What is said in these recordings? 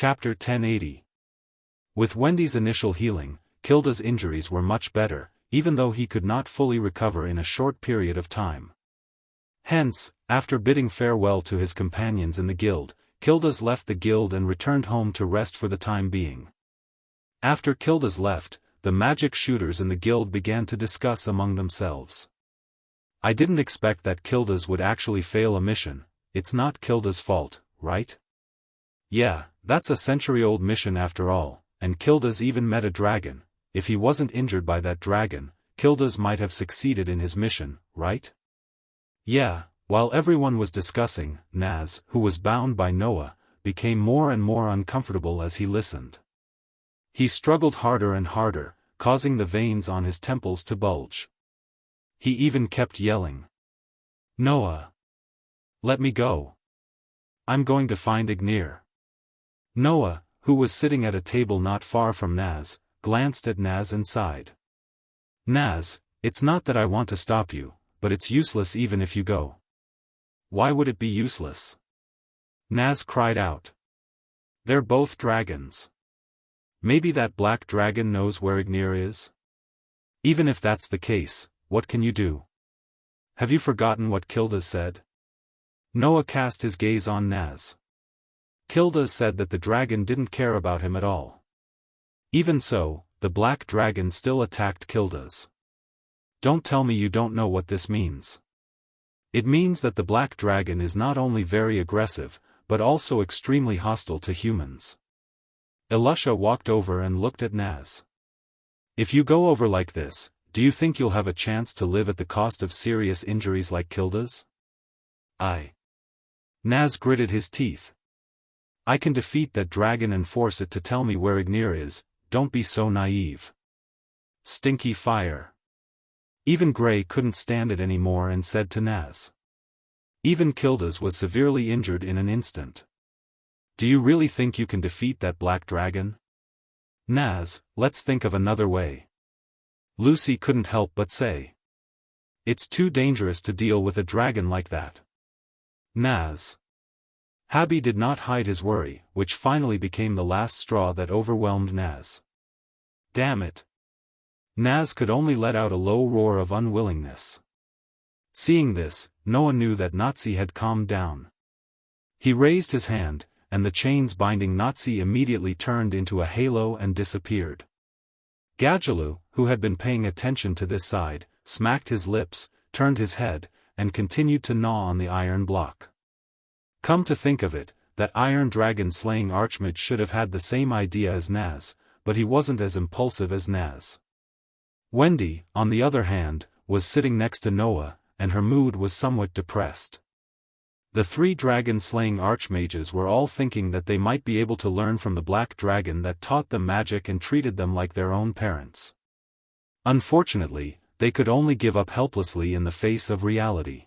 Chapter 1080. With Wendy's initial healing, Kilda's injuries were much better, even though he could not fully recover in a short period of time. Hence, after bidding farewell to his companions in the guild, Kilda's left the guild and returned home to rest for the time being. After Kilda's left, the magic shooters in the guild began to discuss among themselves. I didn't expect that Kilda's would actually fail a mission. It's not Kilda's fault, right? Yeah, that's a century-old mission after all, and Kilda's even met a dragon. If he wasn't injured by that dragon, Kilda's might have succeeded in his mission, right? Yeah. While everyone was discussing, Naz, who was bound by Noah, became more and more uncomfortable as he listened. He struggled harder and harder, causing the veins on his temples to bulge. He even kept yelling, "Noah! Let me go! I'm going to find Ignir." Noah, who was sitting at a table not far from Naz, glanced at Naz and sighed. "Naz, it's not that I want to stop you, but it's useless even if you go." "Why would it be useless?" Naz cried out. "They're both dragons. Maybe that black dragon knows where Ignir is? Even if that's the case, what can you do? Have you forgotten what Kilda said?" Noah cast his gaze on Naz. Kilda said that the dragon didn't care about him at all. Even so, the black dragon still attacked Kilda's. "Don't tell me you don't know what this means." "It means that the black dragon is not only very aggressive, but also extremely hostile to humans." Elisha walked over and looked at Naz. "If you go over like this, do you think you'll have a chance to live at the cost of serious injuries like Kilda's?" Naz gritted his teeth. "I can defeat that dragon and force it to tell me where Ignir is. Don't be so naive." Stinky fire. Even Gray couldn't stand it anymore and said to Naz. "Even Kilda's was severely injured in an instant. Do you really think you can defeat that black dragon?" "Naz, let's think of another way." Lucy couldn't help but say. "It's too dangerous to deal with a dragon like that." Naz. Habby did not hide his worry, which finally became the last straw that overwhelmed Naz. Damn it. Naz could only let out a low roar of unwillingness. Seeing this, Noah knew that Nazi had calmed down. He raised his hand, and the chains binding Nazi immediately turned into a halo and disappeared. Gadjalu, who had been paying attention to this side, smacked his lips, turned his head, and continued to gnaw on the iron block. Come to think of it, that iron dragon-slaying archmage should have had the same idea as Naz, but he wasn't as impulsive as Naz. Wendy, on the other hand, was sitting next to Noah, and her mood was somewhat depressed. The three dragon-slaying archmages were all thinking that they might be able to learn from the black dragon that taught them magic and treated them like their own parents. Unfortunately, they could only give up helplessly in the face of reality.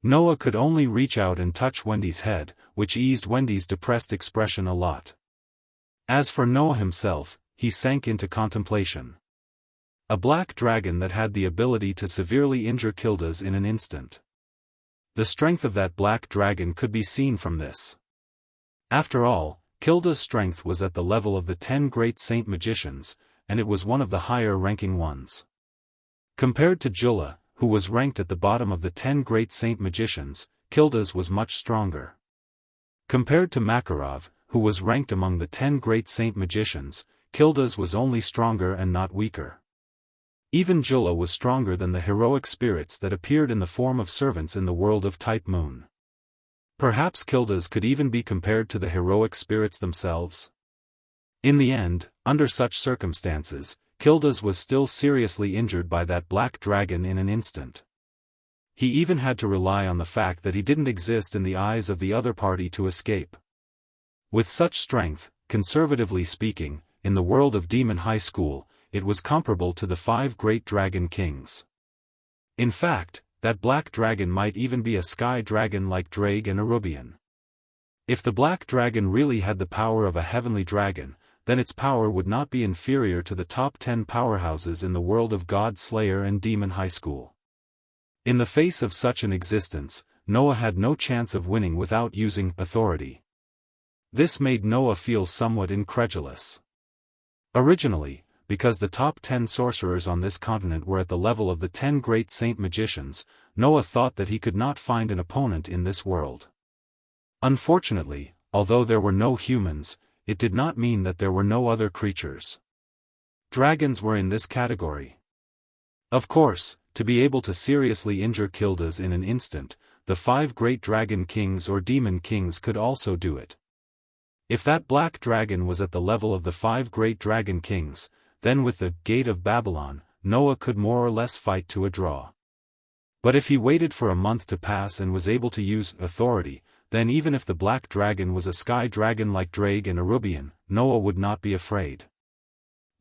Noah could only reach out and touch Wendy's head, which eased Wendy's depressed expression a lot. As for Noah himself, he sank into contemplation. A black dragon that had the ability to severely injure Kilda's in an instant. The strength of that black dragon could be seen from this. After all, Kilda's strength was at the level of the 10 great saint magicians, and it was one of the higher-ranking ones. Compared to Jula, who was ranked at the bottom of the 10 great saint magicians, Kilda's was much stronger. Compared to Makarov, who was ranked among the 10 great saint magicians, Kilda's was only stronger and not weaker. Even Jula was stronger than the heroic spirits that appeared in the form of servants in the world of Type Moon. Perhaps Kilda's could even be compared to the heroic spirits themselves. In the end, under such circumstances, Kilda's was still seriously injured by that black dragon in an instant. He even had to rely on the fact that he didn't exist in the eyes of the other party to escape. With such strength, conservatively speaking, in the world of Demon High School, it was comparable to the 5 great dragon kings. In fact, that black dragon might even be a sky dragon like Drake and Arubian. If the black dragon really had the power of a heavenly dragon, then its power would not be inferior to the top 10 powerhouses in the world of God Slayer and Demon High School. In the face of such an existence, Noah had no chance of winning without using authority. This made Noah feel somewhat incredulous. Originally, because the top 10 sorcerers on this continent were at the level of the 10 great saint magicians, Noah thought that he could not find an opponent in this world. Unfortunately, although there were no humans, it did not mean that there were no other creatures. Dragons were in this category. Of course, to be able to seriously injure Kildas in an instant, the 5 great dragon kings or demon kings could also do it. If that black dragon was at the level of the 5 great dragon kings, then with the Gate of Babylon, Noah could more or less fight to a draw. But if he waited for a month to pass and was able to use authority, then even if the black dragon was a sky dragon like Drake and Arubian, Noah would not be afraid.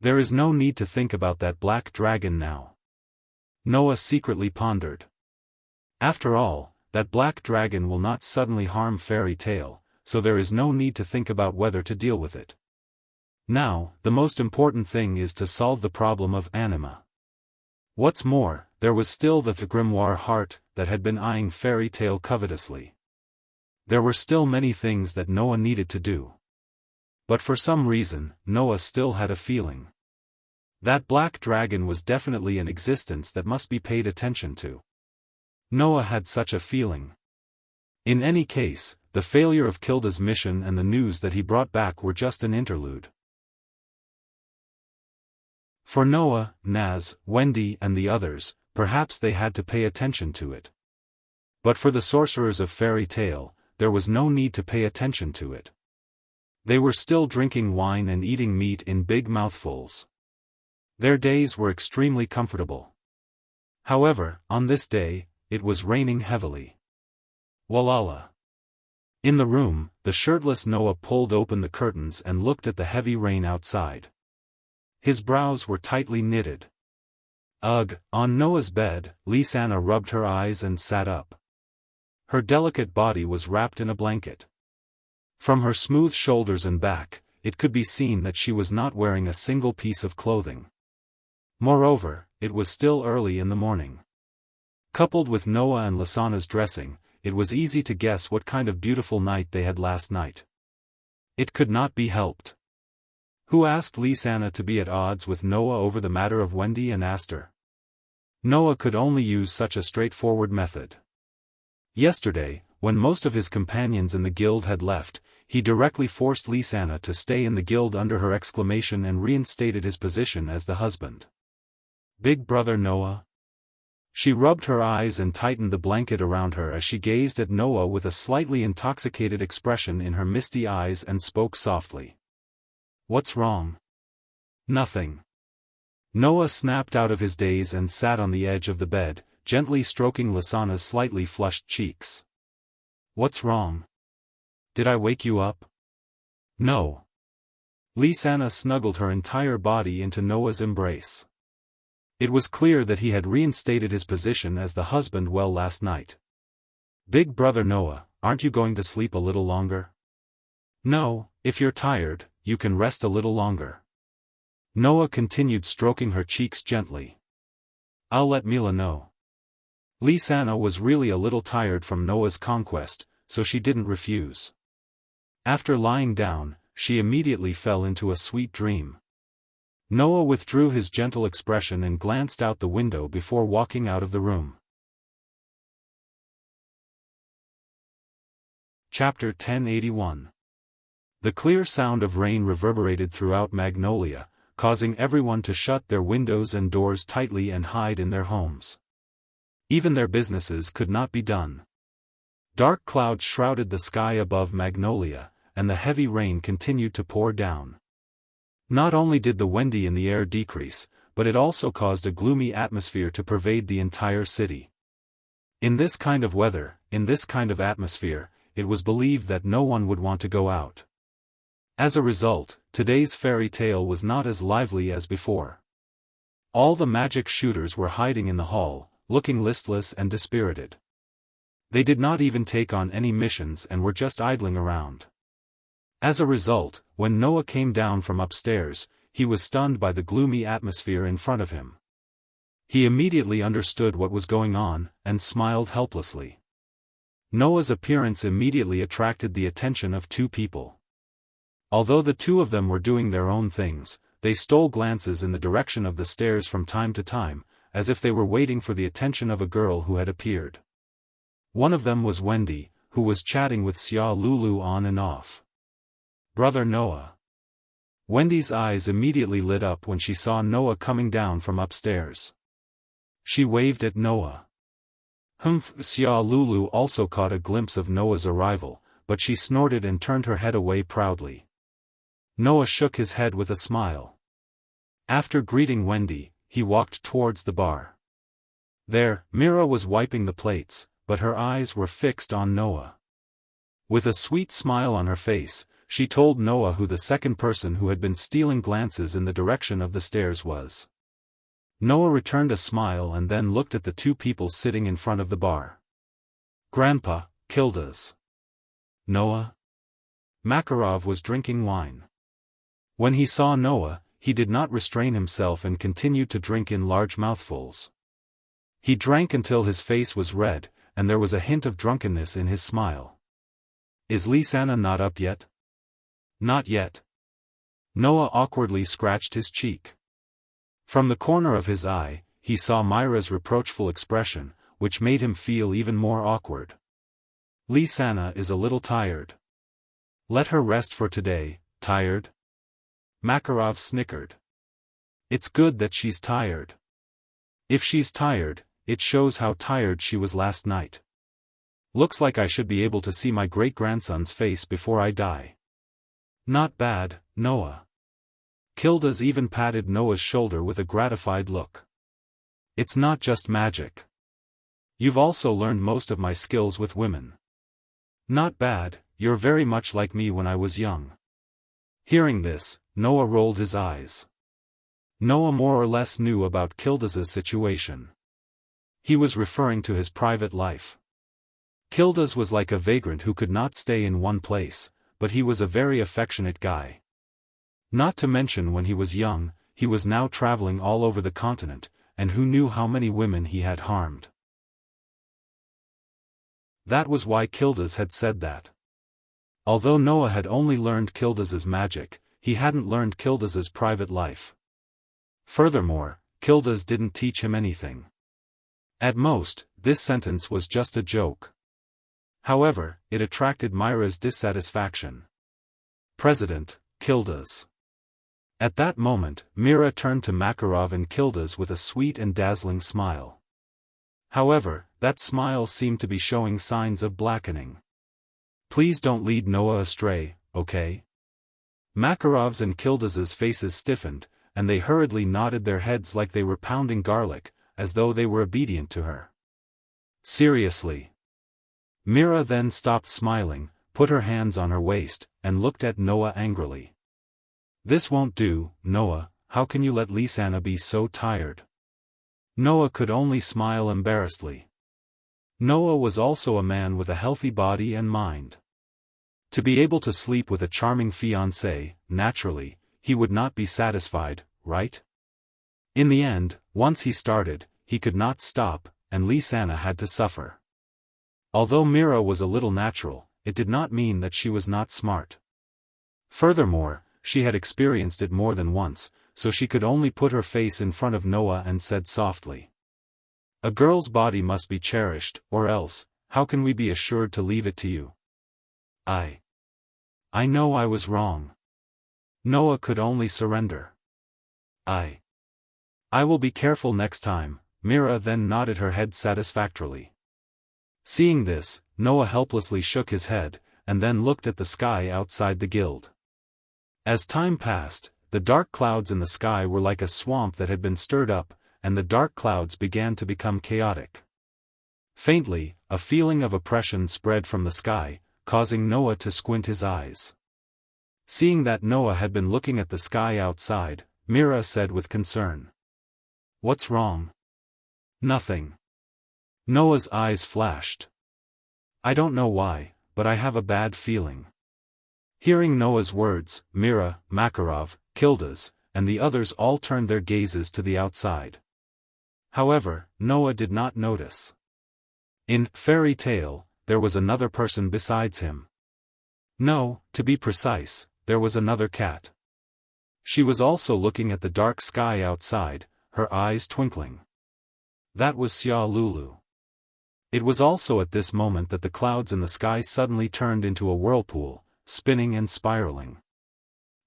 There is no need to think about that black dragon now. Noah secretly pondered. After all, that black dragon will not suddenly harm Fairy Tale, so there is no need to think about whether to deal with it. Now, the most important thing is to solve the problem of anima. What's more, there was still the grimoire heart that had been eyeing Fairy Tale covetously. There were still many things that Noah needed to do. But for some reason, Noah still had a feeling. That black dragon was definitely an existence that must be paid attention to. Noah had such a feeling. In any case, the failure of Kilda's mission and the news that he brought back were just an interlude. For Noah, Naz, Wendy and the others, perhaps they had to pay attention to it. But for the sorcerers of Fairy Tale, there was no need to pay attention to it. They were still drinking wine and eating meat in big mouthfuls. Their days were extremely comfortable. However, on this day, it was raining heavily. Walala. In the room, the shirtless Noah pulled open the curtains and looked at the heavy rain outside. His brows were tightly knitted. Ugh, on Noah's bed, Lisanna rubbed her eyes and sat up. Her delicate body was wrapped in a blanket. From her smooth shoulders and back, it could be seen that she was not wearing a single piece of clothing. Moreover, it was still early in the morning. Coupled with Noah and Lisanna's dressing, it was easy to guess what kind of beautiful night they had last night. It could not be helped. Who asked Lisanna to be at odds with Noah over the matter of Wendy and Aster? Noah could only use such a straightforward method. Yesterday, when most of his companions in the guild had left, he directly forced Lisanna to stay in the guild under her exclamation and reinstated his position as the husband. Big brother Noah? She rubbed her eyes and tightened the blanket around her as she gazed at Noah with a slightly intoxicated expression in her misty eyes and spoke softly. What's wrong? Nothing. Noah snapped out of his daze and sat on the edge of the bed, gently stroking Lisanna's slightly flushed cheeks. What's wrong? Did I wake you up? No. Lisanna snuggled her entire body into Noah's embrace. It was clear that he had reinstated his position as the husband well last night. Big brother Noah, aren't you going to sleep a little longer? No, if you're tired, you can rest a little longer. Noah continued stroking her cheeks gently. I'll let Mila know. Lisanna was really a little tired from Noah's conquest, so she didn't refuse. After lying down, she immediately fell into a sweet dream. Noah withdrew his gentle expression and glanced out the window before walking out of the room. Chapter 1081. The clear sound of rain reverberated throughout Magnolia, causing everyone to shut their windows and doors tightly and hide in their homes. Even their businesses could not be done. Dark clouds shrouded the sky above Magnolia, and the heavy rain continued to pour down. Not only did the Wendy in the air decrease, but it also caused a gloomy atmosphere to pervade the entire city. In this kind of weather, in this kind of atmosphere, it was believed that no one would want to go out. As a result, today's Fairy Tale was not as lively as before. All the magic shooters were hiding in the hall, looking listless and dispirited. They did not even take on any missions and were just idling around. As a result, when Noah came down from upstairs, he was stunned by the gloomy atmosphere in front of him. He immediately understood what was going on, and smiled helplessly. Noah's appearance immediately attracted the attention of two people. Although the two of them were doing their own things, they stole glances in the direction of the stairs from time to time, as if they were waiting for the attention of a girl who had appeared. One of them was Wendy, who was chatting with Xia Lulu on and off. "Brother Noah." Wendy's eyes immediately lit up when she saw Noah coming down from upstairs. She waved at Noah. Humph! Xia Lulu also caught a glimpse of Noah's arrival, but she snorted and turned her head away proudly. Noah shook his head with a smile. After greeting Wendy, he walked towards the bar. There, Mira was wiping the plates, but her eyes were fixed on Noah. With a sweet smile on her face, she told Noah who the second person who had been stealing glances in the direction of the stairs was. Noah returned a smile and then looked at the two people sitting in front of the bar. "Grandpa, Kildas." "Noah?" Makarov was drinking wine. When he saw Noah, he did not restrain himself and continued to drink in large mouthfuls. He drank until his face was red, and there was a hint of drunkenness in his smile. "Is Lisanna not up yet?" "Not yet." Noah awkwardly scratched his cheek. From the corner of his eye, he saw Myra's reproachful expression, which made him feel even more awkward. "Lisanna is a little tired. Let her rest for today." "Tired?" Makarov snickered. "It's good that she's tired. If she's tired, it shows how tired she was last night. Looks like I should be able to see my great-grandson's face before I die." "Not bad, Noah." Kildas even patted Noah's shoulder with a gratified look. "It's not just magic. You've also learned most of my skills with women. Not bad, you're very much like me when I was young." Hearing this, Noah rolled his eyes. Noah more or less knew about Kildas's situation. He was referring to his private life. Kildas was like a vagrant who could not stay in one place, but he was a very affectionate guy. Not to mention when he was young, he was now traveling all over the continent, and who knew how many women he had harmed. That was why Kildas had said that. Although Noah had only learned Kildas's magic, he hadn't learned Kildas's private life. Furthermore, Kildas didn't teach him anything. At most, this sentence was just a joke. However, it attracted Myra's dissatisfaction. "President, Kildas." At that moment, Mira turned to Makarov and Kildas with a sweet and dazzling smile. However, that smile seemed to be showing signs of blackening. "Please don't lead Noah astray, okay?" Makarov's and Kildas's faces stiffened, and they hurriedly nodded their heads like they were pounding garlic, as though they were obedient to her. "Seriously." Mira then stopped smiling, put her hands on her waist, and looked at Noah angrily. "This won't do, Noah, how can you let Lisanna be so tired?" Noah could only smile embarrassedly. Noah was also a man with a healthy body and mind. To be able to sleep with a charming fiancée, naturally, he would not be satisfied, right? In the end, once he started, he could not stop, and Lisanna had to suffer. Although Mira was a little natural, it did not mean that she was not smart. Furthermore, she had experienced it more than once, so she could only put her face in front of Noah and said softly, "A girl's body must be cherished, or else, how can we be assured to leave it to you?" I know I was wrong." Noah could only surrender. I will be careful next time." Mira then nodded her head satisfactorily. Seeing this, Noah helplessly shook his head, and then looked at the sky outside the guild. As time passed, the dark clouds in the sky were like a swamp that had been stirred up, and the dark clouds began to become chaotic. Faintly, a feeling of oppression spread from the sky, causing Noah to squint his eyes. Seeing that Noah had been looking at the sky outside, Mira said with concern, "What's wrong?" "Nothing." Noah's eyes flashed. "I don't know why, but I have a bad feeling." Hearing Noah's words, Mira, Makarov, Kildas, and the others all turned their gazes to the outside. However, Noah did not notice. In Fairy Tale, there was another person besides him. No, to be precise, there was another cat. She was also looking at the dark sky outside, her eyes twinkling. That was Xia Lulu. It was also at this moment that the clouds in the sky suddenly turned into a whirlpool, spinning and spiraling.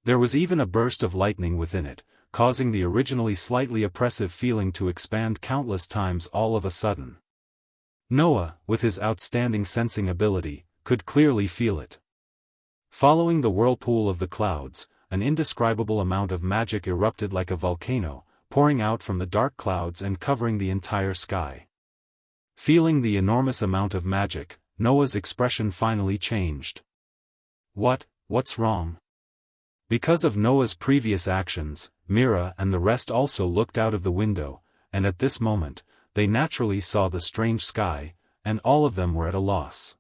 There was even a burst of lightning within it, causing the originally slightly oppressive feeling to expand countless times all of a sudden. Noah, with his outstanding sensing ability, could clearly feel it. Following the whirlpool of the clouds, an indescribable amount of magic erupted like a volcano, pouring out from the dark clouds and covering the entire sky. Feeling the enormous amount of magic, Noah's expression finally changed. What's wrong? Because of Noah's previous actions, Mira and the rest also looked out of the window, and at this moment, they naturally saw the strange sky, and all of them were at a loss.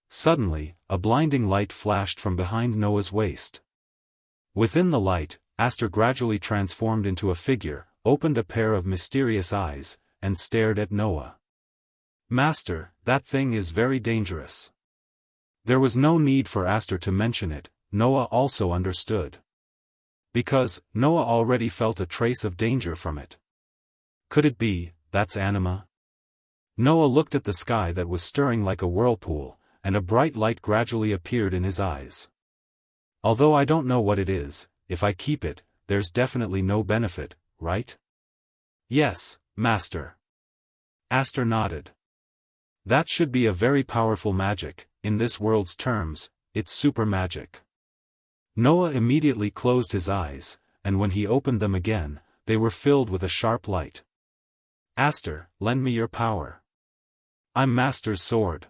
Suddenly, a blinding light flashed from behind Noah's waist. Within the light, Aster gradually transformed into a figure, opened a pair of mysterious eyes, and stared at Noah. "Master, that thing is very dangerous." There was no need for Aster to mention it, Noah also understood. Because, Noah already felt a trace of danger from it. Could it be, that's anima? Noah looked at the sky that was stirring like a whirlpool, and a bright light gradually appeared in his eyes. "Although I don't know what it is, if I keep it, there's definitely no benefit, right?" "Yes, Master." Aster nodded. "That should be a very powerful magic, in this world's terms, it's super magic." Noah immediately closed his eyes, and when he opened them again, they were filled with a sharp light. "Aster, lend me your power." "I'm Master's sword."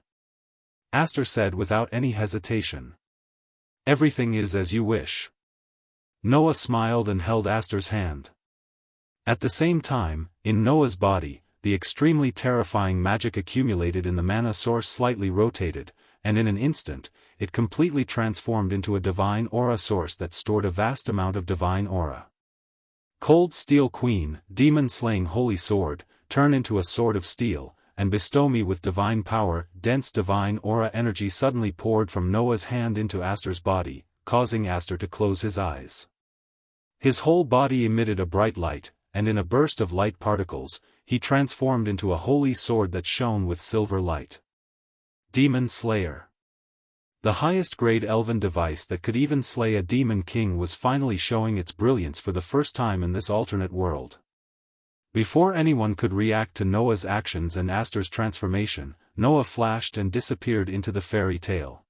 Aster said without any hesitation. "Everything is as you wish." Noah smiled and held Aster's hand. At the same time, in Noah's body, the extremely terrifying magic accumulated in the mana source slightly rotated, and in an instant, it completely transformed into a divine aura source that stored a vast amount of divine aura. Cold Steel Queen, demon-slaying holy sword, turn into a sword of steel, and bestow me with divine power. Dense divine aura energy suddenly poured from Noah's hand into Aster's body, causing Aster to close his eyes. His whole body emitted a bright light, and in a burst of light particles, he transformed into a holy sword that shone with silver light. Demon Slayer. The highest grade elven device that could even slay a demon king was finally showing its brilliance for the first time in this alternate world. Before anyone could react to Noah's actions and Aster's transformation, Noah flashed and disappeared into the fairy tale.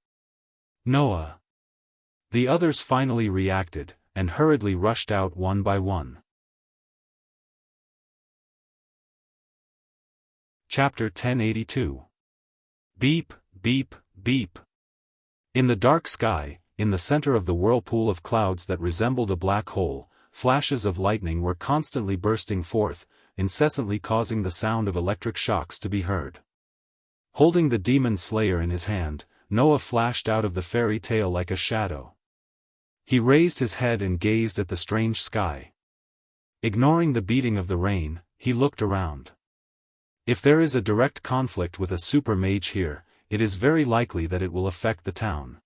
Noah. The others finally reacted, and hurriedly rushed out one by one. Chapter 1082. Beep, beep, beep. In the dark sky, in the center of the whirlpool of clouds that resembled a black hole, flashes of lightning were constantly bursting forth, incessantly causing the sound of electric shocks to be heard. Holding the demon slayer in his hand, Noah flashed out of the fairy tale like a shadow. He raised his head and gazed at the strange sky. Ignoring the beating of the rain, he looked around. If there is a direct conflict with a super mage here, it is very likely that it will affect the town.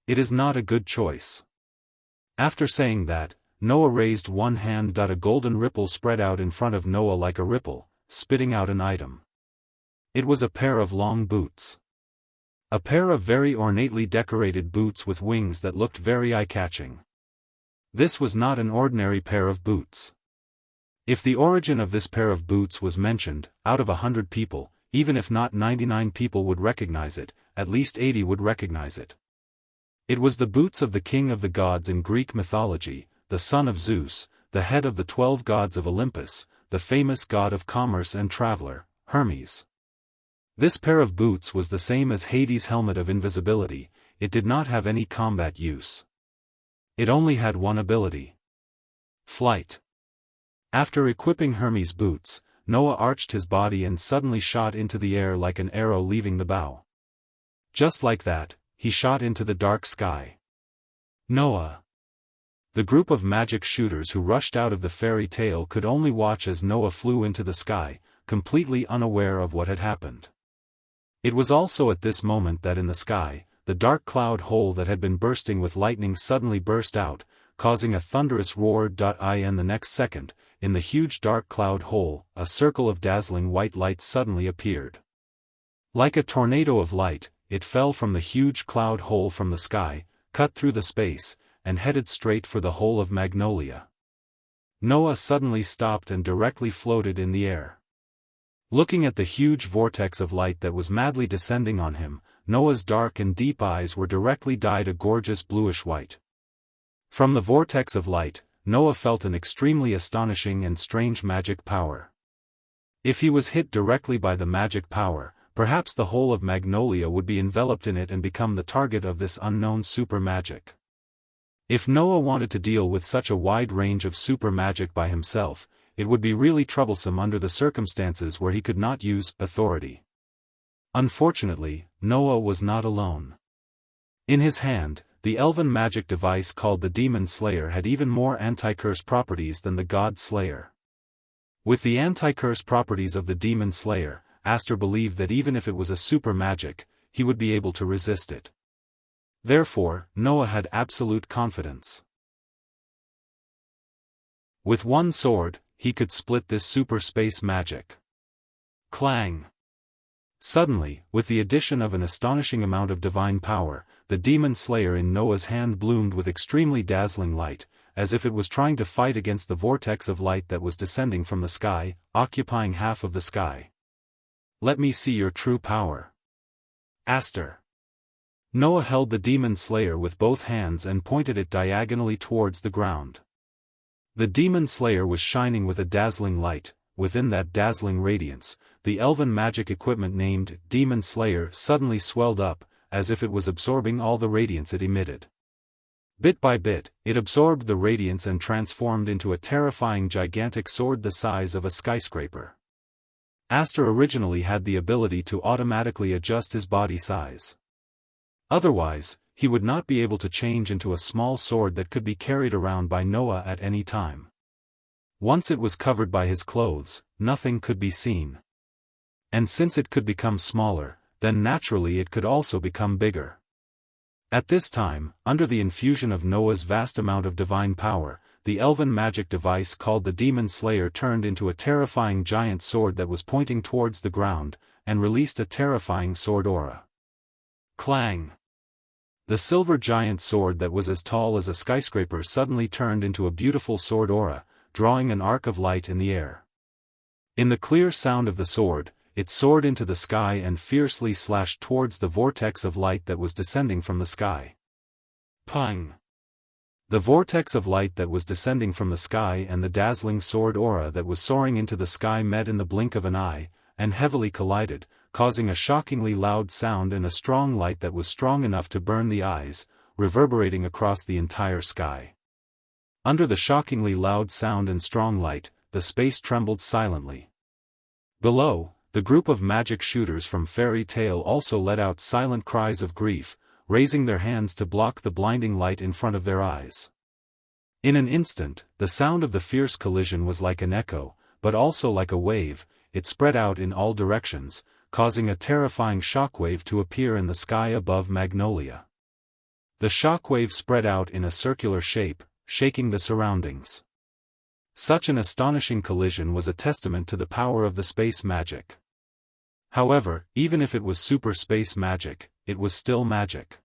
It is not a good choice. After saying that, Noah raised one hand. A golden ripple spread out in front of Noah like a ripple, spitting out an item. It was a pair of long boots. A pair of very ornately decorated boots with wings that looked very eye-catching. This was not an ordinary pair of boots. If the origin of this pair of boots was mentioned, out of 100 people, even if not 99 people would recognize it, at least 80 would recognize it. It was the boots of the king of the gods in Greek mythology, the son of Zeus, the head of the 12 gods of Olympus, the famous god of commerce and traveler, Hermes. This pair of boots was the same as Hades' helmet of invisibility. It did not have any combat use. It only had one ability: flight. After equipping Hermes' boots, Noah arched his body and suddenly shot into the air like an arrow leaving the bow. Just like that, he shot into the dark sky. Noah. The group of magic shooters who rushed out of the fairy tale could only watch as Noah flew into the sky, completely unaware of what had happened. It was also at this moment that in the sky, the dark cloud hole that had been bursting with lightning suddenly burst out, causing a thunderous roar. In the next second, in the huge dark cloud hole, a circle of dazzling white light suddenly appeared. Like a tornado of light, it fell from the huge cloud hole from the sky, cut through the space, and headed straight for the hole of Magnolia. Noah suddenly stopped and directly floated in the air. Looking at the huge vortex of light that was madly descending on him, Noah's dark and deep eyes were directly dyed a gorgeous bluish-white. From the vortex of light, Noah felt an extremely astonishing and strange magic power. If he was hit directly by the magic power, perhaps the whole of Magnolia would be enveloped in it and become the target of this unknown super magic. If Noah wanted to deal with such a wide range of super magic by himself, it would be really troublesome under the circumstances where he could not use authority. Unfortunately, Noah was not alone. In his hand, the elven magic device called the Demon Slayer had even more anti-curse properties than the God Slayer. With the anti-curse properties of the Demon Slayer, Aster believed that even if it was a super magic, he would be able to resist it. Therefore, Noah had absolute confidence. With one sword, he could split this super space magic. Clang! Suddenly, with the addition of an astonishing amount of divine power, the Demon Slayer in Noah's hand bloomed with extremely dazzling light, as if it was trying to fight against the vortex of light that was descending from the sky, occupying half of the sky. Let me see your true power. Aster. Noah held the Demon Slayer with both hands and pointed it diagonally towards the ground. The Demon Slayer was shining with a dazzling light. Within that dazzling radiance, the elven magic equipment named Demon Slayer suddenly swelled up, as if it was absorbing all the radiance it emitted. Bit by bit, it absorbed the radiance and transformed into a terrifying gigantic sword the size of a skyscraper. Aster originally had the ability to automatically adjust his body size. Otherwise, he would not be able to change into a small sword that could be carried around by Noah at any time. Once it was covered by his clothes, nothing could be seen. And since it could become smaller, then naturally it could also become bigger. At this time, under the infusion of Noah's vast amount of divine power, the elven magic device called the Demon Slayer turned into a terrifying giant sword that was pointing towards the ground, and released a terrifying sword aura. Clang! The silver giant sword that was as tall as a skyscraper suddenly turned into a beautiful sword aura, drawing an arc of light in the air. In the clear sound of the sword, it soared into the sky and fiercely slashed towards the vortex of light that was descending from the sky. Pang! The vortex of light that was descending from the sky and the dazzling sword aura that was soaring into the sky met in the blink of an eye, and heavily collided, causing a shockingly loud sound and a strong light that was strong enough to burn the eyes, reverberating across the entire sky. Under the shockingly loud sound and strong light, the space trembled silently. Below, the group of magic shooters from Fairy Tale also let out silent cries of grief, raising their hands to block the blinding light in front of their eyes. In an instant, the sound of the fierce collision was like an echo, but also like a wave. It spread out in all directions, causing a terrifying shockwave to appear in the sky above Magnolia. The shockwave spread out in a circular shape, shaking the surroundings. Such an astonishing collision was a testament to the power of the space magic. However, even if it was super space magic, it was still magic.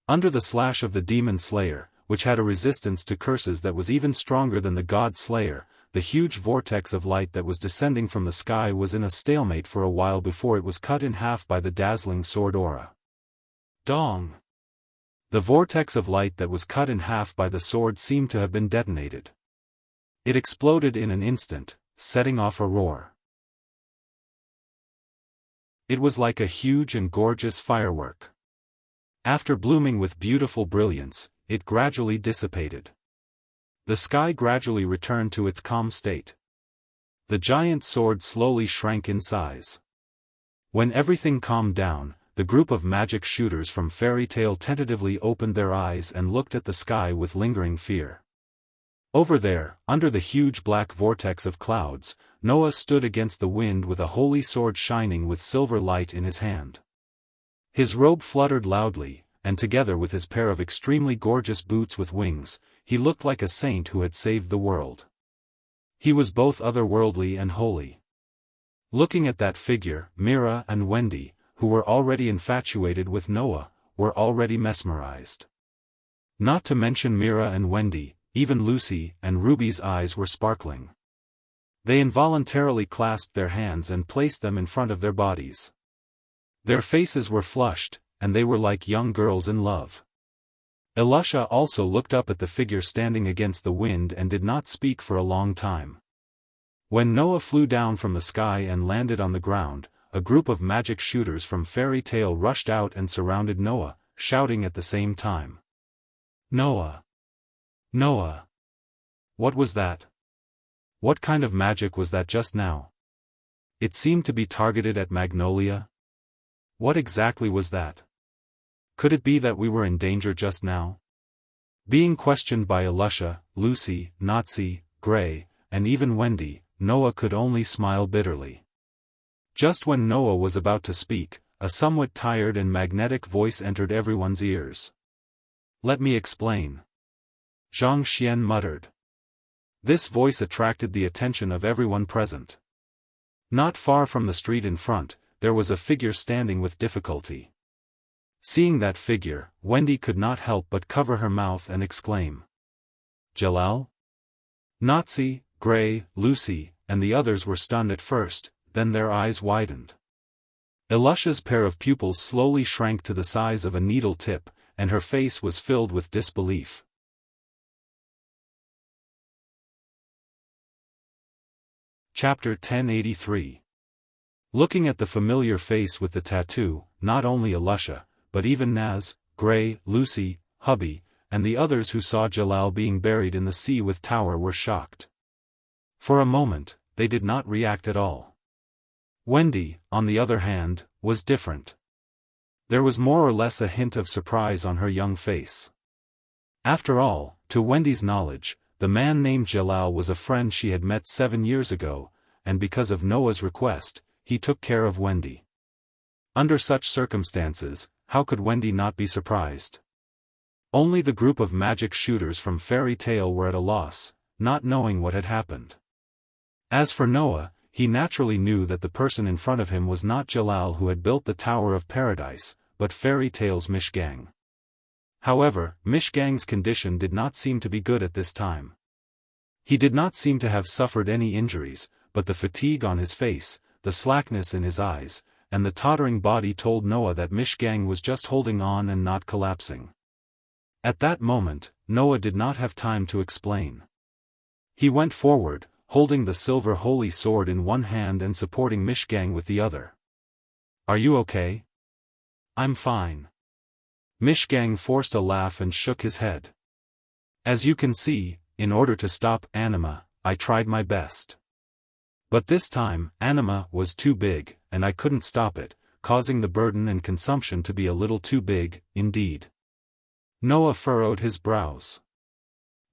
Under the slash of the Demon Slayer, which had a resistance to curses that was even stronger than the God Slayer, the huge vortex of light that was descending from the sky was in a stalemate for a while before it was cut in half by the dazzling sword aura. Dong! The vortex of light that was cut in half by the sword seemed to have been detonated. It exploded in an instant, setting off a roar. It was like a huge and gorgeous firework. After blooming with beautiful brilliance, it gradually dissipated. The sky gradually returned to its calm state. The giant sword slowly shrank in size. When everything calmed down, the group of magic shooters from Fairy Tale tentatively opened their eyes and looked at the sky with lingering fear. Over there, under the huge black vortex of clouds, Noah stood against the wind with a holy sword shining with silver light in his hand. His robe fluttered loudly, and together with his pair of extremely gorgeous boots with wings, he looked like a saint who had saved the world. He was both otherworldly and holy. Looking at that figure, Mira and Wendy, who were already infatuated with Noah, were already mesmerized. Not to mention Mira and Wendy, even Lucy and Ruby's eyes were sparkling. They involuntarily clasped their hands and placed them in front of their bodies. Their faces were flushed, and they were like young girls in love. Elisha also looked up at the figure standing against the wind and did not speak for a long time. When Noah flew down from the sky and landed on the ground, a group of magic shooters from Fairy Tale rushed out and surrounded Noah, shouting at the same time. "Noah! Noah! What was that? What kind of magic was that just now? It seemed to be targeted at Magnolia. What exactly was that? Could it be that we were in danger just now?" Being questioned by Elisha, Lucy, Nazi, Gray, and even Wendy, Noah could only smile bitterly. Just when Noah was about to speak, a somewhat tired and magnetic voice entered everyone's ears. "Let me explain," Zhang Xian muttered. This voice attracted the attention of everyone present. Not far from the street in front, there was a figure standing with difficulty. Seeing that figure, Wendy could not help but cover her mouth and exclaim, "Jalal?" Nazi, Gray, Lucy, and the others were stunned at first, then their eyes widened. Elisha's pair of pupils slowly shrank to the size of a needle tip, and her face was filled with disbelief. Chapter 1083. Looking at the familiar face with the tattoo, not only Elisha, but even Naz, Gray, Lucy, Hubby, and the others who saw Jalal being buried in the sea with Tower were shocked. For a moment, they did not react at all. Wendy, on the other hand, was different. There was more or less a hint of surprise on her young face. After all, to Wendy's knowledge, the man named Jalal was a friend she had met 7 years ago, and because of Noah's request, he took care of Wendy. Under such circumstances, how could Wendy not be surprised? Only the group of magic shooters from Fairy Tale were at a loss, not knowing what had happened. As for Noah, he naturally knew that the person in front of him was not Jalal who had built the Tower of Paradise, but Fairy Tale's Mishgang. However, Mishgang's condition did not seem to be good at this time. He did not seem to have suffered any injuries, but the fatigue on his face, the slackness in his eyes, and the tottering body told Noah that Mishgang was just holding on and not collapsing. At that moment, Noah did not have time to explain. He went forward, holding the silver holy sword in one hand and supporting Mishgang with the other. "Are you okay?" "I'm fine." Mishgang forced a laugh and shook his head. "As you can see, in order to stop Anima, I tried my best. But this time, Anima was too big, and I couldn't stop it, causing the burden and consumption to be a little too big, indeed." Noah furrowed his brows.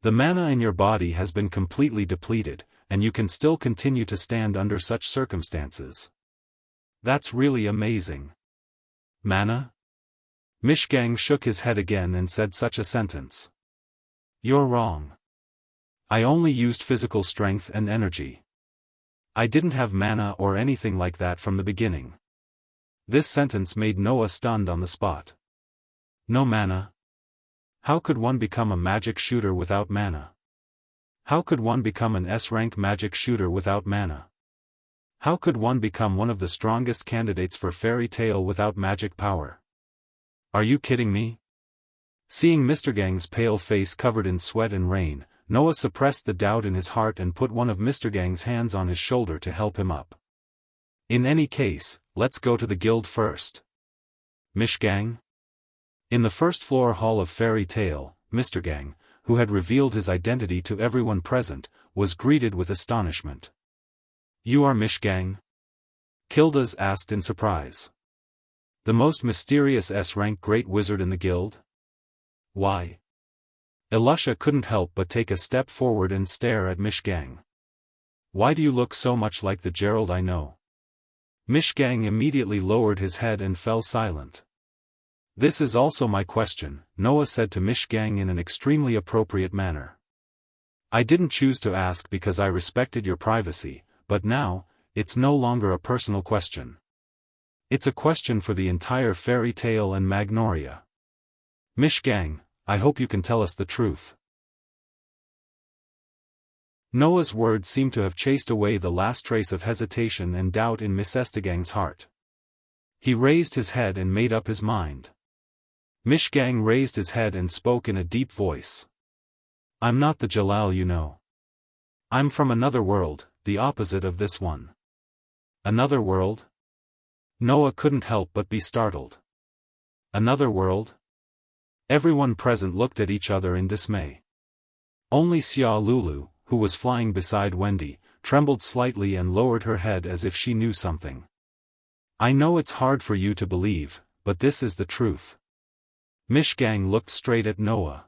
"The mana in your body has been completely depleted, and you can still continue to stand under such circumstances. That's really amazing." "Mana?" Mishgang shook his head again and said such a sentence. "You're wrong. I only used physical strength and energy. I didn't have mana or anything like that from the beginning." This sentence made Noah stunned on the spot. "No mana? How could one become a magic shooter without mana? How could one become an S-rank magic shooter without mana? How could one become one of the strongest candidates for Fairy Tale without magic power? Are you kidding me?" Seeing Mr. Gang's pale face covered in sweat and rain, Noah suppressed the doubt in his heart and put one of Mr. Gang's hands on his shoulder to help him up. "In any case, let's go to the guild first." "Mishgang?" In the first-floor hall of Fairy Tale, Mr. Gang, who had revealed his identity to everyone present, was greeted with astonishment. "You are Mishgang?" Kildas asked in surprise. "The most mysterious S-rank great wizard in the guild?" "Why?" Elisha couldn't help but take a step forward and stare at Mishgang. Why do you look so much like the Gerald I know? Mishgang immediately lowered his head and fell silent. This is also my question, Noah said to Mishgang in an extremely appropriate manner. I didn't choose to ask because I respected your privacy, but now, it's no longer a personal question. It's a question for the entire fairy tale and Magnoria. Mishgang, I hope you can tell us the truth. Noah's words seemed to have chased away the last trace of hesitation and doubt in Mishestigang's heart. He raised his head and made up his mind. Mishgang raised his head and spoke in a deep voice. I'm not the Jalal you know. I'm from another world, the opposite of this one. Another world? Noah couldn't help but be startled. Another world? Everyone present looked at each other in dismay. Only Xia Lulu, who was flying beside Wendy, trembled slightly and lowered her head as if she knew something. I know it's hard for you to believe, but this is the truth. Mishgang looked straight at Noah.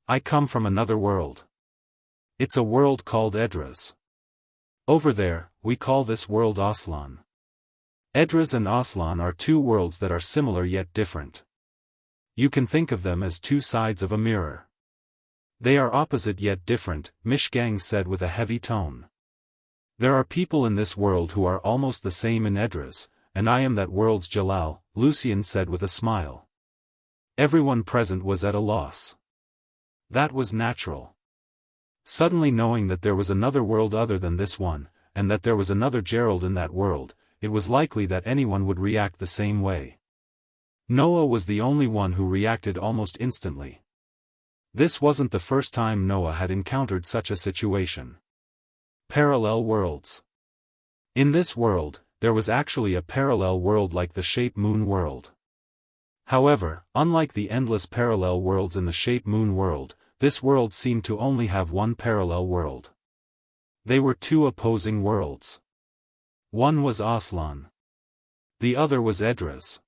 I come from another world. It's a world called Edras. Over there, we call this world Aslan. Edras and Aslan are two worlds that are similar yet different. You can think of them as two sides of a mirror. They are opposite yet different, Mishgang said with a heavy tone. There are people in this world who are almost the same in Edras, and I am that world's Jalal, Lucian said with a smile. Everyone present was at a loss. That was natural. Suddenly knowing that there was another world other than this one, and that there was another Gerald in that world, it was likely that anyone would react the same way. Noah was the only one who reacted almost instantly. This wasn't the first time Noah had encountered such a situation. Parallel worlds. In this world, there was actually a parallel world like the Shape Moon world. However, unlike the endless parallel worlds in the Shape Moon world, this world seemed to only have one parallel world. They were two opposing worlds. One was Aslan. The other was Edras.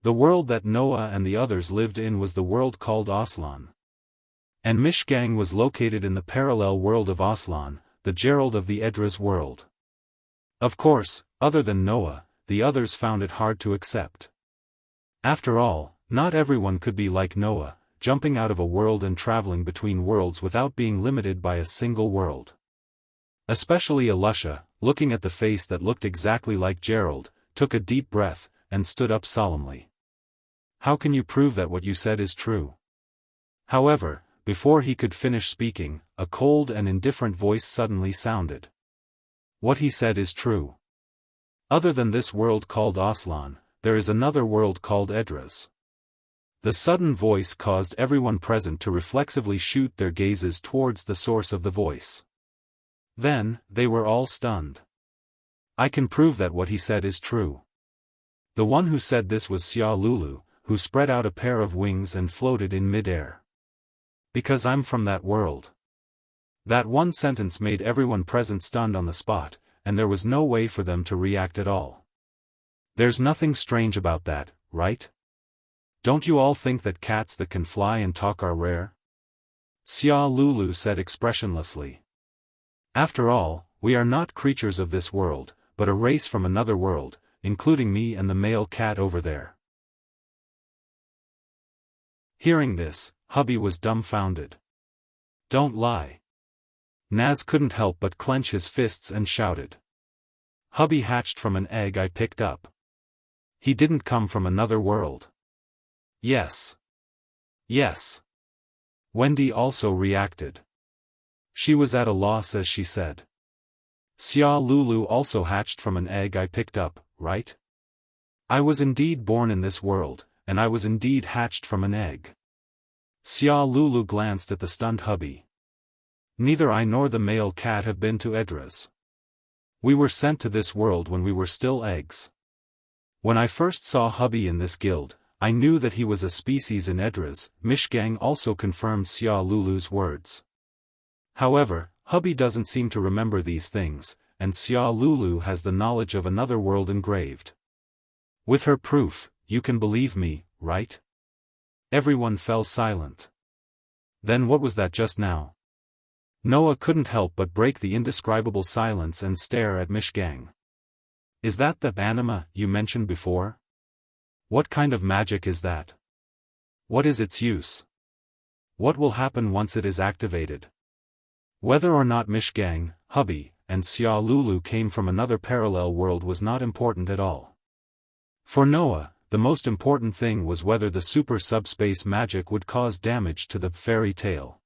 The world that Noah and the others lived in was the world called Aslan. And Mishgang was located in the parallel world of Aslan, the Gerald of the Edras world. Of course, other than Noah, the others found it hard to accept. After all, not everyone could be like Noah, jumping out of a world and traveling between worlds without being limited by a single world. Especially Alusha, looking at the face that looked exactly like Gerald, took a deep breath, and stood up solemnly. How can you prove that what you said is true? However, before he could finish speaking, a cold and indifferent voice suddenly sounded. What he said is true. Other than this world called Aslan, there is another world called Edras. The sudden voice caused everyone present to reflexively shoot their gazes towards the source of the voice. Then, they were all stunned. I can prove that what he said is true. The one who said this was Xia Lulu, who spread out a pair of wings and floated in mid-air. Because I'm from that world. That one sentence made everyone present stunned on the spot, and there was no way for them to react at all. There's nothing strange about that, right? Don't you all think that cats that can fly and talk are rare? Xia Lulu said expressionlessly. After all, we are not creatures of this world, but a race from another world, including me and the male cat over there. Hearing this, Hubby was dumbfounded. Don't lie. Naz couldn't help but clench his fists and shouted. Hubby hatched from an egg I picked up. He didn't come from another world. Yes. Yes. Wendy also reacted. She was at a loss as she said. Xia Lulu also hatched from an egg I picked up, right? I was indeed born in this world, and I was indeed hatched from an egg. Xia Lulu glanced at the stunned Hubby. Neither I nor the male cat have been to Edras. We were sent to this world when we were still eggs. When I first saw Hubby in this guild, I knew that he was a species in Edras. Mishgang also confirmed Xia Lulu's words. However, Hubby doesn't seem to remember these things, and Xia Lulu has the knowledge of another world engraved. With her proof, you can believe me, right? Everyone fell silent. Then what was that just now? Noah couldn't help but break the indescribable silence and stare at Mishgang. Is that the anima you mentioned before? What kind of magic is that? What is its use? What will happen once it is activated? Whether or not Mishgang, Hubby, and Xia Lulu came from another parallel world was not important at all. For Noah, the most important thing was whether the super subspace magic would cause damage to the fairy tale.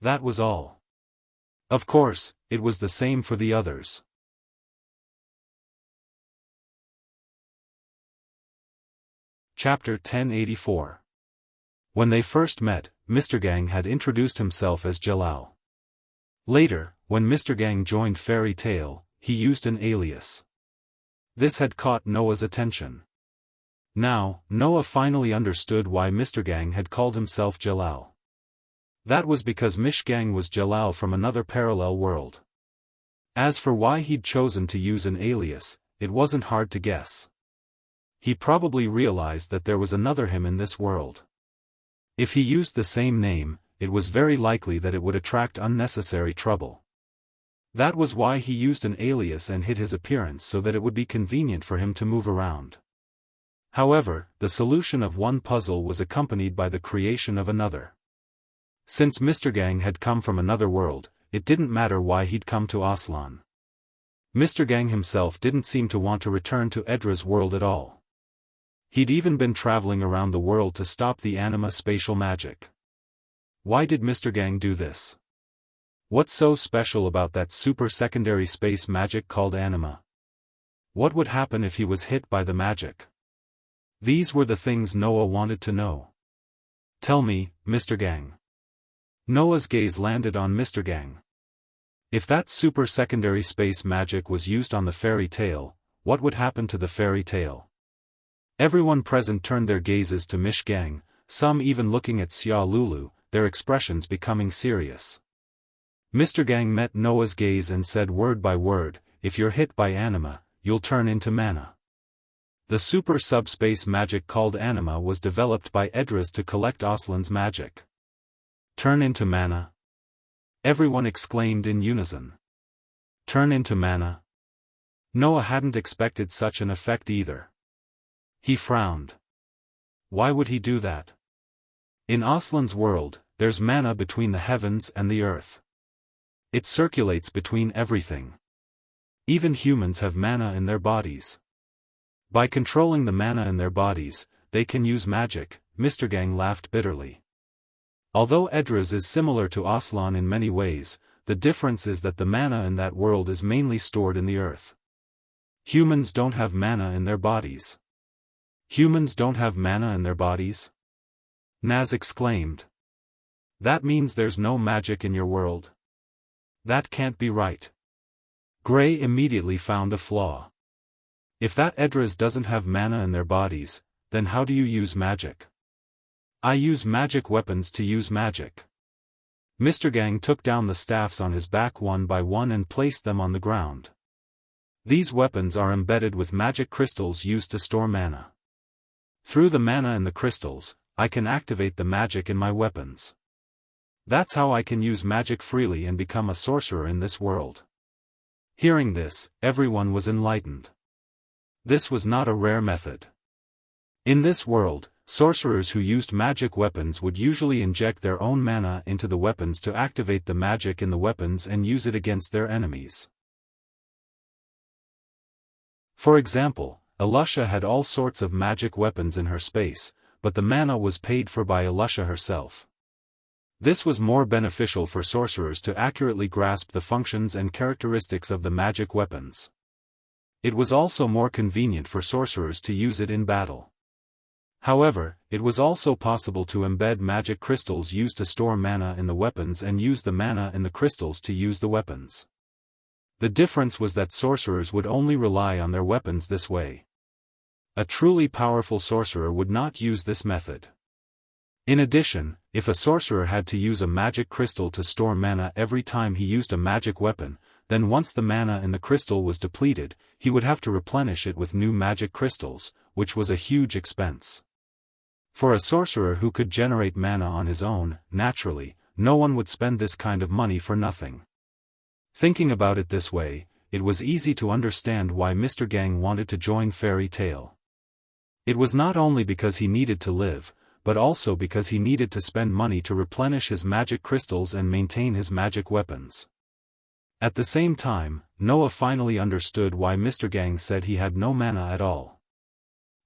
That was all. Of course, it was the same for the others. Chapter 1084. When they first met, Mr. Gang had introduced himself as Jalal. Later, when Mr. Gang joined Fairy Tale, he used an alias. This had caught Noah's attention. Now, Noah finally understood why Mr. Gang had called himself Jalal. That was because Mishgang was Jalal from another parallel world. As for why he'd chosen to use an alias, it wasn't hard to guess. He probably realized that there was another him in this world. If he used the same name, it was very likely that it would attract unnecessary trouble. That was why he used an alias and hid his appearance so that it would be convenient for him to move around. However, the solution of one puzzle was accompanied by the creation of another. Since Mr. Gang had come from another world, it didn't matter why he'd come to Aslan. Mr. Gang himself didn't seem to want to return to Edra's world at all. He'd even been traveling around the world to stop the anima spatial magic. Why did Mr. Gang do this? What's so special about that super secondary space magic called anima? What would happen if he was hit by the magic? These were the things Noah wanted to know. Tell me, Mr. Gang. Noah's gaze landed on Mr. Gang. If that super secondary space magic was used on the fairy tale, what would happen to the fairy tale? Everyone present turned their gazes to Mishgang, some even looking at Xia Lulu, their expressions becoming serious. Mr. Gang met Noah's gaze and said word by word, if you're hit by anima, you'll turn into mana. The super subspace magic called anima was developed by Edras to collect Aslan's magic. Turn into mana? Everyone exclaimed in unison. Turn into mana? Noah hadn't expected such an effect either. He frowned. Why would he do that? In Aslan's world, there's mana between the heavens and the earth. It circulates between everything. Even humans have mana in their bodies. By controlling the mana in their bodies, they can use magic. Mr. Gang laughed bitterly. Although Edras is similar to Aslan in many ways, the difference is that the mana in that world is mainly stored in the earth. Humans don't have mana in their bodies. Humans don't have mana in their bodies? Naz exclaimed. That means there's no magic in your world? That can't be right. Gray immediately found a flaw. If that Edras doesn't have mana in their bodies, then how do you use magic? I use magic weapons to use magic. Mr. Gang took down the staffs on his back one by one and placed them on the ground. These weapons are embedded with magic crystals used to store mana. Through the mana in the crystals, I can activate the magic in my weapons. That's how I can use magic freely and become a sorcerer in this world. Hearing this, everyone was enlightened. This was not a rare method. In this world, sorcerers who used magic weapons would usually inject their own mana into the weapons to activate the magic in the weapons and use it against their enemies. For example, Elusha had all sorts of magic weapons in her space, but the mana was paid for by Elusha herself. This was more beneficial for sorcerers to accurately grasp the functions and characteristics of the magic weapons. It was also more convenient for sorcerers to use it in battle. However, it was also possible to embed magic crystals used to store mana in the weapons and use the mana in the crystals to use the weapons. The difference was that sorcerers would only rely on their weapons this way. A truly powerful sorcerer would not use this method. In addition, if a sorcerer had to use a magic crystal to store mana every time he used a magic weapon, then once the mana in the crystal was depleted, he would have to replenish it with new magic crystals, which was a huge expense. For a sorcerer who could generate mana on his own, naturally, no one would spend this kind of money for nothing. Thinking about it this way, it was easy to understand why Mr. Gang wanted to join Fairy Tale. It was not only because he needed to live, but also because he needed to spend money to replenish his magic crystals and maintain his magic weapons. At the same time, Noah finally understood why Mr. Gang said he had no mana at all.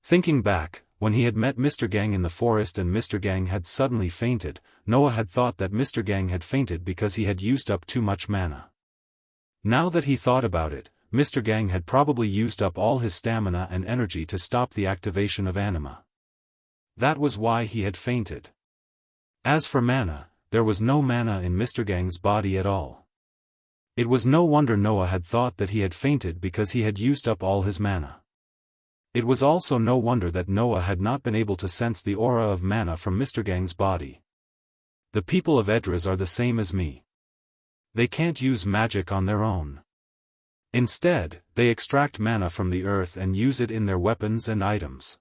Thinking back, when he had met Mr. Gang in the forest and Mr. Gang had suddenly fainted, Noah had thought that Mr. Gang had fainted because he had used up too much mana. Now that he thought about it, Mr. Gang had probably used up all his stamina and energy to stop the activation of anima. That was why he had fainted. As for mana, there was no mana in Mr. Gang's body at all. It was no wonder Noah had thought that he had fainted because he had used up all his mana. It was also no wonder that Noah had not been able to sense the aura of mana from Mr. Gang's body. The people of Edras are the same as me. They can't use magic on their own. Instead, they extract mana from the earth and use it in their weapons and items.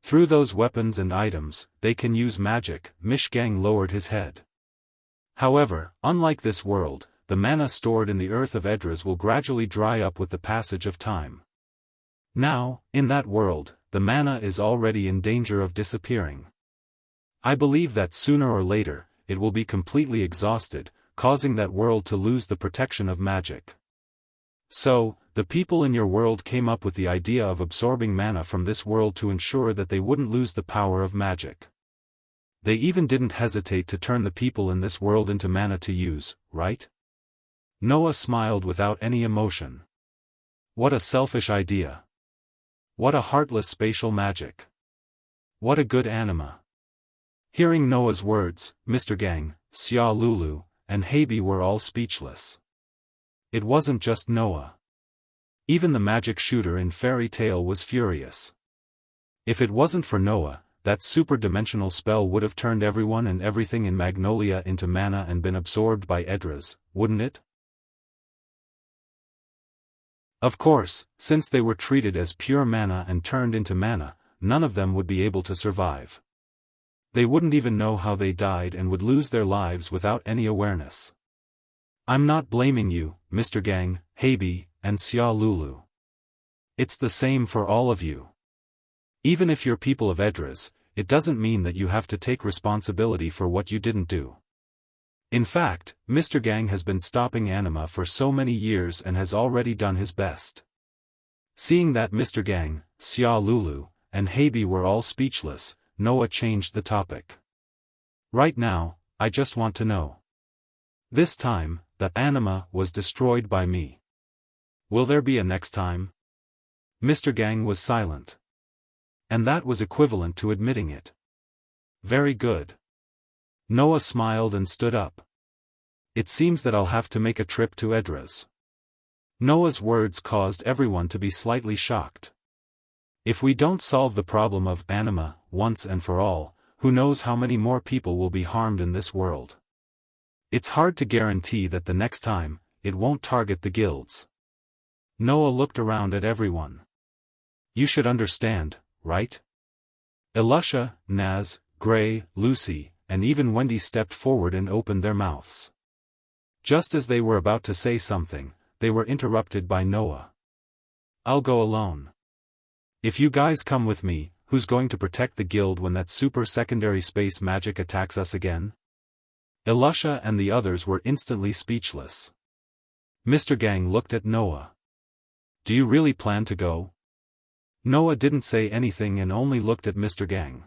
Through those weapons and items, they can use magic. Mishgang lowered his head. However, unlike this world, the mana stored in the earth of Edras will gradually dry up with the passage of time. Now, in that world, the mana is already in danger of disappearing. I believe that sooner or later, it will be completely exhausted, causing that world to lose the protection of magic. So, the people in your world came up with the idea of absorbing mana from this world to ensure that they wouldn't lose the power of magic. They even didn't hesitate to turn the people in this world into mana to use, right? Noah smiled without any emotion. What a selfish idea. What a heartless spatial magic. What a good anima. Hearing Noah's words, Mr. Gang, Xia Lulu, and Heibi were all speechless. It wasn't just Noah. Even the magic shooter in Fairy Tale was furious. If it wasn't for Noah, that super-dimensional spell would have turned everyone and everything in Magnolia into mana and been absorbed by Edras, wouldn't it? Of course, since they were treated as pure mana and turned into mana, none of them would be able to survive. They wouldn't even know how they died and would lose their lives without any awareness. I'm not blaming you, Mr. Gang, Heibi, and Xia Lulu. It's the same for all of you. Even if you're people of Edras, it doesn't mean that you have to take responsibility for what you didn't do. In fact, Mr. Gang has been stopping anima for so many years and has already done his best. Seeing that Mr. Gang, Xia Lulu, and Heibi were all speechless, Noah changed the topic. Right now, I just want to know. This time, the anima was destroyed by me. Will there be a next time? Mr. Gang was silent. And that was equivalent to admitting it. Very good. Noah smiled and stood up. It seems that I'll have to make a trip to Edras. Noah's words caused everyone to be slightly shocked. If we don't solve the problem of anima, once and for all, who knows how many more people will be harmed in this world. It's hard to guarantee that the next time, it won't target the guilds. Noah looked around at everyone. You should understand, right? Elusha, Naz, Gray, Lucy, and even Wendy stepped forward and opened their mouths. Just as they were about to say something, they were interrupted by Noah. I'll go alone. If you guys come with me, who's going to protect the guild when that super secondary space magic attacks us again? Elusha and the others were instantly speechless. Mr. Gang looked at Noah. Do you really plan to go? Noah didn't say anything and only looked at Mr. Gang.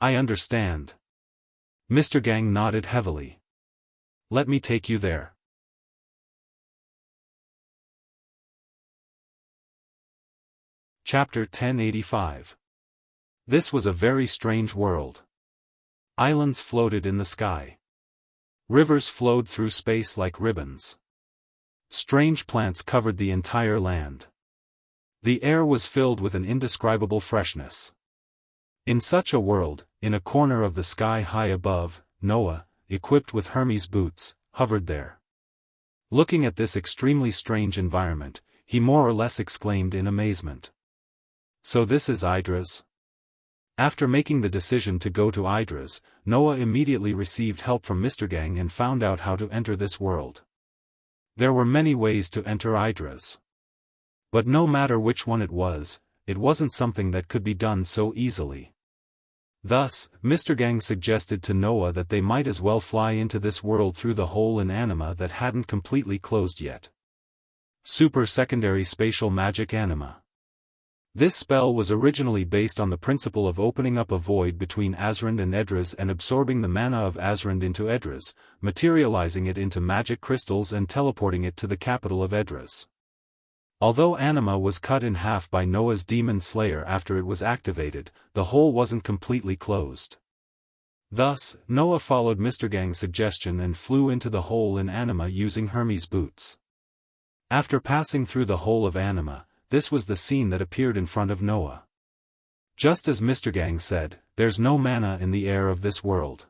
I understand. Mr. Gang nodded heavily. Let me take you there. Chapter 1085. This was a very strange world. Islands floated in the sky. Rivers flowed through space like ribbons. Strange plants covered the entire land. The air was filled with an indescribable freshness. In such a world, in a corner of the sky high above, Noah, equipped with Hermes boots, hovered there. Looking at this extremely strange environment, he more or less exclaimed in amazement. So this is Idras? After making the decision to go to Idris, Noah immediately received help from Mr. Gang and found out how to enter this world. There were many ways to enter Idris. But no matter which one it wasn't something that could be done so easily. Thus, Mr. Gang suggested to Noah that they might as well fly into this world through the hole in anima that hadn't completely closed yet. Super Secondary Spatial Magic Anima. This spell was originally based on the principle of opening up a void between Azrand and Edras and absorbing the mana of Azrand into Edras, materializing it into magic crystals and teleporting it to the capital of Edras. Although anima was cut in half by Noah's demon slayer after it was activated, the hole wasn't completely closed. Thus, Noah followed Mr. Gang's suggestion and flew into the hole in anima using Hermes' boots. After passing through the hole of anima, this was the scene that appeared in front of Noah. Just as Mr. Gang said, there's no mana in the air of this world.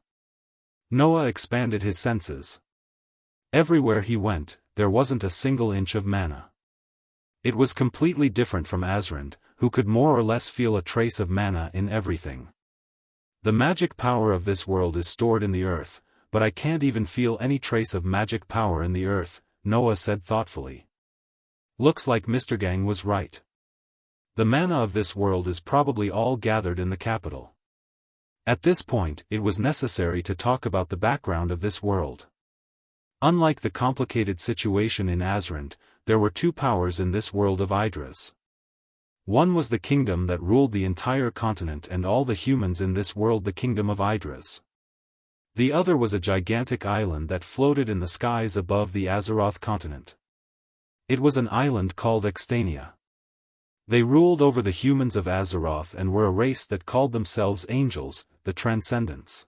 Noah expanded his senses. Everywhere he went, there wasn't a single inch of mana. It was completely different from Azrand, who could more or less feel a trace of mana in everything. The magic power of this world is stored in the earth, but I can't even feel any trace of magic power in the earth, Noah said thoughtfully. Looks like Mr. Gang was right. The mana of this world is probably all gathered in the capital. At this point, it was necessary to talk about the background of this world. Unlike the complicated situation in Azrand, there were two powers in this world of Idris. One was the kingdom that ruled the entire continent and all the humans in this world, the kingdom of Idris. The other was a gigantic island that floated in the skies above the Azeroth continent. It was an island called Extania. They ruled over the humans of Azeroth and were a race that called themselves angels, the Transcendents.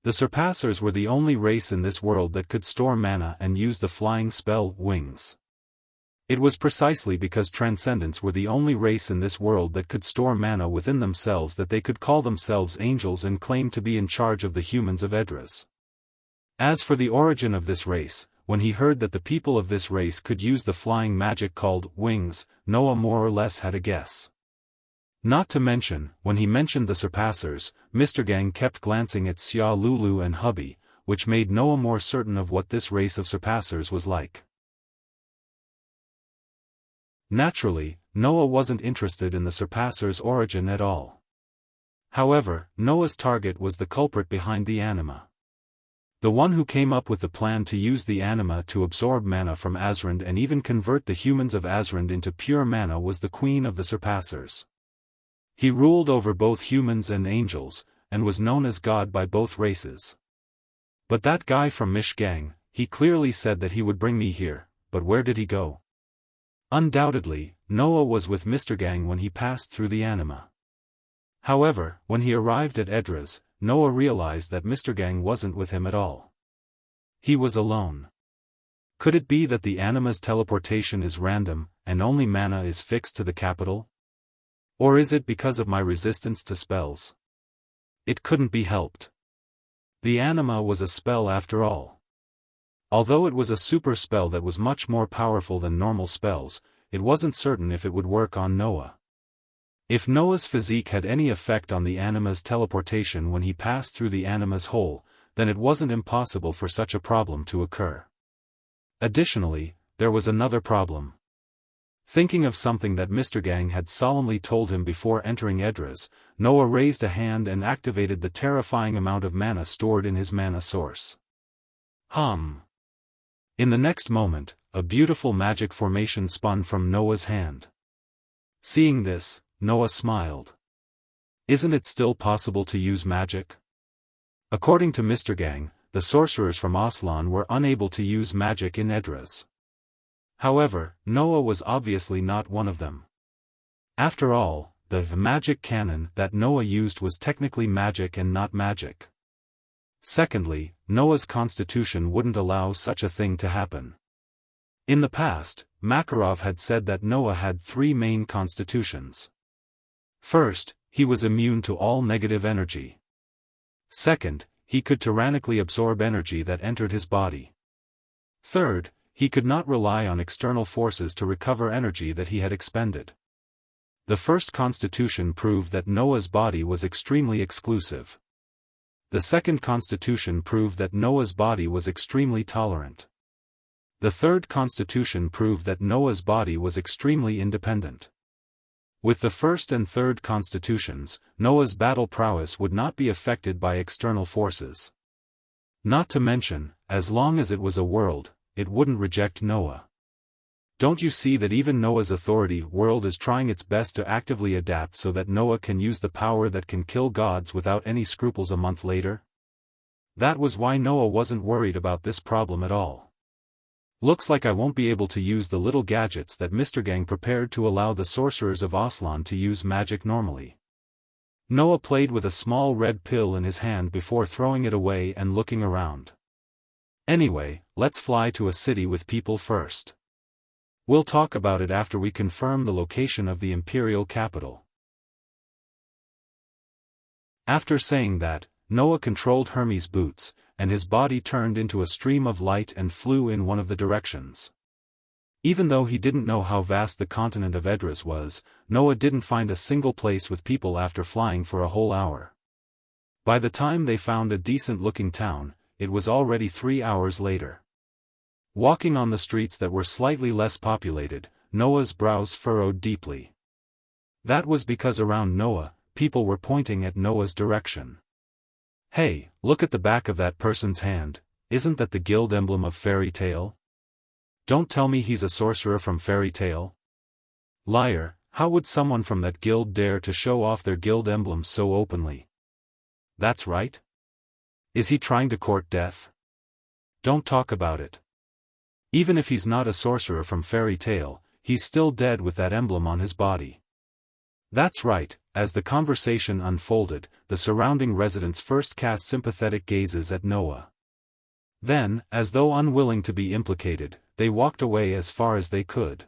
The Surpassers were the only race in this world that could store mana and use the flying spell, Wings. It was precisely because Transcendents were the only race in this world that could store mana within themselves that they could call themselves angels and claim to be in charge of the humans of Edras. As for the origin of this race, when he heard that the people of this race could use the flying magic called Wings, Noah more or less had a guess. Not to mention, when he mentioned the Surpassers, Mr. Gang kept glancing at Xia Lulu and Hubby, which made Noah more certain of what this race of Surpassers was like. Naturally, Noah wasn't interested in the Surpassers' origin at all. However, Noah's target was the culprit behind the anima. The one who came up with the plan to use the anima to absorb mana from Azrand and even convert the humans of Azrand into pure mana was the queen of the Surpassers. He ruled over both humans and angels, and was known as God by both races. But that guy from Mish Gang, he clearly said that he would bring me here, but where did he go? Undoubtedly, Noah was with Mr. Gang when he passed through the anima. However, when he arrived at Edras, Noah realized that Mr. Gang wasn't with him at all. He was alone. Could it be that the anima's teleportation is random, and only mana is fixed to the capital? Or is it because of my resistance to spells? It couldn't be helped. The anima was a spell after all. Although it was a super spell that was much more powerful than normal spells, it wasn't certain if it would work on Noah. If Noah's physique had any effect on the anima's teleportation when he passed through the anima's hole, then it wasn't impossible for such a problem to occur. Additionally, there was another problem. Thinking of something that Mr. Gang had solemnly told him before entering Edras, Noah raised a hand and activated the terrifying amount of mana stored in his mana source. In the next moment, a beautiful magic formation spun from Noah's hand. Seeing this, Noah smiled. Isn't it still possible to use magic? According to Mr. Gang, the sorcerers from Aslan were unable to use magic in Edras. However, Noah was obviously not one of them. After all, the magic canon that Noah used was technically magic and not magic. Secondly, Noah's constitution wouldn't allow such a thing to happen. In the past, Makarov had said that Noah had three main constitutions. First, he was immune to all negative energy. Second, he could tyrannically absorb energy that entered his body. Third, he could not rely on external forces to recover energy that he had expended. The first constitution proved that Noah's body was extremely exclusive. The second constitution proved that Noah's body was extremely tolerant. The third constitution proved that Noah's body was extremely independent. With the first and third constitutions, Noah's battle prowess would not be affected by external forces. Not to mention, as long as it was a world, it wouldn't reject Noah. Don't you see that even Noah's authority world is trying its best to actively adapt so that Noah can use the power that can kill gods without any scruples a month later? That was why Noah wasn't worried about this problem at all. Looks like I won't be able to use the little gadgets that Mr. Gang prepared to allow the sorcerers of Aslan to use magic normally. Noah played with a small red pill in his hand before throwing it away and looking around. Anyway, let's fly to a city with people first. We'll talk about it after we confirm the location of the imperial capital. After saying that, Noah controlled Hermes' boots, and his body turned into a stream of light and flew in one of the directions. Even though he didn't know how vast the continent of Edras was, Noah didn't find a single place with people after flying for a whole hour. By the time they found a decent-looking town, it was already 3 hours later. Walking on the streets that were slightly less populated, Noah's brows furrowed deeply. That was because around Noah, people were pointing at Noah's direction. Hey, look at the back of that person's hand, isn't that the guild emblem of Fairy Tale? Don't tell me he's a sorcerer from Fairy Tale. Liar, how would someone from that guild dare to show off their guild emblem so openly? That's right. Is he trying to court death? Don't talk about it. Even if he's not a sorcerer from Fairy Tale, he's still dead with that emblem on his body. That's right. As the conversation unfolded, the surrounding residents first cast sympathetic gazes at Noah. Then, as though unwilling to be implicated, they walked away as far as they could.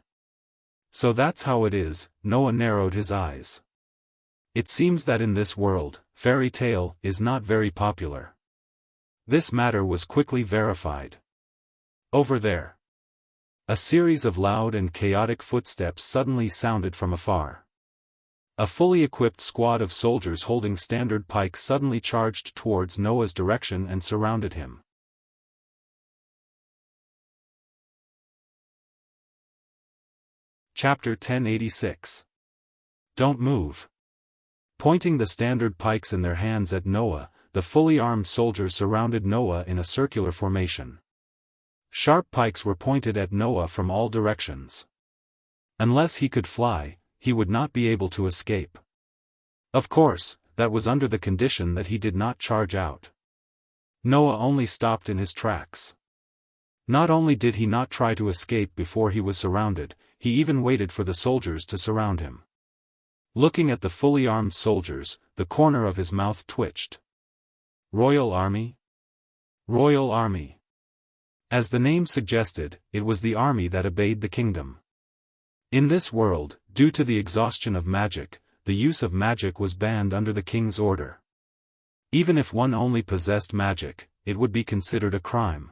So that's how it is, Noah narrowed his eyes. It seems that in this world, Fairy Tale is not very popular. This matter was quickly verified. Over there. A series of loud and chaotic footsteps suddenly sounded from afar. A fully equipped squad of soldiers holding standard pikes suddenly charged towards Noah's direction and surrounded him. Chapter 1086. Don't move. Pointing the standard pikes in their hands at Noah, the fully armed soldiers surrounded Noah in a circular formation. Sharp pikes were pointed at Noah from all directions. Unless he could fly, he would not be able to escape. Of course, that was under the condition that he did not charge out. Noah only stopped in his tracks. Not only did he not try to escape before he was surrounded, he even waited for the soldiers to surround him. Looking at the fully armed soldiers, the corner of his mouth twitched. Royal Army? Royal Army. As the name suggested, it was the army that obeyed the kingdom. In this world, due to the exhaustion of magic, the use of magic was banned under the king's order. Even if one only possessed magic, it would be considered a crime.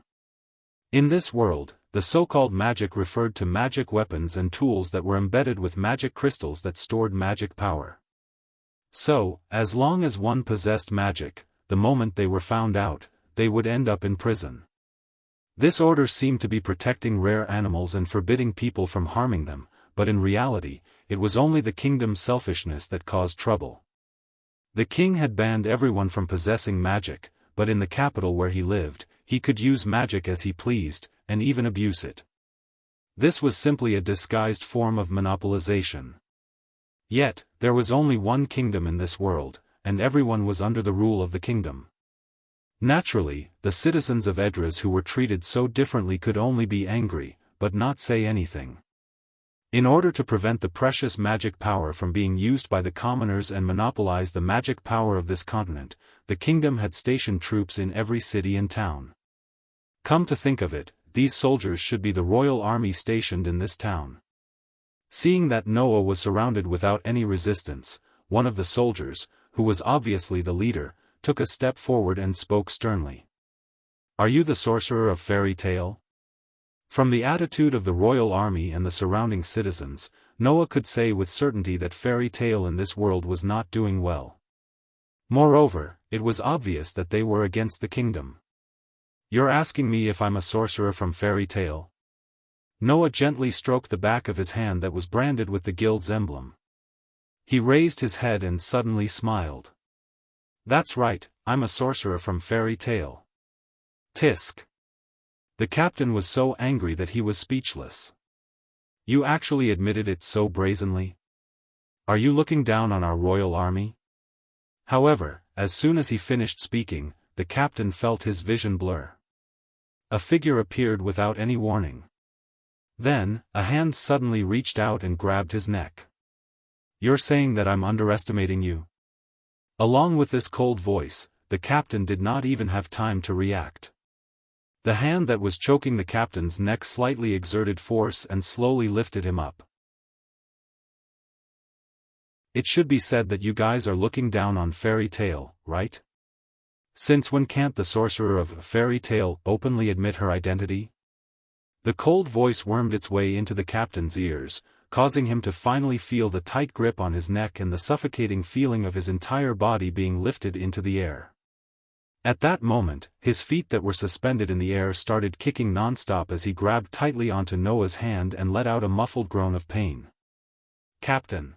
In this world, the so-called magic referred to magic weapons and tools that were embedded with magic crystals that stored magic power. So, as long as one possessed magic, the moment they were found out, they would end up in prison. This order seemed to be protecting rare animals and forbidding people from harming them, but in reality, it was only the kingdom's selfishness that caused trouble. The king had banned everyone from possessing magic, but in the capital where he lived, he could use magic as he pleased, and even abuse it. This was simply a disguised form of monopolization. Yet, there was only one kingdom in this world, and everyone was under the rule of the kingdom. Naturally, the citizens of Edras who were treated so differently could only be angry, but not say anything. In order to prevent the precious magic power from being used by the commoners and monopolize the magic power of this continent, the kingdom had stationed troops in every city and town. Come to think of it, these soldiers should be the royal army stationed in this town. Seeing that Noah was surrounded without any resistance, one of the soldiers, who was obviously the leader, took a step forward and spoke sternly. "Are you the sorcerer of Fairy Tale?" From the attitude of the royal army and the surrounding citizens, Noah could say with certainty that fairy tale in this world was not doing well. Moreover, it was obvious that they were against the kingdom. "You're asking me if I'm a sorcerer from fairy tale?" Noah gently stroked the back of his hand that was branded with the guild's emblem. He raised his head and suddenly smiled. "That's right, I'm a sorcerer from fairy tale." Tisk. The captain was so angry that he was speechless. "You actually admitted it so brazenly? Are you looking down on our royal army?" However, as soon as he finished speaking, the captain felt his vision blur. A figure appeared without any warning. Then, a hand suddenly reached out and grabbed his neck. "You're saying that I'm underestimating you?" Along with this cold voice, the captain did not even have time to react. The hand that was choking the captain's neck slightly exerted force and slowly lifted him up. "It should be said that you guys are looking down on fairy tale, right? Since when can't the sorcerer of fairy tale openly admit her identity?" The cold voice wormed its way into the captain's ears, causing him to finally feel the tight grip on his neck and the suffocating feeling of his entire body being lifted into the air. At that moment, his feet that were suspended in the air started kicking non-stop as he grabbed tightly onto Noah's hand and let out a muffled groan of pain. "Captain!"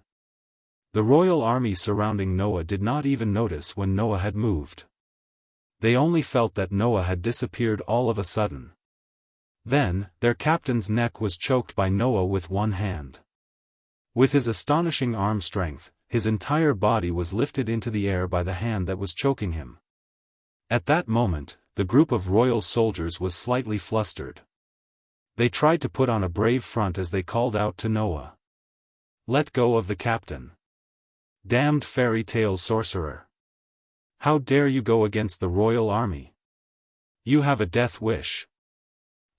The royal army surrounding Noah did not even notice when Noah had moved. They only felt that Noah had disappeared all of a sudden. Then, their captain's neck was choked by Noah with one hand. With his astonishing arm strength, his entire body was lifted into the air by the hand that was choking him. At that moment, the group of royal soldiers was slightly flustered. They tried to put on a brave front as they called out to Noah. "Let go of the captain. Damned fairy tale sorcerer. How dare you go against the royal army? You have a death wish."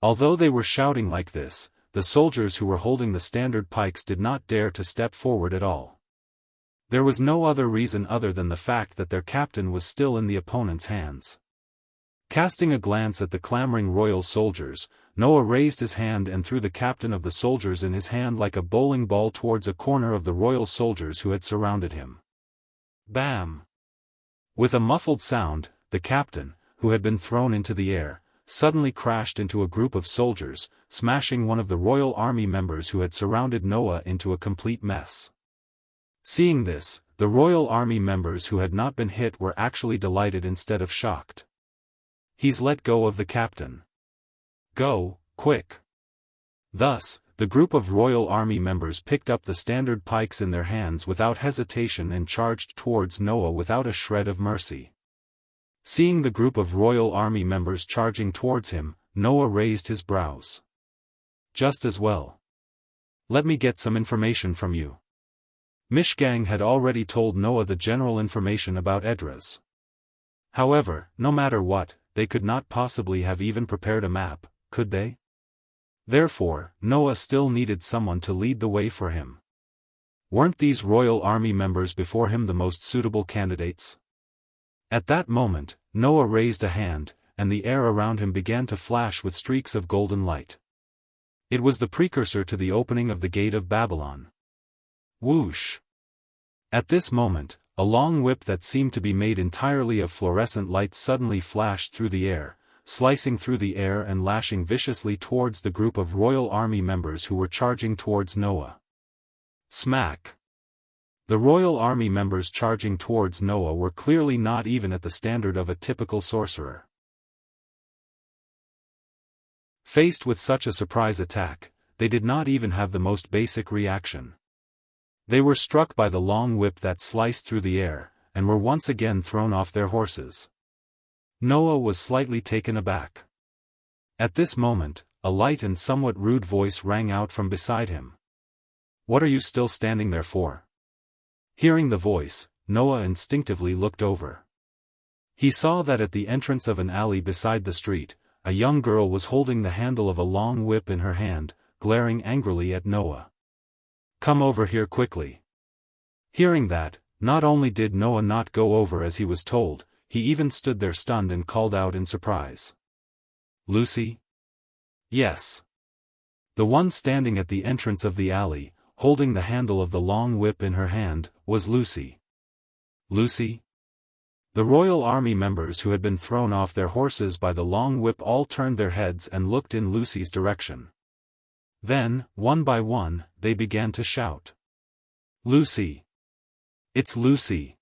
Although they were shouting like this, the soldiers who were holding the standard pikes did not dare to step forward at all. There was no other reason other than the fact that their captain was still in the opponent's hands. Casting a glance at the clamoring royal soldiers, Noah raised his hand and threw the captain of the soldiers in his hand like a bowling ball towards a corner of the royal soldiers who had surrounded him. Bam! With a muffled sound, the captain, who had been thrown into the air, suddenly crashed into a group of soldiers, smashing one of the royal army members who had surrounded Noah into a complete mess. Seeing this, the royal army members who had not been hit were actually delighted instead of shocked. "He's let go of the captain. Go, quick." Thus, the group of royal army members picked up the standard pikes in their hands without hesitation and charged towards Noah without a shred of mercy. Seeing the group of royal army members charging towards him, Noah raised his brows. "Just as well. Let me get some information from you." Mishgang had already told Noah the general information about Edras. However, no matter what, they could not possibly have even prepared a map, could they? Therefore, Noah still needed someone to lead the way for him. Weren't these royal army members before him the most suitable candidates? At that moment, Noah raised a hand, and the air around him began to flash with streaks of golden light. It was the precursor to the opening of the gate of Babylon. Whoosh! At this moment, a long whip that seemed to be made entirely of fluorescent light suddenly flashed through the air, slicing through the air and lashing viciously towards the group of royal army members who were charging towards Noah. Smack! The royal army members charging towards Noah were clearly not even at the standard of a typical sorcerer. Faced with such a surprise attack, they did not even have the most basic reaction. They were struck by the long whip that sliced through the air, and were once again thrown off their horses. Noah was slightly taken aback. At this moment, a light and somewhat rude voice rang out from beside him. "What are you still standing there for?" Hearing the voice, Noah instinctively looked over. He saw that at the entrance of an alley beside the street, a young girl was holding the handle of a long whip in her hand, glaring angrily at Noah. "Come over here quickly." Hearing that, not only did Noah not go over as he was told, he even stood there stunned and called out in surprise. "Lucy?" "Yes." The one standing at the entrance of the alley, holding the handle of the long whip in her hand, was Lucy. Lucy? The royal army members who had been thrown off their horses by the long whip all turned their heads and looked in Lucy's direction. Then, one by one, they began to shout. Lucy! It's Lucy!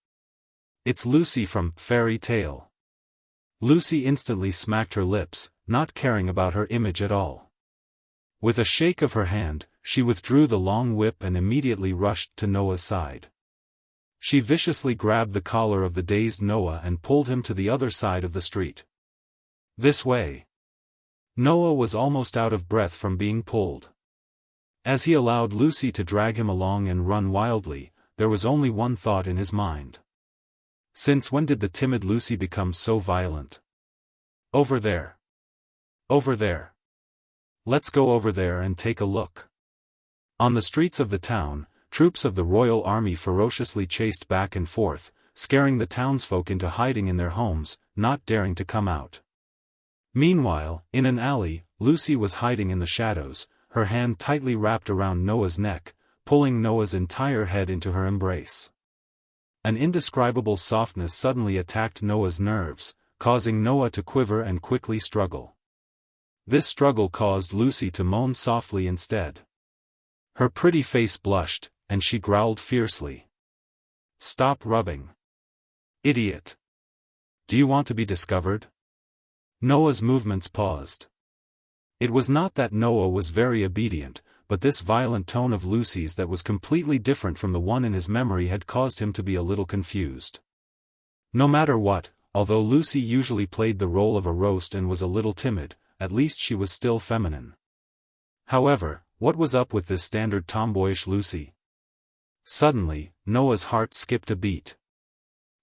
It's Lucy from Fairy Tale! Lucy instantly smacked her lips, not caring about her image at all. With a shake of her hand, she withdrew the long whip and immediately rushed to Noah's side. She viciously grabbed the collar of the dazed Noah and pulled him to the other side of the street. This way! Noah was almost out of breath from being pulled. As he allowed Lucy to drag him along and run wildly, there was only one thought in his mind. Since when did the timid Lucy become so violent? Over there. Over there. Let's go over there and take a look. On the streets of the town, troops of the royal army ferociously chased back and forth, scaring the townsfolk into hiding in their homes, not daring to come out. Meanwhile, in an alley, Lucy was hiding in the shadows, her hand tightly wrapped around Noah's neck, pulling Noah's entire head into her embrace. An indescribable softness suddenly attacked Noah's nerves, causing Noah to quiver and quickly struggle. This struggle caused Lucy to moan softly instead. Her pretty face blushed, and she growled fiercely. Stop rubbing. Idiot. Do you want to be discovered? Noah's movements paused. It was not that Noah was very obedient, but this violent tone of Lucy's that was completely different from the one in his memory had caused him to be a little confused. No matter what, although Lucy usually played the role of a roast and was a little timid, at least she was still feminine. However, what was up with this standard tomboyish Lucy? Suddenly, Noah's heart skipped a beat.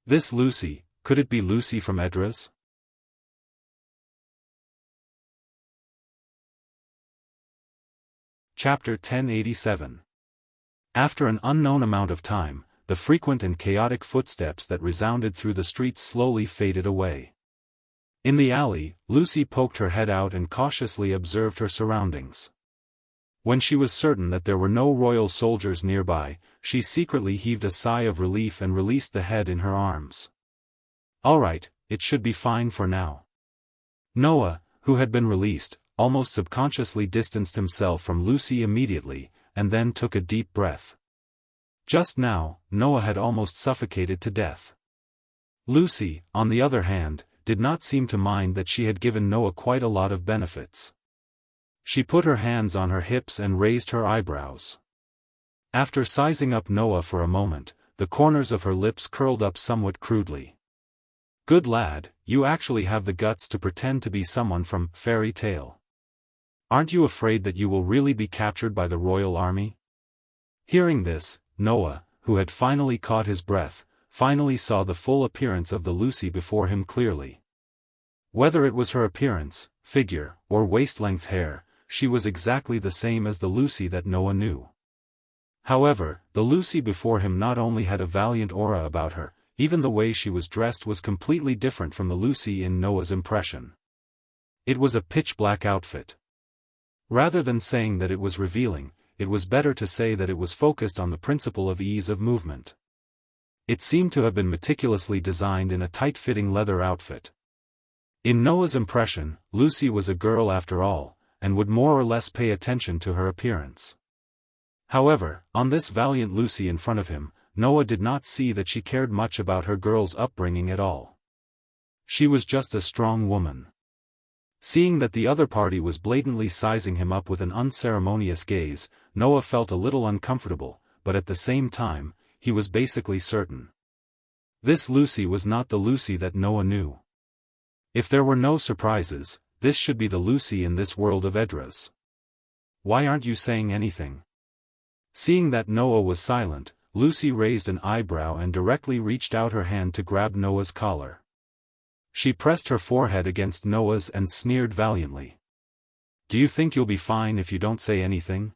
This Lucy, could it be Lucy from Edras? Chapter 1087. After an unknown amount of time, the frequent and chaotic footsteps that resounded through the streets slowly faded away. In the alley, Lucy poked her head out and cautiously observed her surroundings. When she was certain that there were no royal soldiers nearby, she secretly heaved a sigh of relief and released the head in her arms. All right, it should be fine for now. Noah, who had been released, almost subconsciously distanced himself from Lucy immediately, and then took a deep breath. Just now, Noah had almost suffocated to death. Lucy, on the other hand, did not seem to mind that she had given Noah quite a lot of benefits. She put her hands on her hips and raised her eyebrows. After sizing up Noah for a moment, the corners of her lips curled up somewhat crudely. Good lad, you actually have the guts to pretend to be someone from Fairy Tale. Aren't you afraid that you will really be captured by the royal army? Hearing this, Noah, who had finally caught his breath, finally saw the full appearance of the Lucy before him clearly. Whether it was her appearance, figure, or waist-length hair, she was exactly the same as the Lucy that Noah knew. However, the Lucy before him not only had a valiant aura about her, even the way she was dressed was completely different from the Lucy in Noah's impression. It was a pitch-black outfit. Rather than saying that it was revealing, it was better to say that it was focused on the principle of ease of movement. It seemed to have been meticulously designed in a tight-fitting leather outfit. In Noah's impression, Lucy was a girl after all, and would more or less pay attention to her appearance. However, on this valiant Lucy in front of him, Noah did not see that she cared much about her girl's upbringing at all. She was just a strong woman. Seeing that the other party was blatantly sizing him up with an unceremonious gaze, Noah felt a little uncomfortable, but at the same time, he was basically certain. This Lucy was not the Lucy that Noah knew. If there were no surprises, this should be the Lucy in this world of Edras. Why aren't you saying anything? Seeing that Noah was silent, Lucy raised an eyebrow and directly reached out her hand to grab Noah's collar. She pressed her forehead against Noah's and sneered valiantly. Do you think you'll be fine if you don't say anything?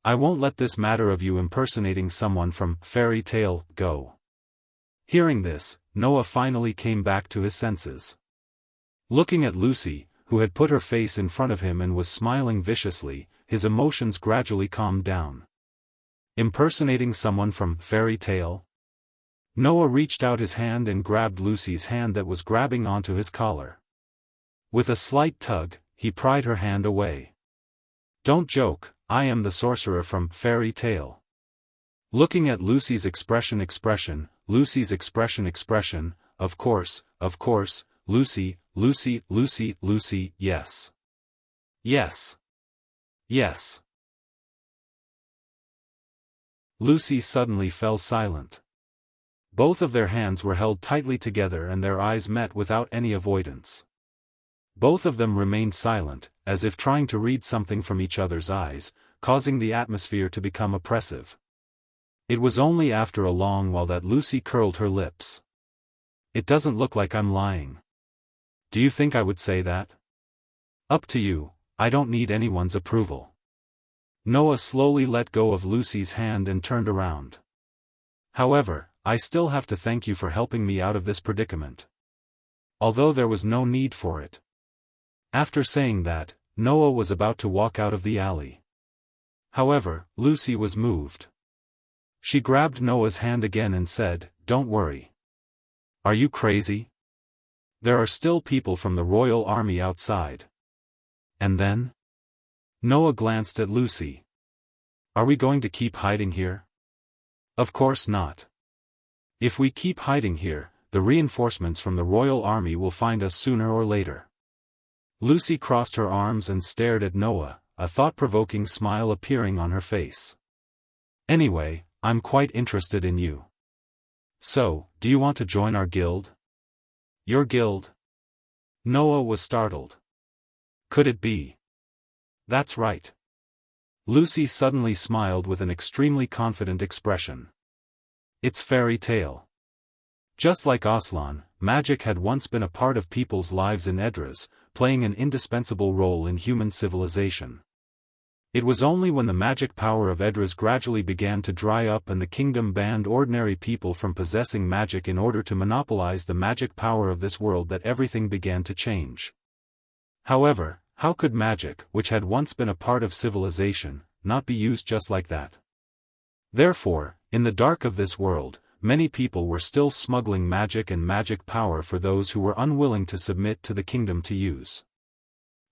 I won't let this matter of you impersonating someone from Fairy Tale go. Hearing this, Noah finally came back to his senses. Looking at Lucy, who had put her face in front of him and was smiling viciously, his emotions gradually calmed down. Impersonating someone from fairy tale? Noah reached out his hand and grabbed Lucy's hand that was grabbing onto his collar. With a slight tug, he pried her hand away. Don't joke, I am the sorcerer from fairy tale. Looking at Lucy's expression, Lucy's expression, of course, Lucy, yes. Yes. Yes. Lucy suddenly fell silent. Both of their hands were held tightly together and their eyes met without any avoidance. Both of them remained silent, as if trying to read something from each other's eyes, causing the atmosphere to become oppressive. It was only after a long while that Lucy curled her lips. It doesn't look like I'm lying. Do you think I would say that? Up to you, I don't need anyone's approval. Noah slowly let go of Lucy's hand and turned around. However, I still have to thank you for helping me out of this predicament. Although there was no need for it. After saying that, Noah was about to walk out of the alley. However, Lucy was moved. She grabbed Noah's hand again and said, "Don't worry. Are you crazy? There are still people from the royal army outside." And then? Noah glanced at Lucy. Are we going to keep hiding here? Of course not. If we keep hiding here, the reinforcements from the royal army will find us sooner or later. Lucy crossed her arms and stared at Noah, a thought-provoking smile appearing on her face. Anyway, I'm quite interested in you. So, do you want to join our guild? Your guild? Noah was startled. Could it be? That's right. Lucy suddenly smiled with an extremely confident expression. It's fairy tale. Just like Aslan, magic had once been a part of people's lives in Edras, playing an indispensable role in human civilization. It was only when the magic power of Edras gradually began to dry up and the kingdom banned ordinary people from possessing magic in order to monopolize the magic power of this world that everything began to change. However, how could magic, which had once been a part of civilization, not be used just like that? Therefore, in the dark of this world, many people were still smuggling magic and magic power for those who were unwilling to submit to the kingdom to use.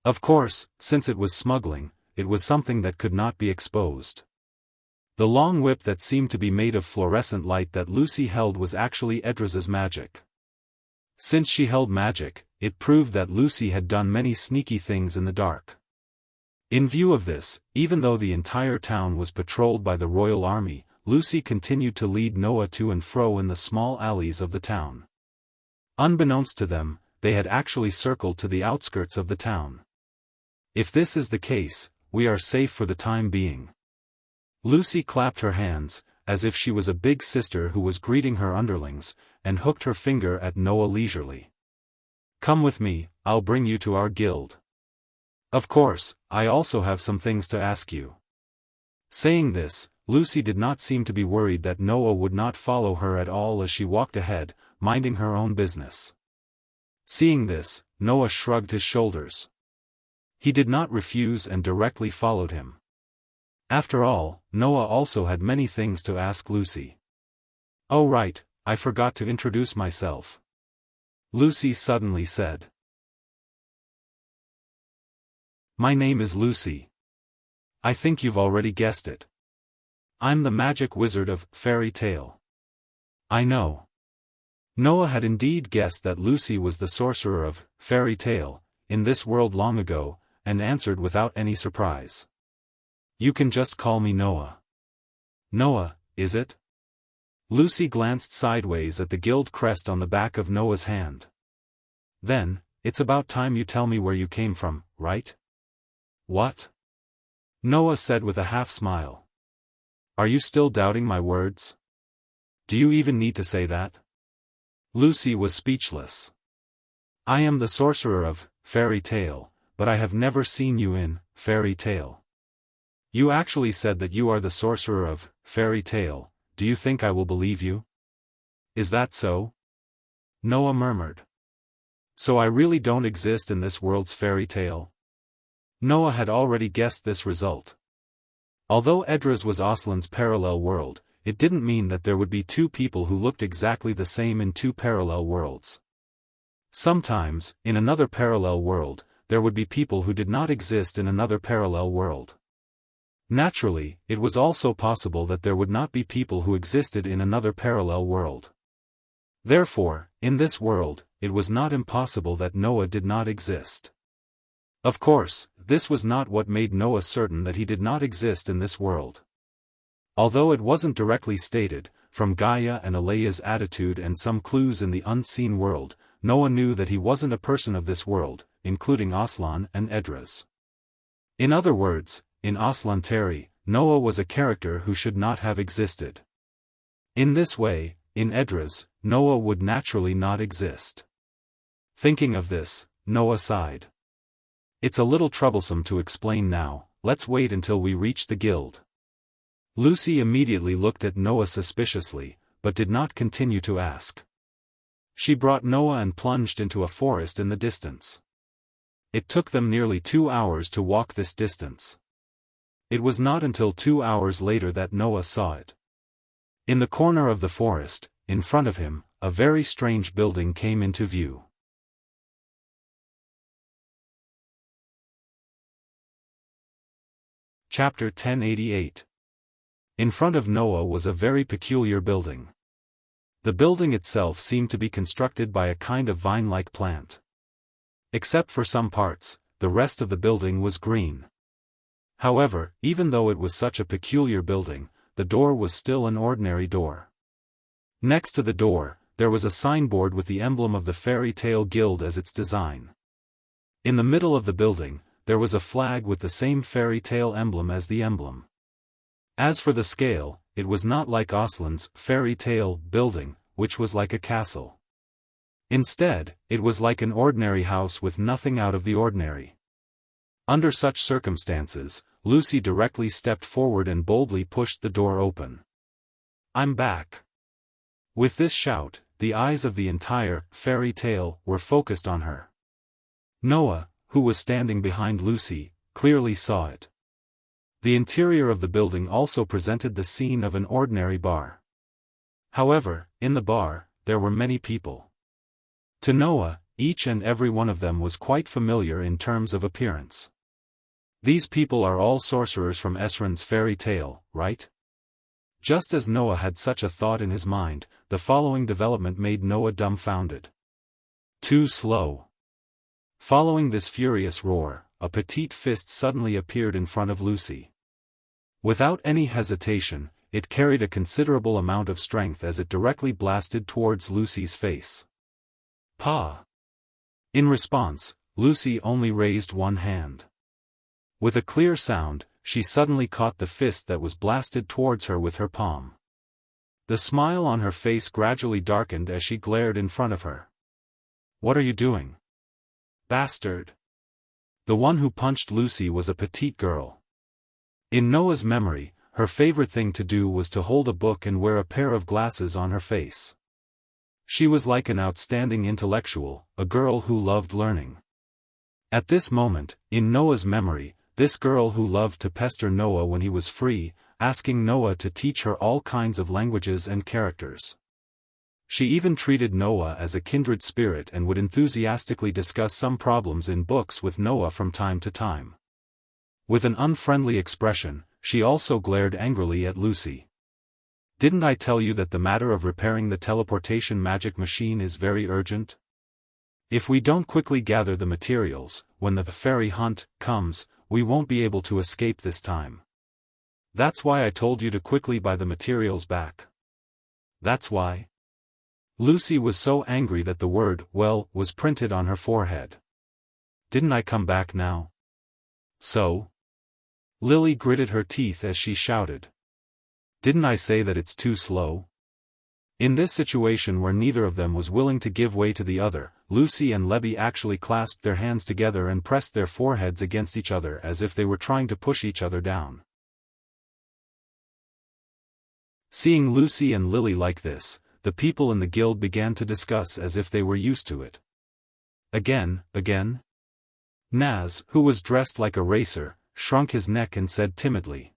Of course, since it was smuggling, it was something that could not be exposed. The long whip that seemed to be made of fluorescent light that Lucy held was actually Edras's magic. Since she held magic, it proved that Lucy had done many sneaky things in the dark. In view of this, even though the entire town was patrolled by the royal army, Lucy continued to lead Noah to and fro in the small alleys of the town. Unbeknownst to them, they had actually circled to the outskirts of the town. If this is the case, we are safe for the time being. Lucy clapped her hands, as if she was a big sister who was greeting her underlings, and hooked her finger at Noah leisurely. Come with me, I'll bring you to our guild. Of course, I also have some things to ask you. Saying this, Lucy did not seem to be worried that Noah would not follow her at all as she walked ahead, minding her own business. Seeing this, Noah shrugged his shoulders. He did not refuse and directly followed him. After all, Noah also had many things to ask Lucy. Oh right, I forgot to introduce myself. Lucy suddenly said. My name is Lucy. I think you've already guessed it. I'm the magic wizard of fairy tale. I know. Noah had indeed guessed that Lucy was the sorcerer of fairy tale, in this world long ago, and answered without any surprise. You can just call me Noah. Noah, is it? Lucy glanced sideways at the guild crest on the back of Noah's hand. Then, it's about time you tell me where you came from, right? What? Noah said with a half-smile. Are you still doubting my words? Do you even need to say that? Lucy was speechless. I am the sorcerer of fairy tale, but I have never seen you in fairy tale. You actually said that you are the sorcerer of fairy tale. Do you think I will believe you? Is that so? Noah murmured. So I really don't exist in this world's fairy tale? Noah had already guessed this result. Although Edras was Aslan's parallel world, it didn't mean that there would be two people who looked exactly the same in two parallel worlds. Sometimes, in another parallel world, there would be people who did not exist in another parallel world. Naturally, it was also possible that there would not be people who existed in another parallel world. Therefore, in this world, it was not impossible that Noah did not exist. Of course, this was not what made Noah certain that he did not exist in this world. Although it wasn't directly stated, from Gaia and Alea's attitude and some clues in the unseen world, Noah knew that he wasn't a person of this world, including Aslan and Edras. In other words, in Aslan Terry, Noah was a character who should not have existed. In this way, in Edras, Noah would naturally not exist. Thinking of this, Noah sighed. It's a little troublesome to explain now, let's wait until we reach the guild. Lucy immediately looked at Noah suspiciously, but did not continue to ask. She brought Noah and plunged into a forest in the distance. It took them nearly 2 hours to walk this distance. It was not until 2 hours later that Noah saw it. In the corner of the forest, in front of him, a very strange building came into view. Chapter 1088. In front of Noah was a very peculiar building. The building itself seemed to be constructed by a kind of vine-like plant. Except for some parts, the rest of the building was green. However, even though it was such a peculiar building, the door was still an ordinary door. Next to the door, there was a signboard with the emblem of the Fairy Tale Guild as its design. In the middle of the building, there was a flag with the same fairy tale emblem as the emblem. As for the scale, it was not like Aslan's fairy tale building, which was like a castle. Instead, it was like an ordinary house with nothing out of the ordinary. Under such circumstances, Lucy directly stepped forward and boldly pushed the door open. "I'm back." With this shout, the eyes of the entire fairy tale were focused on her. Noah, who was standing behind Lucy, clearly saw it. The interior of the building also presented the scene of an ordinary bar. However, in the bar, there were many people. To Noah, each and every one of them was quite familiar in terms of appearance. These people are all sorcerers from Esran's fairy tale, right? Just as Noah had such a thought in his mind, the following development made Noah dumbfounded. Too slow. Following this furious roar, a petite fist suddenly appeared in front of Lucy. Without any hesitation, it carried a considerable amount of strength as it directly blasted towards Lucy's face. "Pa!" In response, Lucy only raised one hand. With a clear sound, she suddenly caught the fist that was blasted towards her with her palm. The smile on her face gradually darkened as she glared in front of her. "What are you doing? Bastard!" The one who punched Lucy was a petite girl. In Noah's memory, her favorite thing to do was to hold a book and wear a pair of glasses on her face. She was like an outstanding intellectual, a girl who loved learning. At this moment, in Noah's memory, this girl who loved to pester Noah when he was free, asking Noah to teach her all kinds of languages and characters. She even treated Noah as a kindred spirit and would enthusiastically discuss some problems in books with Noah from time to time. With an unfriendly expression, she also glared angrily at Lucy. "Didn't I tell you that the matter of repairing the teleportation magic machine is very urgent? If we don't quickly gather the materials, when the fairy hunt comes, we won't be able to escape this time. That's why I told you to quickly buy the materials back. That's why." Lucy was so angry that the word, "well," was printed on her forehead. "Didn't I come back now? So?" Lily gritted her teeth as she shouted. "Didn't I say that it's too slow?" In this situation where neither of them was willing to give way to the other, Lucy and Lebby actually clasped their hands together and pressed their foreheads against each other as if they were trying to push each other down. Seeing Lucy and Lily like this, the people in the guild began to discuss as if they were used to it. Again. Naz, who was dressed like a racer, shrunk his neck and said timidly,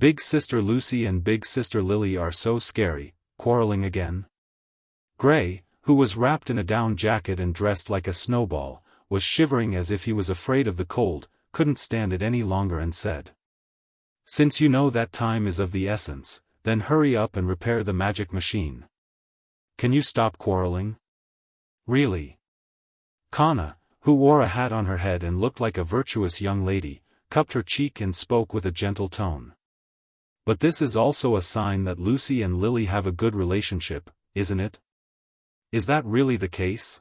Big Sister Lucy and Big Sister Lily are so scary, quarreling again? Gray, who was wrapped in a down jacket and dressed like a snowball, was shivering as if he was afraid of the cold, couldn't stand it any longer and said, "Since you know that time is of the essence, then hurry up and repair the magic machine. Can you stop quarreling? Really?" Kana, who wore a hat on her head and looked like a virtuous young lady, cupped her cheek and spoke with a gentle tone. "But this is also a sign that Lucy and Lily have a good relationship, isn't it? Is that really the case?"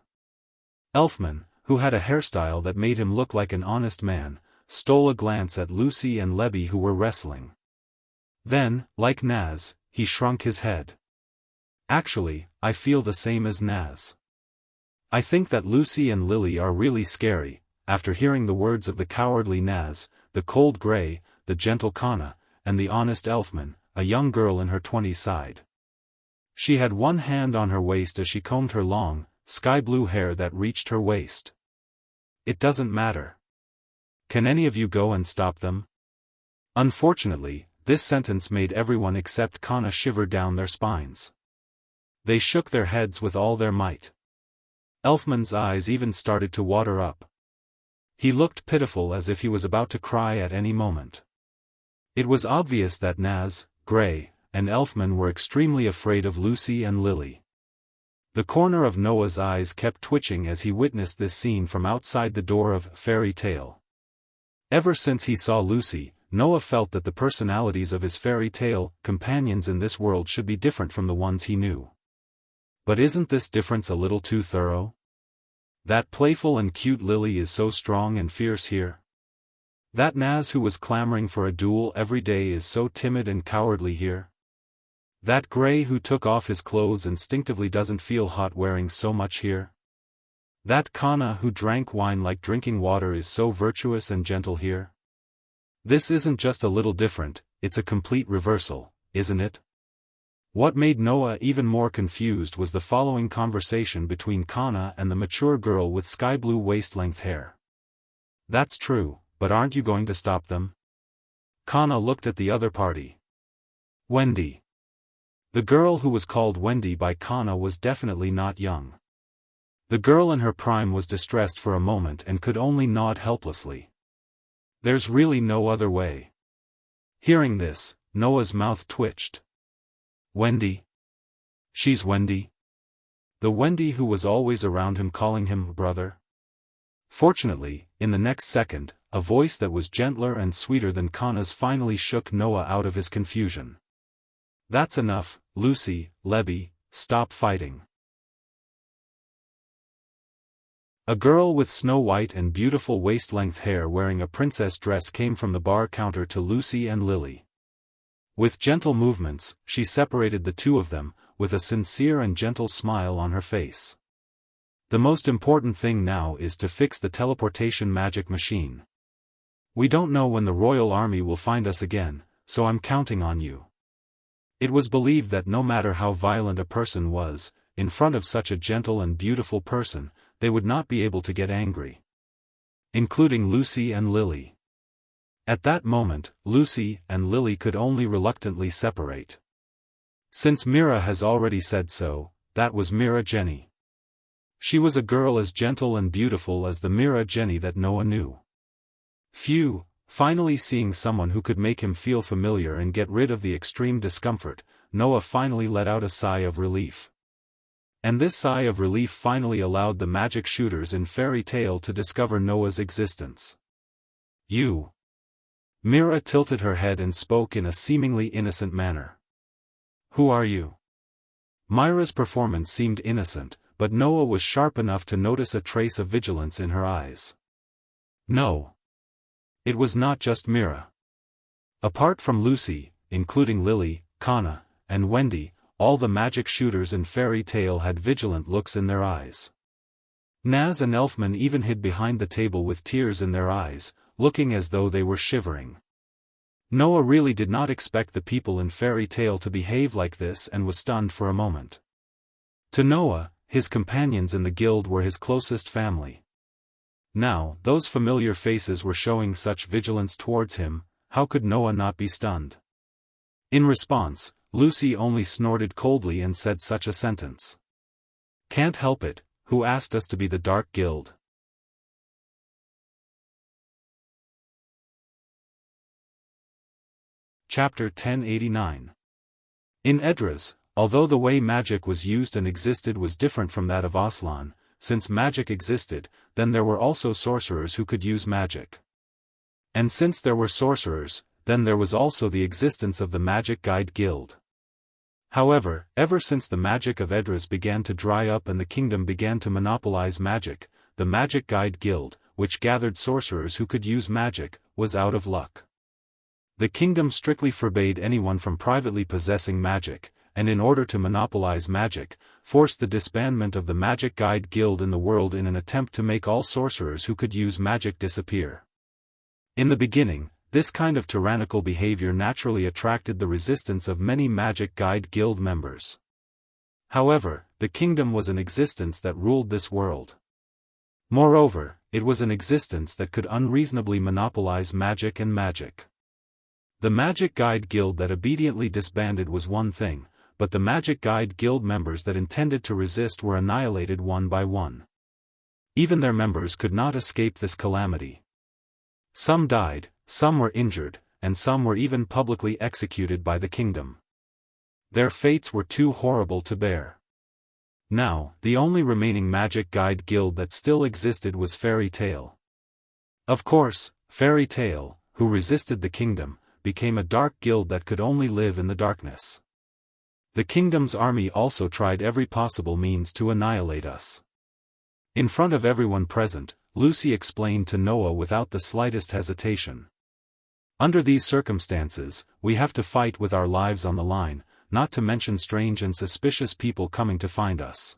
Elfman, who had a hairstyle that made him look like an honest man, stole a glance at Lucy and Lebby who were wrestling. Then, like Naz, he shrunk his head. "Actually, I feel the same as Naz. I think that Lucy and Lily are really scary." After hearing the words of the cowardly Naz, the cold Gray, the gentle Kana, and the honest Elfman, a young girl in her 20s sighed. She had one hand on her waist as she combed her long, sky-blue hair that reached her waist. "It doesn't matter. Can any of you go and stop them?" Unfortunately, this sentence made everyone except Kana shiver down their spines. They shook their heads with all their might. Elfman's eyes even started to water up. He looked pitiful as if he was about to cry at any moment. It was obvious that Naz, Gray, and Elfman were extremely afraid of Lucy and Lily. The corner of Noah's eyes kept twitching as he witnessed this scene from outside the door of Fairy Tale. Ever since he saw Lucy, Noah felt that the personalities of his fairy tale companions in this world should be different from the ones he knew. But isn't this difference a little too thorough? That playful and cute Lily is so strong and fierce here. That Naz who was clamoring for a duel every day is so timid and cowardly here. That Gray who took off his clothes instinctively doesn't feel hot wearing so much here. That Kana who drank wine like drinking water is so virtuous and gentle here. This isn't just a little different, it's a complete reversal, isn't it? What made Noah even more confused was the following conversation between Kana and the mature girl with sky-blue waist-length hair. "That's true, but aren't you going to stop them?" Kana looked at the other party. Wendy. The girl who was called Wendy by Kana was definitely not young. The girl in her prime was distressed for a moment and could only nod helplessly. "There's really no other way." Hearing this, Noah's mouth twitched. "Wendy? She's Wendy? The Wendy who was always around him calling him brother?" Fortunately, in the next second, a voice that was gentler and sweeter than Kana's finally shook Noah out of his confusion. "That's enough, Lucy, Lebby, stop fighting." A girl with snow-white and beautiful waist-length hair wearing a princess dress came from the bar counter to Lucy and Lily. With gentle movements, she separated the two of them, with a sincere and gentle smile on her face. "The most important thing now is to fix the teleportation magic machine. We don't know when the royal army will find us again, so I'm counting on you." It was believed that no matter how violent a person was, in front of such a gentle and beautiful person, they would not be able to get angry. Including Lucy and Lily. At that moment, Lucy and Lily could only reluctantly separate. Since Mira has already said so, that was Mira Jenny. She was a girl as gentle and beautiful as the Mira Jenny that Noah knew. Phew, finally seeing someone who could make him feel familiar and get rid of the extreme discomfort, Noah finally let out a sigh of relief. And this sigh of relief finally allowed the magic shooters in Fairy Tale to discover Noah's existence. "You." Mira tilted her head and spoke in a seemingly innocent manner. "Who are you?" Myra's performance seemed innocent, but Noah was sharp enough to notice a trace of vigilance in her eyes. No. It was not just Mira. Apart from Lucy, including Lily, Kana, and Wendy, all the magic shooters in Fairy Tale had vigilant looks in their eyes. Naz and Elfman even hid behind the table with tears in their eyes, looking as though they were shivering. Noah really did not expect the people in Fairy Tale to behave like this and was stunned for a moment. To Noah, his companions in the guild were his closest family. Now, those familiar faces were showing such vigilance towards him, how could Noah not be stunned? In response, Lucy only snorted coldly and said such a sentence. Can't help it, who asked us to be the Dark Guild? Chapter 1089. In Edras, although the way magic was used and existed was different from that of Aslan, since magic existed, then there were also sorcerers who could use magic. And since there were sorcerers, then there was also the existence of the Magic Guide Guild. However, ever since the magic of Edras began to dry up and the kingdom began to monopolize magic, the Magic Guide Guild, which gathered sorcerers who could use magic, was out of luck. The kingdom strictly forbade anyone from privately possessing magic, and in order to monopolize magic, forced the disbandment of the Magic Guide Guild in the world in an attempt to make all sorcerers who could use magic disappear. In the beginning, this kind of tyrannical behavior naturally attracted the resistance of many Magic Guide Guild members. However, the kingdom was an existence that ruled this world. Moreover, it was an existence that could unreasonably monopolize magic and magic. The Magic Guide Guild that obediently disbanded was one thing, but the Magic Guide Guild members that intended to resist were annihilated one by one. Even their members could not escape this calamity. Some died, some were injured, and some were even publicly executed by the kingdom. Their fates were too horrible to bear. Now, the only remaining Magic Guide Guild that still existed was Fairy Tale. Of course, Fairy Tale, who resisted the kingdom, became a dark guild that could only live in the darkness. The kingdom's army also tried every possible means to annihilate us. In front of everyone present, Lucy explained to Noah without the slightest hesitation. Under these circumstances, we have to fight with our lives on the line, not to mention strange and suspicious people coming to find us.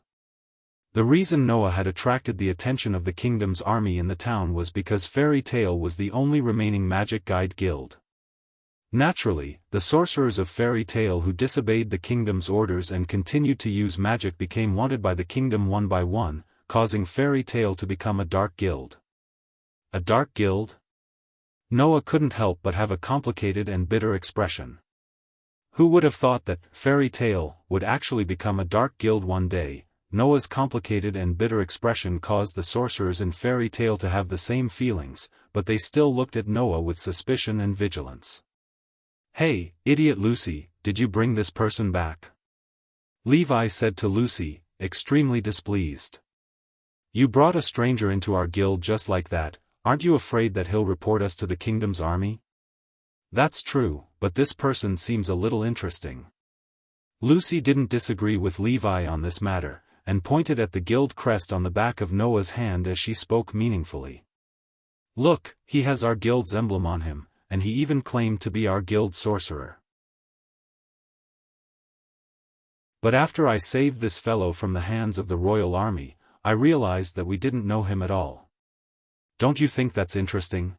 The reason Noah had attracted the attention of the kingdom's army in the town was because Fairy Tale was the only remaining Magic Guide Guild. Naturally, the sorcerers of Fairy Tale who disobeyed the kingdom's orders and continued to use magic became wanted by the kingdom one by one, causing Fairy Tale to become a dark guild. A dark guild? Noah couldn't help but have a complicated and bitter expression. Who would have thought that Fairy Tale would actually become a dark guild one day? Noah's complicated and bitter expression caused the sorcerers in Fairy Tale to have the same feelings, but they still looked at Noah with suspicion and vigilance. Hey, idiot Lucy, did you bring this person back? Levi said to Lucy, extremely displeased. You brought a stranger into our guild just like that, aren't you afraid that he'll report us to the kingdom's army? That's true, but this person seems a little interesting. Lucy didn't disagree with Levi on this matter, and pointed at the guild crest on the back of Noah's hand as she spoke meaningfully. Look, he has our guild's emblem on him, and he even claimed to be our guild sorcerer. But after I saved this fellow from the hands of the royal army, I realized that we didn't know him at all. Don't you think that's interesting?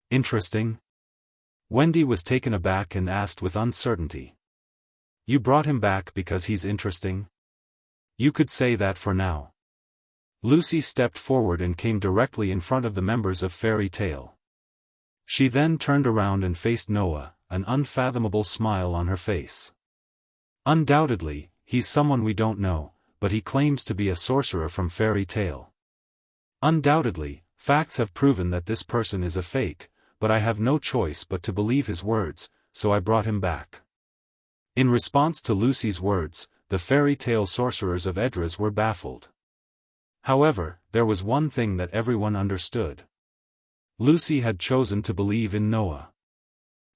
Interesting? Wendy was taken aback and asked with uncertainty. You brought him back because he's interesting? You could say that for now. Lucy stepped forward and came directly in front of the members of Fairy Tale. She then turned around and faced Noah, an unfathomable smile on her face. Undoubtedly, he's someone we don't know, but he claims to be a sorcerer from Fairy Tale. Undoubtedly, facts have proven that this person is a fake, but I have no choice but to believe his words, so I brought him back. In response to Lucy's words, the Fairy Tale sorcerers of Edras were baffled. However, there was one thing that everyone understood. Lucy had chosen to believe in Noah.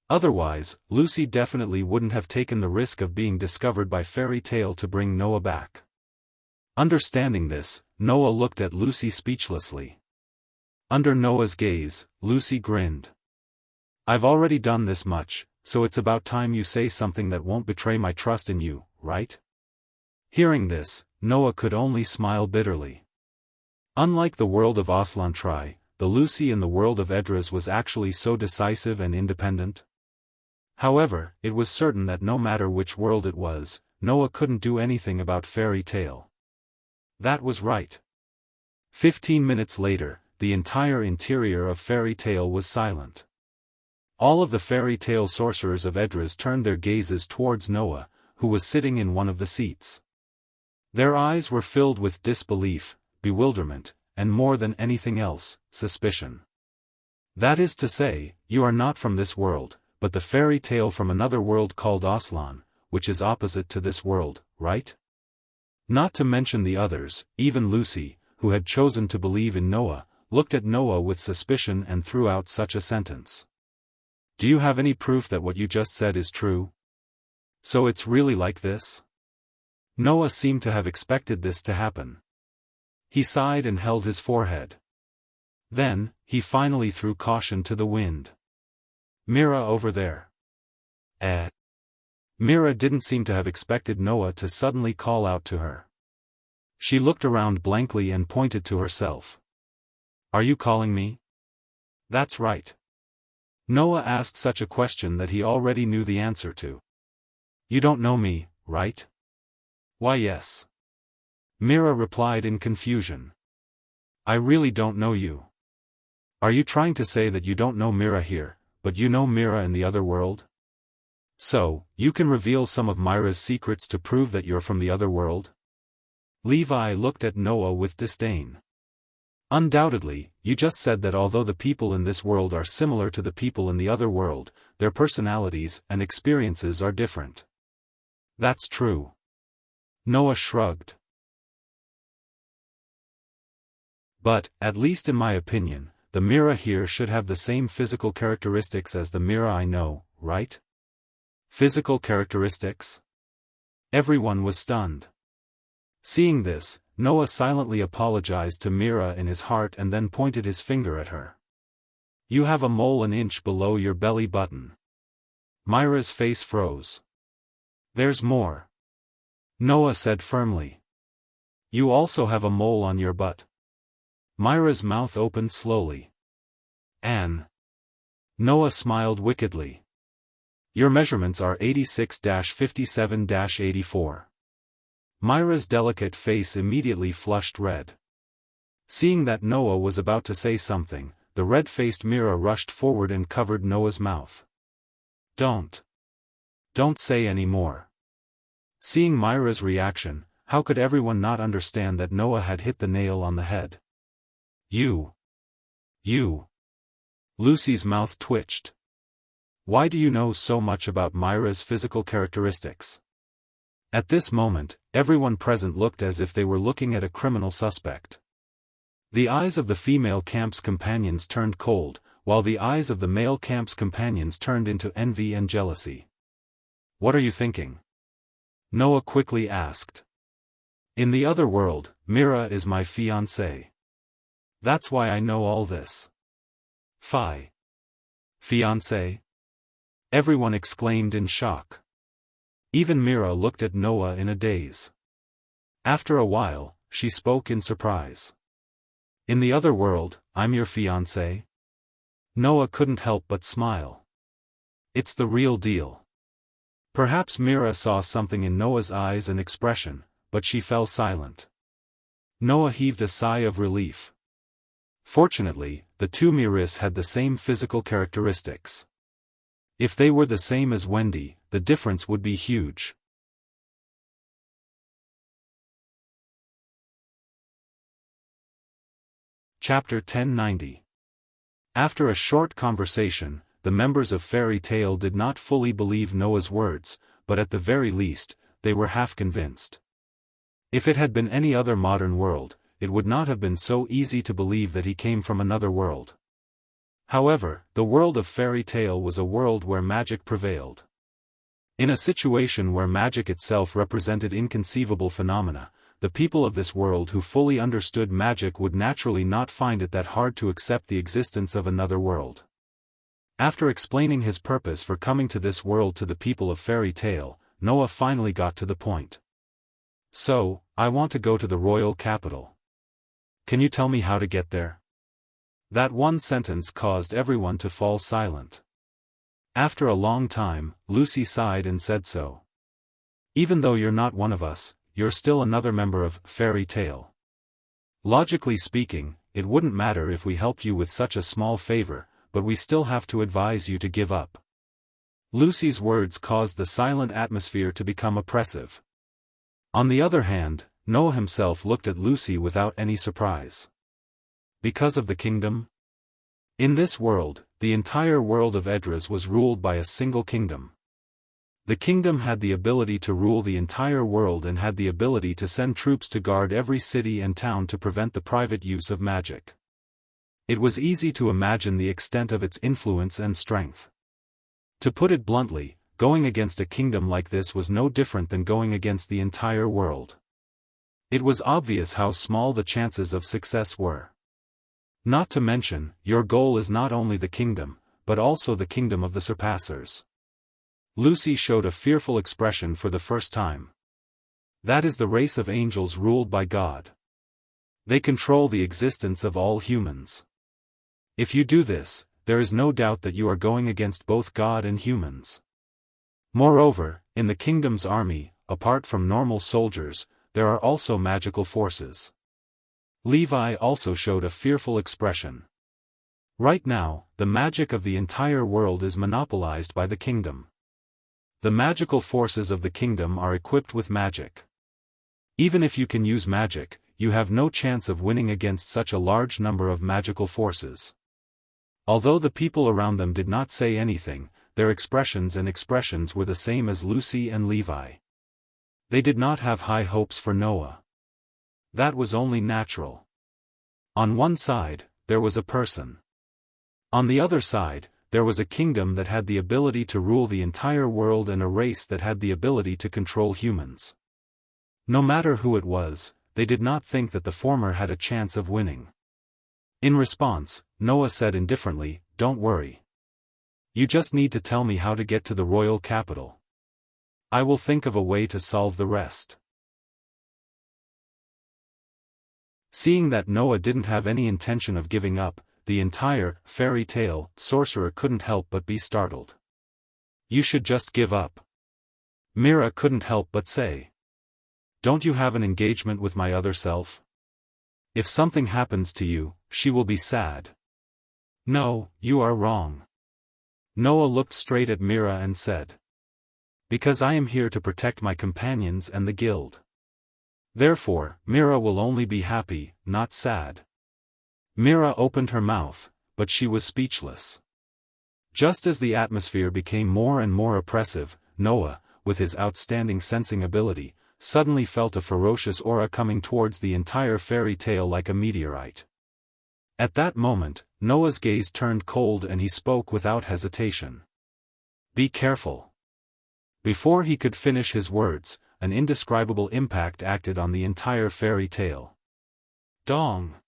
Otherwise, Lucy definitely wouldn't have taken the risk of being discovered by Fairy Tale to bring Noah back. Understanding this, Noah looked at Lucy speechlessly. Under Noah's gaze, Lucy grinned. I've already done this much, so it's about time you say something that won't betray my trust in you, right? Hearing this, Noah could only smile bitterly. Unlike the world of Aslan Try, the Lucy in the world of Edras was actually so decisive and independent. However, it was certain that no matter which world it was, Noah couldn't do anything about Fairy Tale. That was right. 15 minutes later, the entire interior of Fairy Tale was silent. All of the fairy tale sorcerers of Edras turned their gazes towards Noah, who was sitting in one of the seats. Their eyes were filled with disbelief, bewilderment, and more than anything else, suspicion. That is to say, you are not from this world, but the fairy tale from another world called Aslan, which is opposite to this world, right? Not to mention the others, even Lucy, who had chosen to believe in Noah, looked at Noah with suspicion and threw out such a sentence. Do you have any proof that what you just said is true? So it's really like this? Noah seemed to have expected this to happen. He sighed and held his forehead. Then, he finally threw caution to the wind. Mira over there. Mira didn't seem to have expected Noah to suddenly call out to her. She looked around blankly and pointed to herself. Are you calling me? That's right. Noah asked such a question that he already knew the answer to. You don't know me, right? Why yes. Mira replied in confusion. I really don't know you. Are you trying to say that you don't know Mira here, but you know Mira in the other world? So, you can reveal some of Mira's secrets to prove that you're from the other world? Levi looked at Noah with disdain. Undoubtedly, you just said that although the people in this world are similar to the people in the other world, their personalities and experiences are different. That's true. Noah shrugged. But, at least in my opinion, the Mira here should have the same physical characteristics as the Mira I know, right? Physical characteristics? Everyone was stunned. Seeing this, Noah silently apologized to Mira in his heart and then pointed his finger at her. You have a mole an inch below your belly button. Mira's face froze. There's more. Noah said firmly. You also have a mole on your butt. Mira's mouth opened slowly. Anne. Noah smiled wickedly. Your measurements are 86-57-84. Mira's delicate face immediately flushed red. Seeing that Noah was about to say something, the red-faced Mira rushed forward and covered Noah's mouth. Don't say any more. Seeing Mira's reaction, how could everyone not understand that Noah had hit the nail on the head? You. Lucy's mouth twitched. Why do you know so much about Mira's physical characteristics? At this moment, everyone present looked as if they were looking at a criminal suspect. The eyes of the female camp's companions turned cold, while the eyes of the male camp's companions turned into envy and jealousy. What are you thinking? Noah quickly asked. In the other world, Mira is my fiancée. That's why I know all this. Fiancé? Everyone exclaimed in shock. Even Mira looked at Noah in a daze. After a while, she spoke in surprise. In the other world, I'm your fiancé? Noah couldn't help but smile. It's the real deal. Perhaps Mira saw something in Noah's eyes and expression, but she fell silent. Noah heaved a sigh of relief. Fortunately, the two Miris had the same physical characteristics. If they were the same as Wendy, the difference would be huge. Chapter 1090. After a short conversation, the members of Fairy Tale did not fully believe Noah's words, but at the very least, they were half convinced. If it had been any other modern world, it would not have been so easy to believe that he came from another world. However, the world of Fairy Tale was a world where magic prevailed. In a situation where magic itself represented inconceivable phenomena, the people of this world who fully understood magic would naturally not find it that hard to accept the existence of another world. After explaining his purpose for coming to this world to the people of Fairy Tale, Noah finally got to the point. So, I want to go to the royal capital. Can you tell me how to get there? That one sentence caused everyone to fall silent. After a long time, Lucy sighed and said so. Even though you're not one of us, you're still another member of Fairy Tale. Logically speaking, it wouldn't matter if we helped you with such a small favor, but we still have to advise you to give up." Lucy's words caused the silent atmosphere to become oppressive. On the other hand, Noah himself looked at Lucy without any surprise. Because of the kingdom? In this world, the entire world of Edras was ruled by a single kingdom. The kingdom had the ability to rule the entire world and had the ability to send troops to guard every city and town to prevent the private use of magic. It was easy to imagine the extent of its influence and strength. To put it bluntly, going against a kingdom like this was no different than going against the entire world. It was obvious how small the chances of success were. Not to mention, your goal is not only the kingdom, but also the kingdom of the surpassers. Lucy showed a fearful expression for the first time. That is the race of angels ruled by God. They control the existence of all humans. If you do this, there is no doubt that you are going against both God and humans. Moreover, in the kingdom's army, apart from normal soldiers, there are also magical forces. Levi also showed a fearful expression. Right now, the magic of the entire world is monopolized by the kingdom. The magical forces of the kingdom are equipped with magic. Even if you can use magic, you have no chance of winning against such a large number of magical forces. Although the people around them did not say anything, their expressions were the same as Lucy and Levi. They did not have high hopes for Noah. That was only natural. On one side, there was a person. On the other side, there was a kingdom that had the ability to rule the entire world and a race that had the ability to control humans. No matter who it was, they did not think that the former had a chance of winning. In response, Noah said indifferently, "Don't worry. You just need to tell me how to get to the royal capital. I will think of a way to solve the rest." Seeing that Noah didn't have any intention of giving up, the entire fairy tale sorcerer couldn't help but be startled. "You should just give up." Mira couldn't help but say. "Don't you have an engagement with my other self? If something happens to you, she will be sad." "No, you are wrong." Noah looked straight at Mira and said. "Because I am here to protect my companions and the guild. Therefore, Mira will only be happy, not sad." Mira opened her mouth, but she was speechless. Just as the atmosphere became more and more oppressive, Noah, with his outstanding sensing ability, suddenly felt a ferocious aura coming towards the entire fairy tale like a meteorite. At that moment, Noah's gaze turned cold and he spoke without hesitation. "Be careful." Before he could finish his words, an indescribable impact acted on the entire fairy tale. Dong!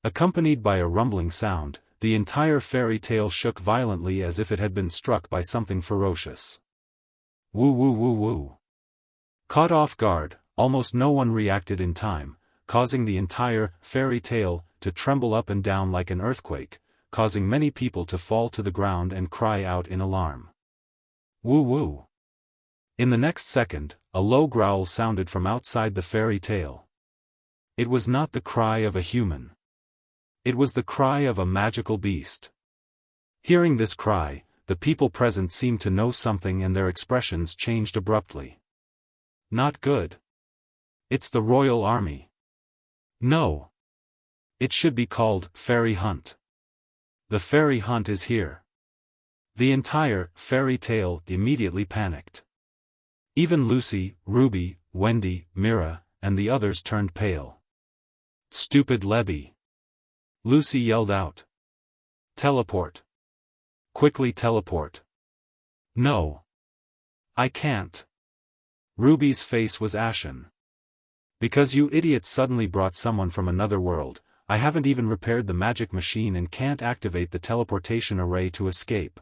Accompanied by a rumbling sound, the entire fairy tale shook violently as if it had been struck by something ferocious. Woo woo woo woo. Caught off guard, almost no one reacted in time, causing the entire fairy tale to tremble up and down like an earthquake, causing many people to fall to the ground and cry out in alarm. Woo woo. In the next second, a low growl sounded from outside the fairy tale. It was not the cry of a human. It was the cry of a magical beast. Hearing this cry, the people present seemed to know something and their expressions changed abruptly. Not good. It's the royal army. No. It should be called Fairy Hunt. The fairy hunt is here. The entire fairy tale immediately panicked. Even Lucy, Ruby, Wendy, Mira, and the others turned pale. Stupid Lebby. Lucy yelled out. Teleport. Quickly teleport. No. I can't. Ruby's face was ashen. Because you idiots suddenly brought someone from another world, I haven't even repaired the magic machine and can't activate the teleportation array to escape.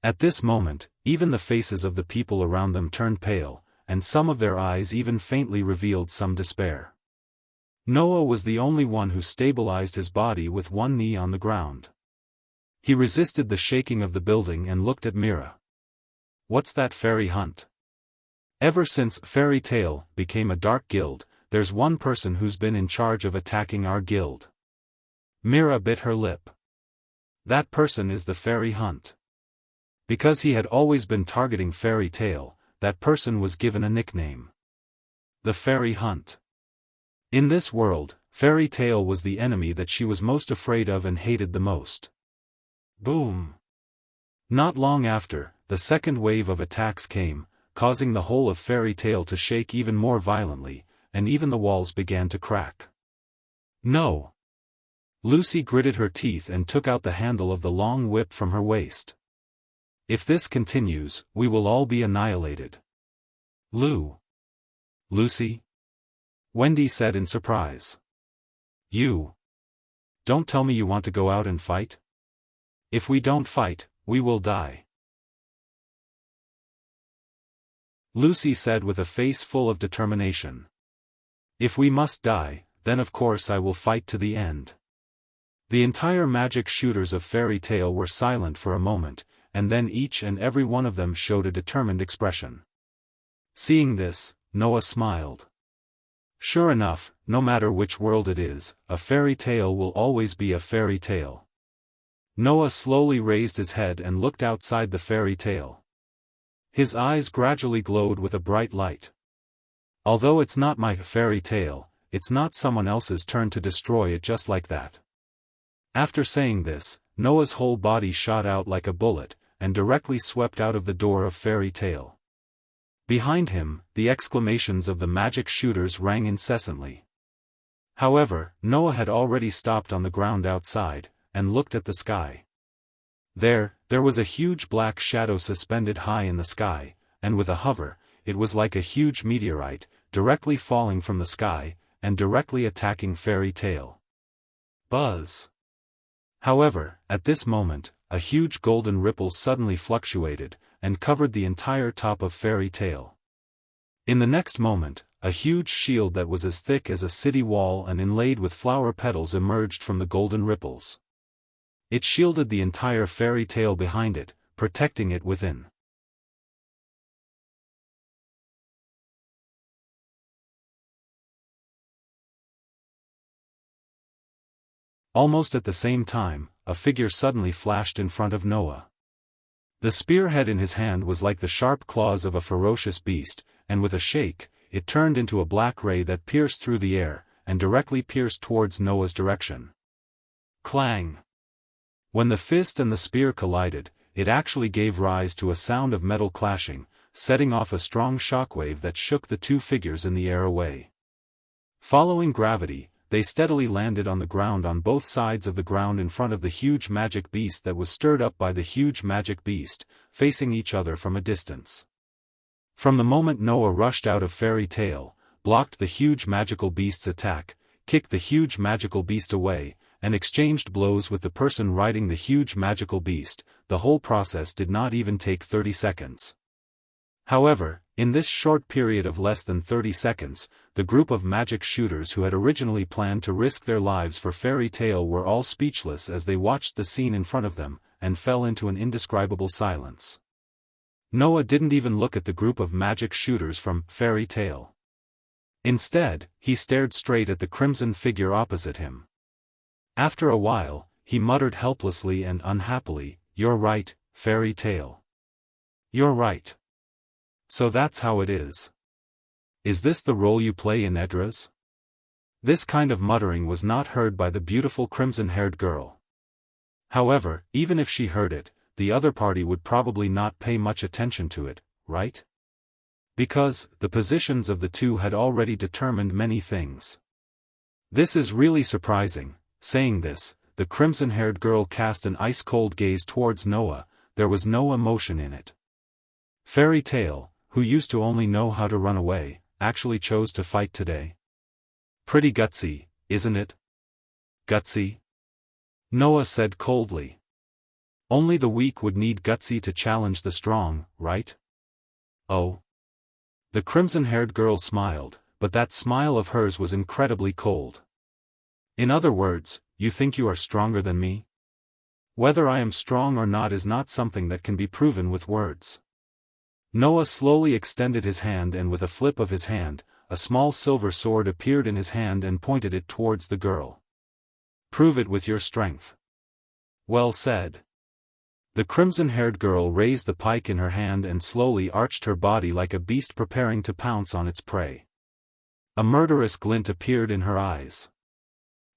At this moment, even the faces of the people around them turned pale, and some of their eyes even faintly revealed some despair. Noah was the only one who stabilized his body with one knee on the ground. He resisted the shaking of the building and looked at Mira. What's that fairy hunt? Ever since Fairy Tale became a dark guild, there's one person who's been in charge of attacking our guild. Mira bit her lip. That person is the fairy hunt. Because he had always been targeting Fairy Tale, that person was given a nickname. The Fairy Hunt. In this world, Fairy Tale was the enemy that she was most afraid of and hated the most. Boom! Not long after, the second wave of attacks came, causing the whole of Fairy Tale to shake even more violently, and even the walls began to crack. No! Lucy gritted her teeth and took out the handle of the long whip from her waist. If this continues, we will all be annihilated. Lucy? Wendy said in surprise. You. Don't tell me you want to go out and fight? If we don't fight, we will die. Lucy said with a face full of determination. If we must die, then of course I will fight to the end. The entire magic shooters of Fairy Tale were silent for a moment, and then each and every one of them showed a determined expression. Seeing this, Noah smiled. Sure enough, no matter which world it is, a fairy tale will always be a fairy tale. Noah slowly raised his head and looked outside the fairy tale. His eyes gradually glowed with a bright light. Although it's not my fairy tale, it's not someone else's turn to destroy it just like that. After saying this, Noah's whole body shot out like a bullet, and directly swept out of the door of Fairy Tale. Behind him, the exclamations of the magic shooters rang incessantly. However, Noah had already stopped on the ground outside, and looked at the sky. There was a huge black shadow suspended high in the sky, and with a hover, it was like a huge meteorite, directly falling from the sky, and directly attacking Fairy Tale. Buzz! However, at this moment, a huge golden ripple suddenly fluctuated, and covered the entire top of Fairy Tale. In the next moment, a huge shield that was as thick as a city wall and inlaid with flower petals emerged from the golden ripples. It shielded the entire Fairy Tale behind it, protecting it within. Almost at the same time, a figure suddenly flashed in front of Noah. The spearhead in his hand was like the sharp claws of a ferocious beast, and with a shake, it turned into a black ray that pierced through the air, and directly pierced towards Noah's direction. Clang! When the fist and the spear collided, it actually gave rise to a sound of metal clashing, setting off a strong shockwave that shook the two figures in the air away. Following gravity, they steadily landed on the ground on both sides of the ground in front of the huge magic beast that was stirred up by the huge magic beast, facing each other from a distance. From the moment Noah rushed out of Fairy Tale, blocked the huge magical beast's attack, kicked the huge magical beast away, and exchanged blows with the person riding the huge magical beast, the whole process did not even take 30 seconds. However, in this short period of less than 30 seconds, the group of magic shooters who had originally planned to risk their lives for Fairy Tale were all speechless as they watched the scene in front of them, and fell into an indescribable silence. Noah didn't even look at the group of magic shooters from Fairy Tale. Instead, he stared straight at the crimson figure opposite him. After a while, he muttered helplessly and unhappily, "You're right, Fairy Tale. You're right. So that's how it is. Is this the role you play in Edras?" This kind of muttering was not heard by the beautiful crimson-haired girl. However, even if she heard it, the other party would probably not pay much attention to it, right? Because, the positions of the two had already determined many things. This is really surprising. Saying this, the crimson-haired girl cast an ice-cold gaze towards Noah. There was no emotion in it. Fairy Tale, who used to only know how to run away, actually chose to fight today. Pretty gutsy, isn't it? Gutsy? Noah said coldly. Only the weak would need gutsy to challenge the strong, right? Oh. The crimson-haired girl smiled, but that smile of hers was incredibly cold. In other words, you think you are stronger than me? Whether I am strong or not is not something that can be proven with words. Noah slowly extended his hand, and with a flip of his hand, a small silver sword appeared in his hand and pointed it towards the girl. Prove it with your strength. Well said. The crimson-haired girl raised the pike in her hand and slowly arched her body like a beast preparing to pounce on its prey. A murderous glint appeared in her eyes.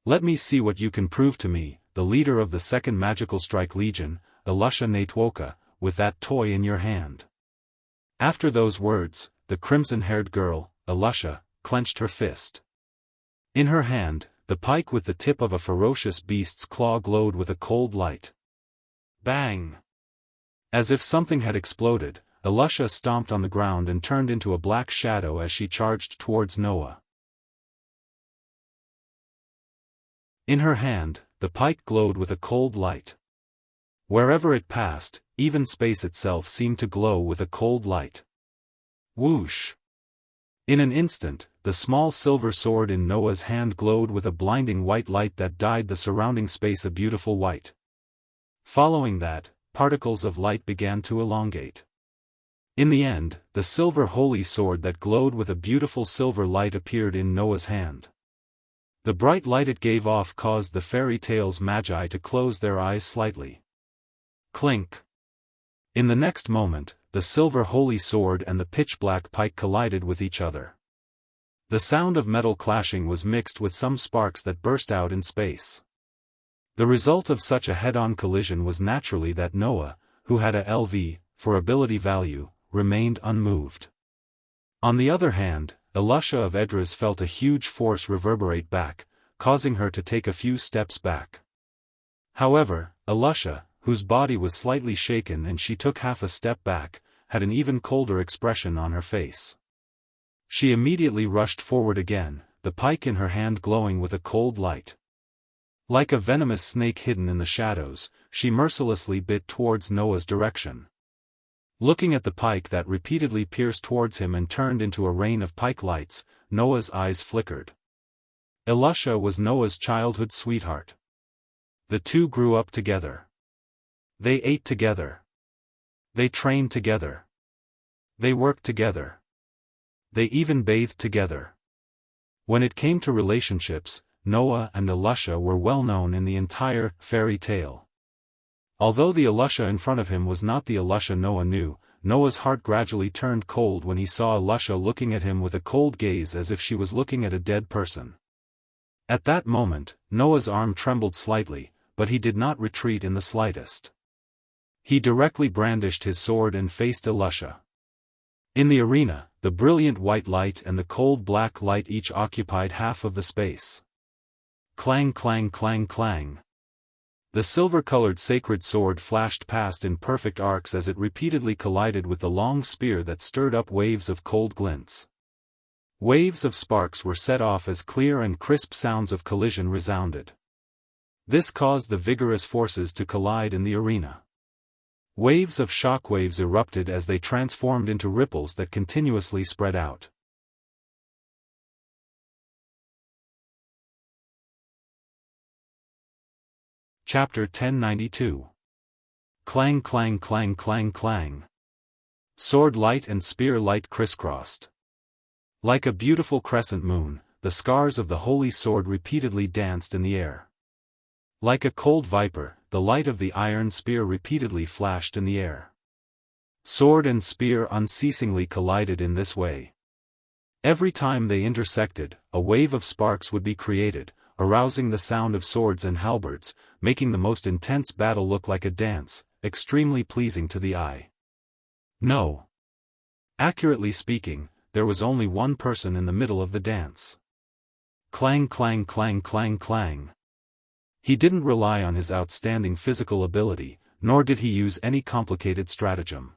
Let me see what you can prove to me, the leader of the Second Magical Strike Legion, Elusha Natwoka, with that toy in your hand. After those words, the crimson-haired girl, Elusha, clenched her fist. In her hand, the pike with the tip of a ferocious beast's claw glowed with a cold light. Bang! As if something had exploded, Elusha stomped on the ground and turned into a black shadow as she charged towards Noah. In her hand, the pike glowed with a cold light. Wherever it passed, even space itself seemed to glow with a cold light. Whoosh! In an instant, the small silver sword in Noah's hand glowed with a blinding white light that dyed the surrounding space a beautiful white. Following that, particles of light began to elongate. In the end, the silver holy sword that glowed with a beautiful silver light appeared in Noah's hand. The bright light it gave off caused the fairy tale's magi to close their eyes slightly. Clink! In the next moment, the silver holy sword and the pitch-black pike collided with each other. The sound of metal clashing was mixed with some sparks that burst out in space. The result of such a head-on collision was naturally that Noah, who had a LV, for ability value, remained unmoved. On the other hand, Elusha of Edras felt a huge force reverberate back, causing her to take a few steps back. However, Elusha, whose body was slightly shaken and she took half a step back, had an even colder expression on her face. She immediately rushed forward again, the pike in her hand glowing with a cold light. Like a venomous snake hidden in the shadows, she mercilessly bit towards Noah's direction. Looking at the pike that repeatedly pierced towards him and turned into a rain of pike lights, Noah's eyes flickered. Elusha was Noah's childhood sweetheart. The two grew up together. They ate together. They trained together. They worked together. They even bathed together. When it came to relationships, Noah and Elusha were well known in the entire fairy tale. Although the Elusha in front of him was not the Elusha Noah knew, Noah's heart gradually turned cold when he saw Elusha looking at him with a cold gaze as if she was looking at a dead person. At that moment, Noah's arm trembled slightly, but he did not retreat in the slightest. He directly brandished his sword and faced Elusha. In the arena, the brilliant white light and the cold black light each occupied half of the space. Clang clang clang clang. The silver-colored sacred sword flashed past in perfect arcs as it repeatedly collided with the long spear that stirred up waves of cold glints. Waves of sparks were set off as clear and crisp sounds of collision resounded. This caused the vigorous forces to collide in the arena. Waves of shockwaves erupted as they transformed into ripples that continuously spread out. Chapter 1092. Clang clang clang clang clang. Sword light and spear light crisscrossed. Like a beautiful crescent moon, the scars of the holy sword repeatedly danced in the air. Like a cold viper, the light of the iron spear repeatedly flashed in the air. Sword and spear unceasingly collided in this way. Every time they intersected, a wave of sparks would be created, arousing the sound of swords and halberds, making the most intense battle look like a dance, extremely pleasing to the eye. No. Accurately speaking, there was only one person in the middle of the dance. Clang clang clang clang clang. He didn't rely on his outstanding physical ability, nor did he use any complicated stratagem.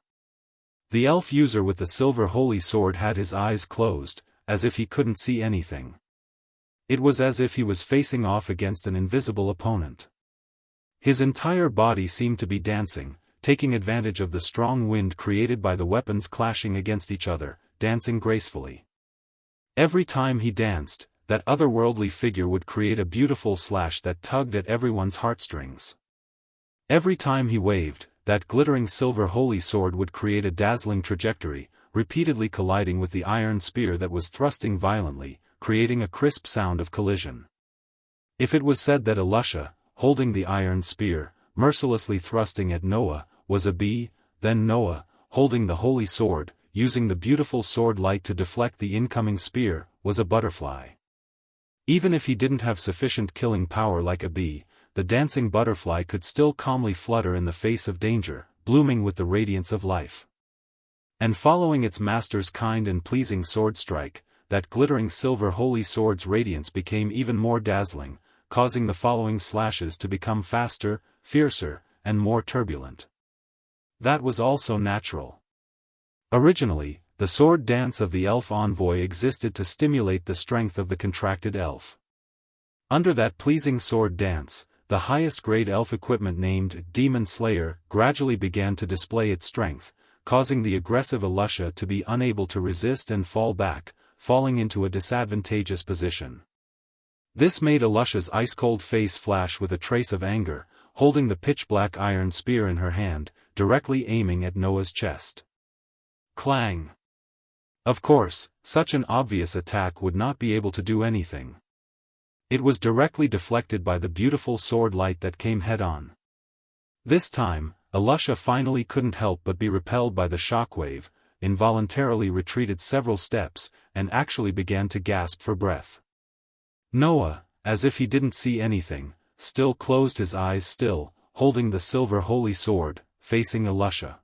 The elf user with the silver holy sword had his eyes closed, as if he couldn't see anything. It was as if he was facing off against an invisible opponent. His entire body seemed to be dancing, taking advantage of the strong wind created by the weapons clashing against each other, dancing gracefully. Every time he danced, that otherworldly figure would create a beautiful slash that tugged at everyone's heartstrings. Every time he waved, that glittering silver holy sword would create a dazzling trajectory, repeatedly colliding with the iron spear that was thrusting violently, creating a crisp sound of collision. If it was said that Elusha, holding the iron spear, mercilessly thrusting at Noah, was a bee. Then Noah, holding the holy sword, using the beautiful sword light to deflect the incoming spear, was a butterfly. Even if he didn't have sufficient killing power like a bee, the dancing butterfly could still calmly flutter in the face of danger, blooming with the radiance of life. And following its master's kind and pleasing sword strike, that glittering silver holy sword's radiance became even more dazzling, causing the following slashes to become faster, fiercer, and more turbulent. That was also natural. Originally, the sword dance of the elf envoy existed to stimulate the strength of the contracted elf. Under that pleasing sword dance, the highest grade elf equipment named Demon Slayer gradually began to display its strength, causing the aggressive Elusha to be unable to resist and fall back, falling into a disadvantageous position. This made Elusha's ice-cold face flash with a trace of anger, holding the pitch-black iron spear in her hand, directly aiming at Noah's chest. Clang! Of course, such an obvious attack would not be able to do anything. It was directly deflected by the beautiful sword light that came head-on. This time, Elusha finally couldn't help but be repelled by the shockwave, involuntarily retreated several steps, and actually began to gasp for breath. Noah, as if he didn't see anything, still closed his eyes still, holding the silver holy sword, facing Elusha.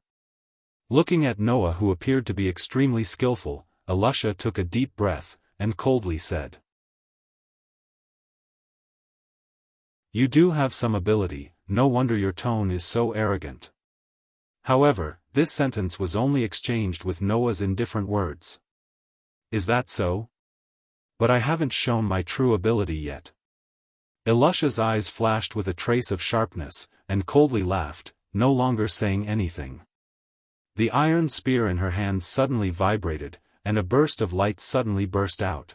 Looking at Noah, who appeared to be extremely skillful, Elusha took a deep breath, and coldly said, "You do have some ability, no wonder your tone is so arrogant." However, this sentence was only exchanged with Noah's indifferent words. "Is that so? But I haven't shown my true ability yet." Elusha's eyes flashed with a trace of sharpness, and coldly laughed, no longer saying anything. The iron spear in her hand suddenly vibrated, and a burst of light suddenly burst out.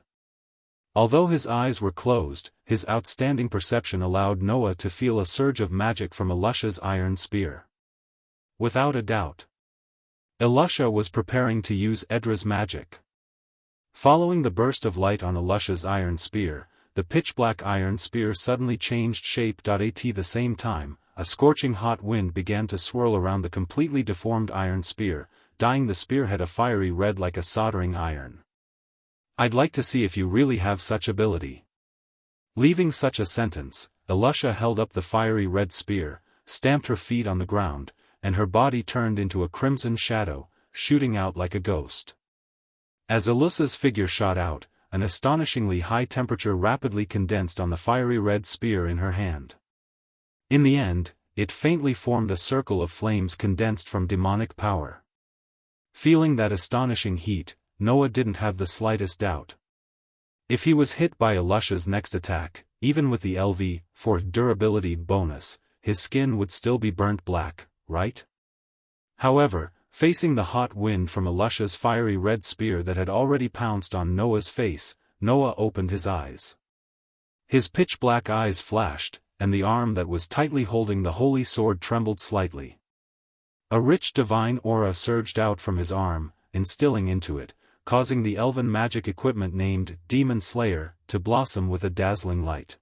Although his eyes were closed, his outstanding perception allowed Noah to feel a surge of magic from Elusha's iron spear. Without a doubt, Elusha was preparing to use Edra's magic. Following the burst of light on Elusha's iron spear, the pitch-black iron spear suddenly changed shape. At the same time, a scorching hot wind began to swirl around the completely deformed iron spear, dyeing the spearhead a fiery red like a soldering iron. "I'd like to see if you really have such ability." Leaving such a sentence, Elusha held up the fiery red spear, stamped her feet on the ground, and her body turned into a crimson shadow, shooting out like a ghost. As Elusha's figure shot out, an astonishingly high temperature rapidly condensed on the fiery red spear in her hand. In the end, it faintly formed a circle of flames condensed from demonic power. Feeling that astonishing heat, Noah didn't have the slightest doubt. If he was hit by Elusha's next attack, even with the LV4 durability bonus, his skin would still be burnt black, right? However, facing the hot wind from Elusha's fiery red spear that had already pounced on Noah's face, Noah opened his eyes. His pitch-black eyes flashed, and the arm that was tightly holding the holy sword trembled slightly. A rich divine aura surged out from his arm, instilling into it, causing the elven magic equipment named Demon Slayer to blossom with a dazzling light.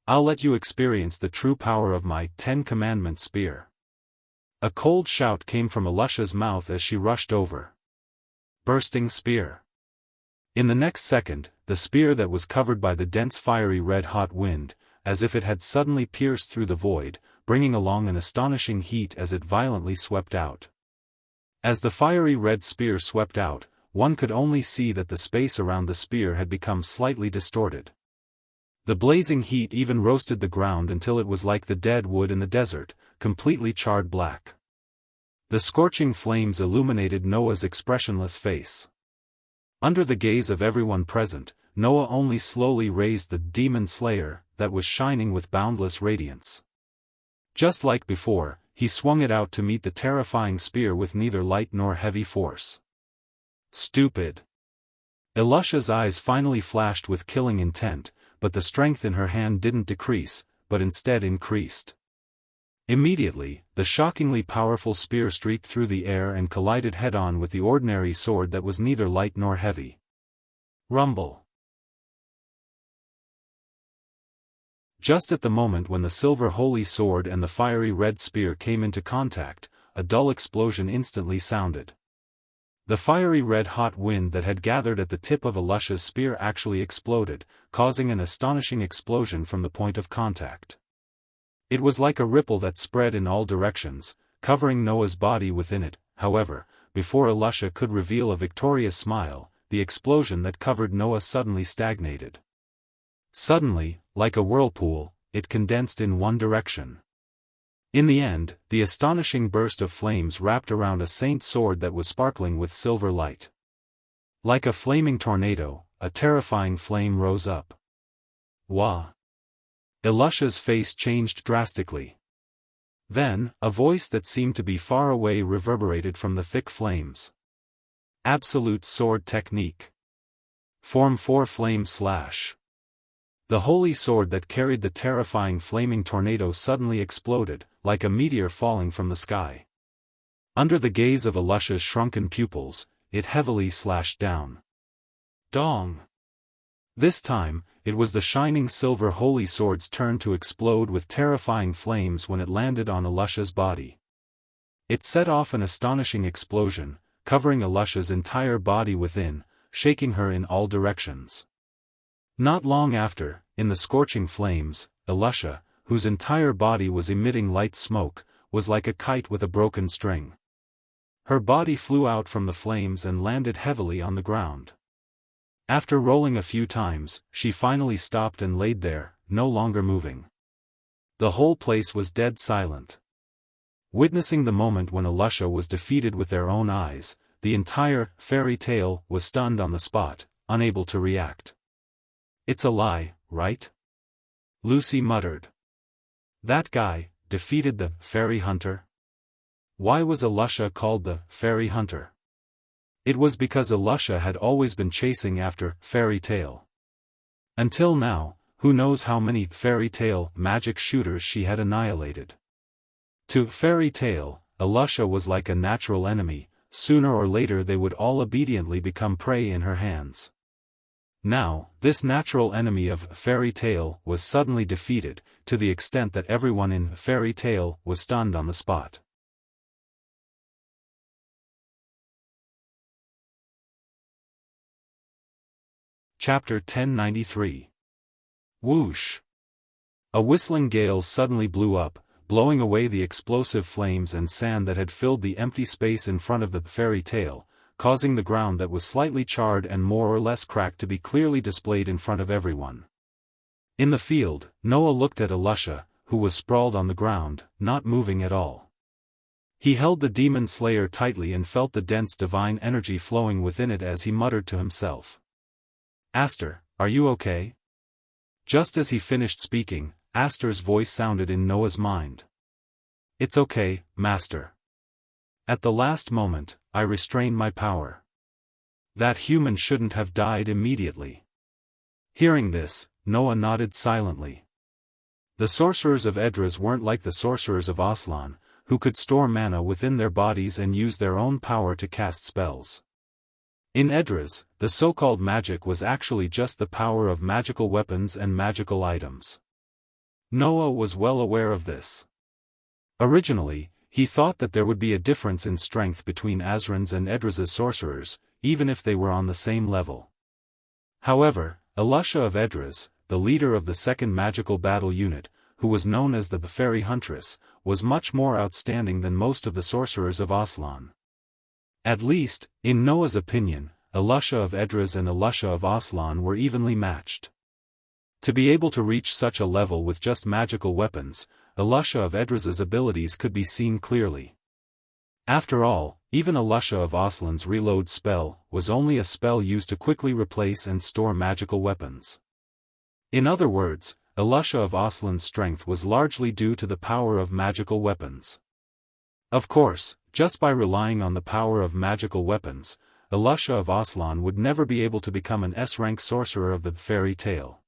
"I'll let you experience the true power of my 10 Commandments spear." A cold shout came from Elusha's mouth as she rushed over. Bursting spear. In the next second, the spear that was covered by the dense fiery red-hot wind, as if it had suddenly pierced through the void, bringing along an astonishing heat as it violently swept out. As the fiery red spear swept out, one could only see that the space around the spear had become slightly distorted. The blazing heat even roasted the ground until it was like the dead wood in the desert, completely charred black. The scorching flames illuminated Noah's expressionless face. Under the gaze of everyone present, Noah only slowly raised the Demon Slayer, that was shining with boundless radiance. Just like before, he swung it out to meet the terrifying spear with neither light nor heavy force. Stupid. Elusha's eyes finally flashed with killing intent, but the strength in her hand didn't decrease, but instead increased. Immediately, the shockingly powerful spear streaked through the air and collided head-on with the ordinary sword that was neither light nor heavy. Rumble. Just at the moment when the silver holy sword and the fiery red spear came into contact, a dull explosion instantly sounded. The fiery red-hot wind that had gathered at the tip of Elisha's spear actually exploded, causing an astonishing explosion from the point of contact. It was like a ripple that spread in all directions, covering Noah's body within it. However, before Elisha could reveal a victorious smile, the explosion that covered Noah suddenly stagnated. Suddenly, like a whirlpool, it condensed in one direction. In the end, the astonishing burst of flames wrapped around a saint's sword that was sparkling with silver light. Like a flaming tornado, a terrifying flame rose up. Wah! Elisha's face changed drastically. Then, a voice that seemed to be far away reverberated from the thick flames. Absolute sword technique. Form 4 flame slash. The holy sword that carried the terrifying flaming tornado suddenly exploded, like a meteor falling from the sky. Under the gaze of Elisha's shrunken pupils, it heavily slashed down. Dong! This time, it was the shining silver holy sword's turn to explode with terrifying flames when it landed on Elisha's body. It set off an astonishing explosion, covering Elisha's entire body within, shaking her in all directions. Not long after, in the scorching flames, Elisha, whose entire body was emitting light smoke, was like a kite with a broken string. Her body flew out from the flames and landed heavily on the ground. After rolling a few times, she finally stopped and laid there, no longer moving. The whole place was dead silent. Witnessing the moment when Elisha was defeated with their own eyes, the entire fairy tale was stunned on the spot, unable to react. "It's a lie, right?" Lucy muttered. "That guy defeated the fairy hunter?" Why was Elisha called the fairy hunter? It was because Elisha had always been chasing after fairy tale. Until now, who knows how many fairy tale magic shooters she had annihilated. To fairy tale, Elisha was like a natural enemy. Sooner or later they would all obediently become prey in her hands. Now, this natural enemy of fairy tale was suddenly defeated, to the extent that everyone in fairy tale was stunned on the spot. Chapter 1093. Whoosh! A whistling gale suddenly blew up, blowing away the explosive flames and sand that had filled the empty space in front of the fairy tale, causing the ground that was slightly charred and more or less cracked to be clearly displayed in front of everyone. In the field, Noah looked at Elisha, who was sprawled on the ground, not moving at all. He held the demon slayer tightly and felt the dense divine energy flowing within it as he muttered to himself. "Aster, are you okay?" Just as he finished speaking, Aster's voice sounded in Noah's mind. "It's okay, Master. At the last moment, I restrained my power. That human shouldn't have died immediately." Hearing this, Noah nodded silently. The sorcerers of Edras weren't like the sorcerers of Aslan, who could store mana within their bodies and use their own power to cast spells. In Edras, the so-called magic was actually just the power of magical weapons and magical items. Noah was well aware of this. Originally, he thought that there would be a difference in strength between Asran's and Edras's sorcerers, even if they were on the same level. However, Elisha of Edras, the leader of the second magical battle unit, who was known as the Fairy Huntress, was much more outstanding than most of the sorcerers of Aslan. At least, in Noah's opinion, Elisha of Edras and Elisha of Aslan were evenly matched. To be able to reach such a level with just magical weapons, Elisha of Edras's abilities could be seen clearly. After all, even Elisha of Aslan's reload spell was only a spell used to quickly replace and store magical weapons. In other words, Elisha of Aslan's strength was largely due to the power of magical weapons. Of course, just by relying on the power of magical weapons, Elisha of Aslan would never be able to become an S-rank sorcerer of the fairy tale.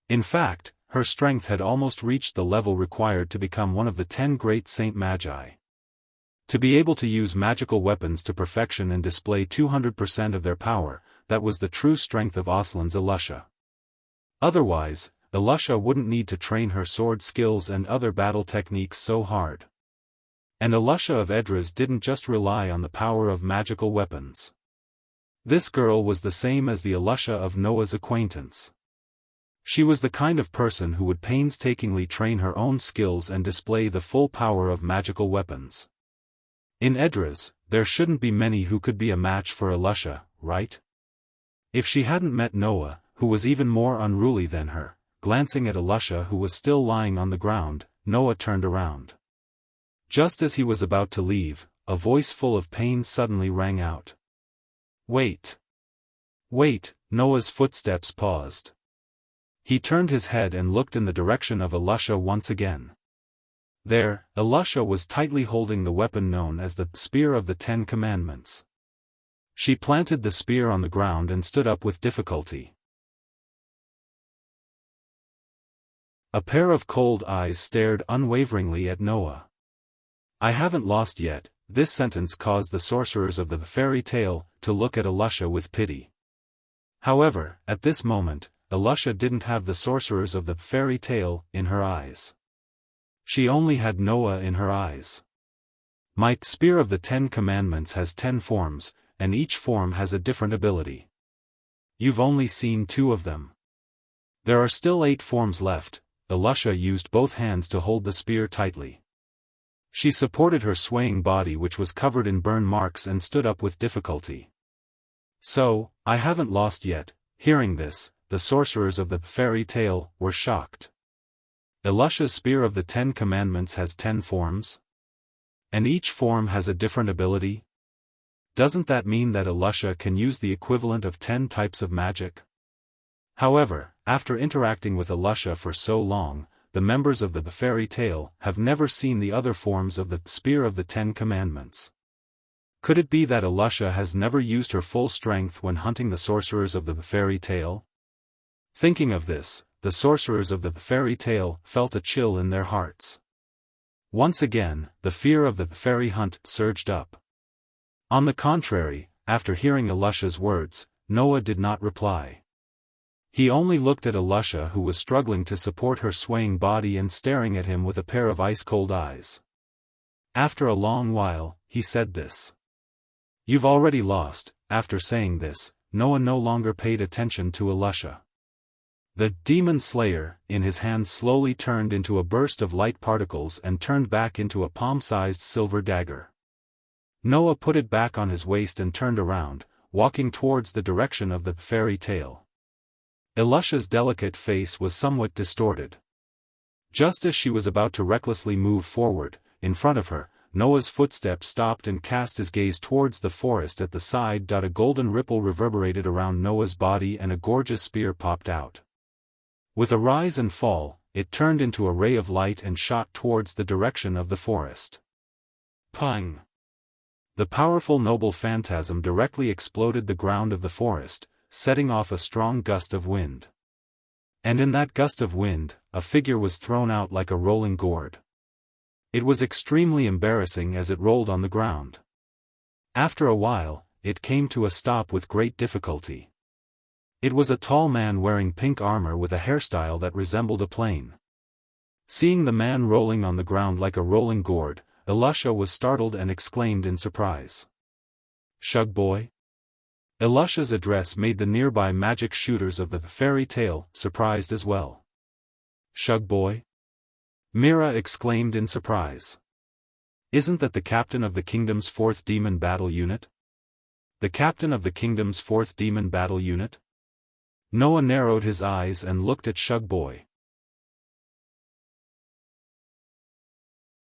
In fact, her strength had almost reached the level required to become one of the 10 great Saint Magi. To be able to use magical weapons to perfection and display 200% of their power, that was the true strength of Aslan's Elisha. Otherwise, Elisha wouldn't need to train her sword skills and other battle techniques so hard. And Elisha of Edras didn't just rely on the power of magical weapons. This girl was the same as the Elisha of Noah's acquaintance. She was the kind of person who would painstakingly train her own skills and display the full power of magical weapons. In Edras, there shouldn't be many who could be a match for Elisha, right? If she hadn't met Noah, who was even more unruly than her, glancing at Elisha who was still lying on the ground, Noah turned around. Just as he was about to leave, a voice full of pain suddenly rang out. "Wait! Wait!" Noah's footsteps paused. He turned his head and looked in the direction of Elisha once again. There, Elisha was tightly holding the weapon known as the Spear of the 10 Commandments. She planted the spear on the ground and stood up with difficulty. A pair of cold eyes stared unwaveringly at Noah. "I haven't lost yet." This sentence caused the sorcerers of the fairy tale to look at Elisha with pity. However, at this moment, Elisha didn't have the sorcerers of the fairy tale in her eyes. She only had Noah in her eyes. "My spear of the 10 Commandments has 10 forms, and each form has a different ability. You've only seen 2 of them. There are still 8 forms left." Elisha used both hands to hold the spear tightly. She supported her swaying body which was covered in burn marks and stood up with difficulty. "So, I haven't lost yet." Hearing this, the sorcerers of the fairy tale were shocked. Elisha's spear of the 10 Commandments has 10 forms? And each form has a different ability? Doesn't that mean that Elisha can use the equivalent of 10 types of magic? However, after interacting with Elisha for so long, the members of the fairy tale have never seen the other forms of the Spear of the 10 Commandments. Could it be that Elisha has never used her full strength when hunting the sorcerers of the fairy tale? Thinking of this, the sorcerers of the fairy tale felt a chill in their hearts. Once again, the fear of the fairy hunt surged up. On the contrary, after hearing Elisha's words, Noah did not reply. He only looked at Elisha who was struggling to support her swaying body and staring at him with a pair of ice-cold eyes. After a long while, he said this. "You've already lost." After saying this, Noah no longer paid attention to Elisha. The demon slayer, in his hand slowly turned into a burst of light particles and turned back into a palm-sized silver dagger. Noah put it back on his waist and turned around, walking towards the direction of the fairy tale. Elisha's delicate face was somewhat distorted. Just as she was about to recklessly move forward, in front of her, Noah's footsteps stopped and cast his gaze towards the forest at the side. A golden ripple reverberated around Noah's body and a gorgeous spear popped out. With a rise and fall, it turned into a ray of light and shot towards the direction of the forest. Pang! The powerful noble phantasm directly exploded the ground of the forest, setting off a strong gust of wind. And in that gust of wind, a figure was thrown out like a rolling gourd. It was extremely embarrassing as it rolled on the ground. After a while, it came to a stop with great difficulty. It was a tall man wearing pink armor with a hairstyle that resembled a plane. Seeing the man rolling on the ground like a rolling gourd, Elisha was startled and exclaimed in surprise. "Shug boy?" Elisha's address made the nearby magic shooters of the fairy tale surprised as well. "Shug boy?" Mira exclaimed in surprise. "Isn't that the captain of the kingdom's 4th demon battle unit?" "The captain of the kingdom's 4th demon battle unit?" Noah narrowed his eyes and looked at Shug boy.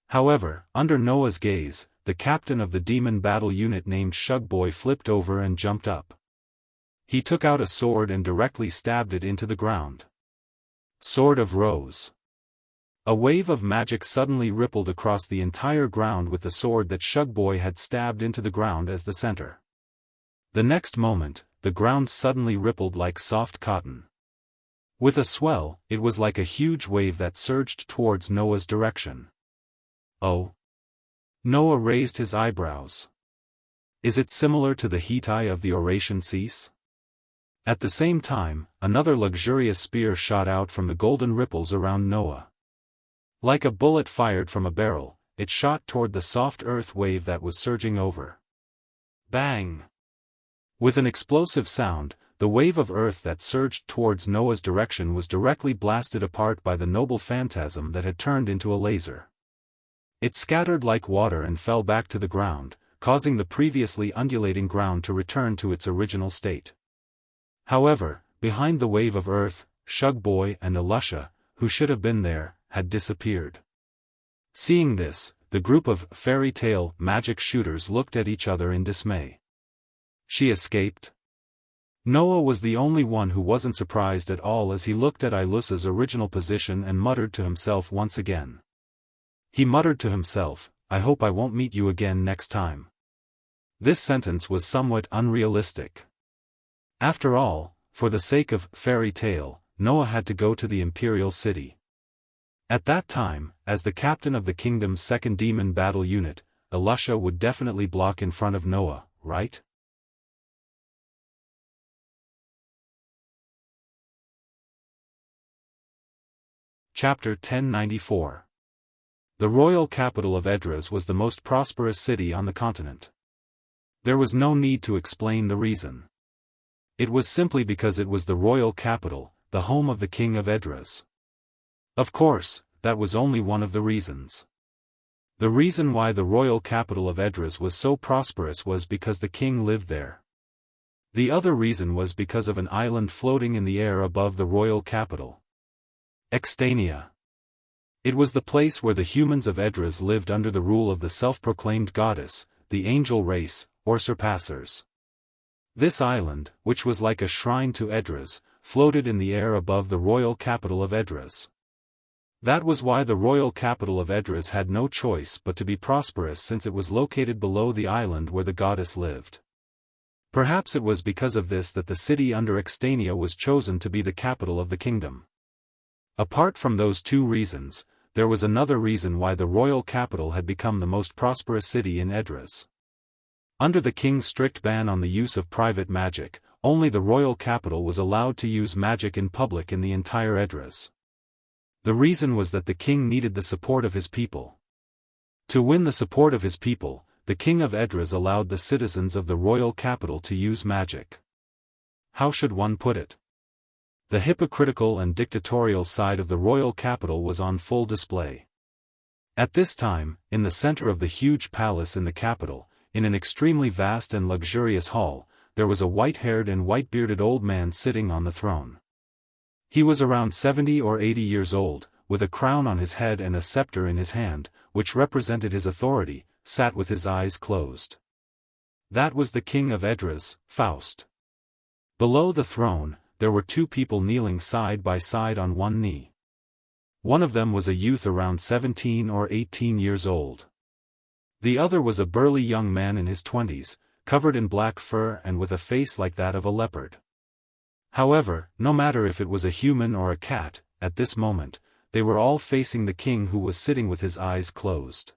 However, under Noah's gaze, the captain of the demon battle unit named Shug boy flipped over and jumped up. He took out a sword and directly stabbed it into the ground. Sword of Rose. A wave of magic suddenly rippled across the entire ground with the sword that Shug boy had stabbed into the ground as the center. The next moment, the ground suddenly rippled like soft cotton. With a swell, it was like a huge wave that surged towards Noah's direction. "Oh." Noah raised his eyebrows. "Is it similar to the Hittite of the oration cease?" At the same time, another luxurious spear shot out from the golden ripples around Noah. Like a bullet fired from a barrel, it shot toward the soft earth wave that was surging over. Bang! With an explosive sound, the wave of earth that surged towards Noah's direction was directly blasted apart by the noble phantasm that had turned into a laser. It scattered like water and fell back to the ground, causing the previously undulating ground to return to its original state. However, behind the wave of earth, Shugboy and Elusha, who should have been there, had disappeared. Seeing this, the group of fairy tale magic shooters looked at each other in dismay. She escaped? Noah was the only one who wasn't surprised at all as he looked at Ilusa's original position and muttered to himself once again. He muttered to himself, "I hope I won't meet you again next time." This sentence was somewhat unrealistic. After all, for the sake of fairy tale, Noah had to go to the imperial city. At that time, as the captain of the kingdom's second demon battle unit, Elusha would definitely block in front of Noah, right? Chapter 1094. The royal capital of Edras was the most prosperous city on the continent. There was no need to explain the reason. It was simply because it was the royal capital, the home of the king of Edras. Of course, that was only one of the reasons. The reason why the royal capital of Edras was so prosperous was because the king lived there. The other reason was because of an island floating in the air above the royal capital. Extania. It was the place where the humans of Edras lived under the rule of the self-proclaimed goddess, the angel race, or surpassers. This island, which was like a shrine to Edras, floated in the air above the royal capital of Edras. That was why the royal capital of Edras had no choice but to be prosperous since it was located below the island where the goddess lived. Perhaps it was because of this that the city under Extania was chosen to be the capital of the kingdom. Apart from those two reasons, there was another reason why the royal capital had become the most prosperous city in Edras. Under the king's strict ban on the use of private magic, only the royal capital was allowed to use magic in public in the entire Edras. The reason was that the king needed the support of his people. To win the support of his people, the king of Edras allowed the citizens of the royal capital to use magic. How should one put it? The hypocritical and dictatorial side of the royal capital was on full display. At this time, in the center of the huge palace in the capital, in an extremely vast and luxurious hall, there was a white-haired and white-bearded old man sitting on the throne. He was around 70 or 80 years old, with a crown on his head and a scepter in his hand, which represented his authority, sat with his eyes closed. That was the king of Edras, Faust. Below the throne, there were two people kneeling side by side on one knee. One of them was a youth around 17 or 18 years old. The other was a burly young man in his 20s, covered in black fur and with a face like that of a leopard. However, no matter if it was a human or a cat, at this moment, they were all facing the king who was sitting with his eyes closed.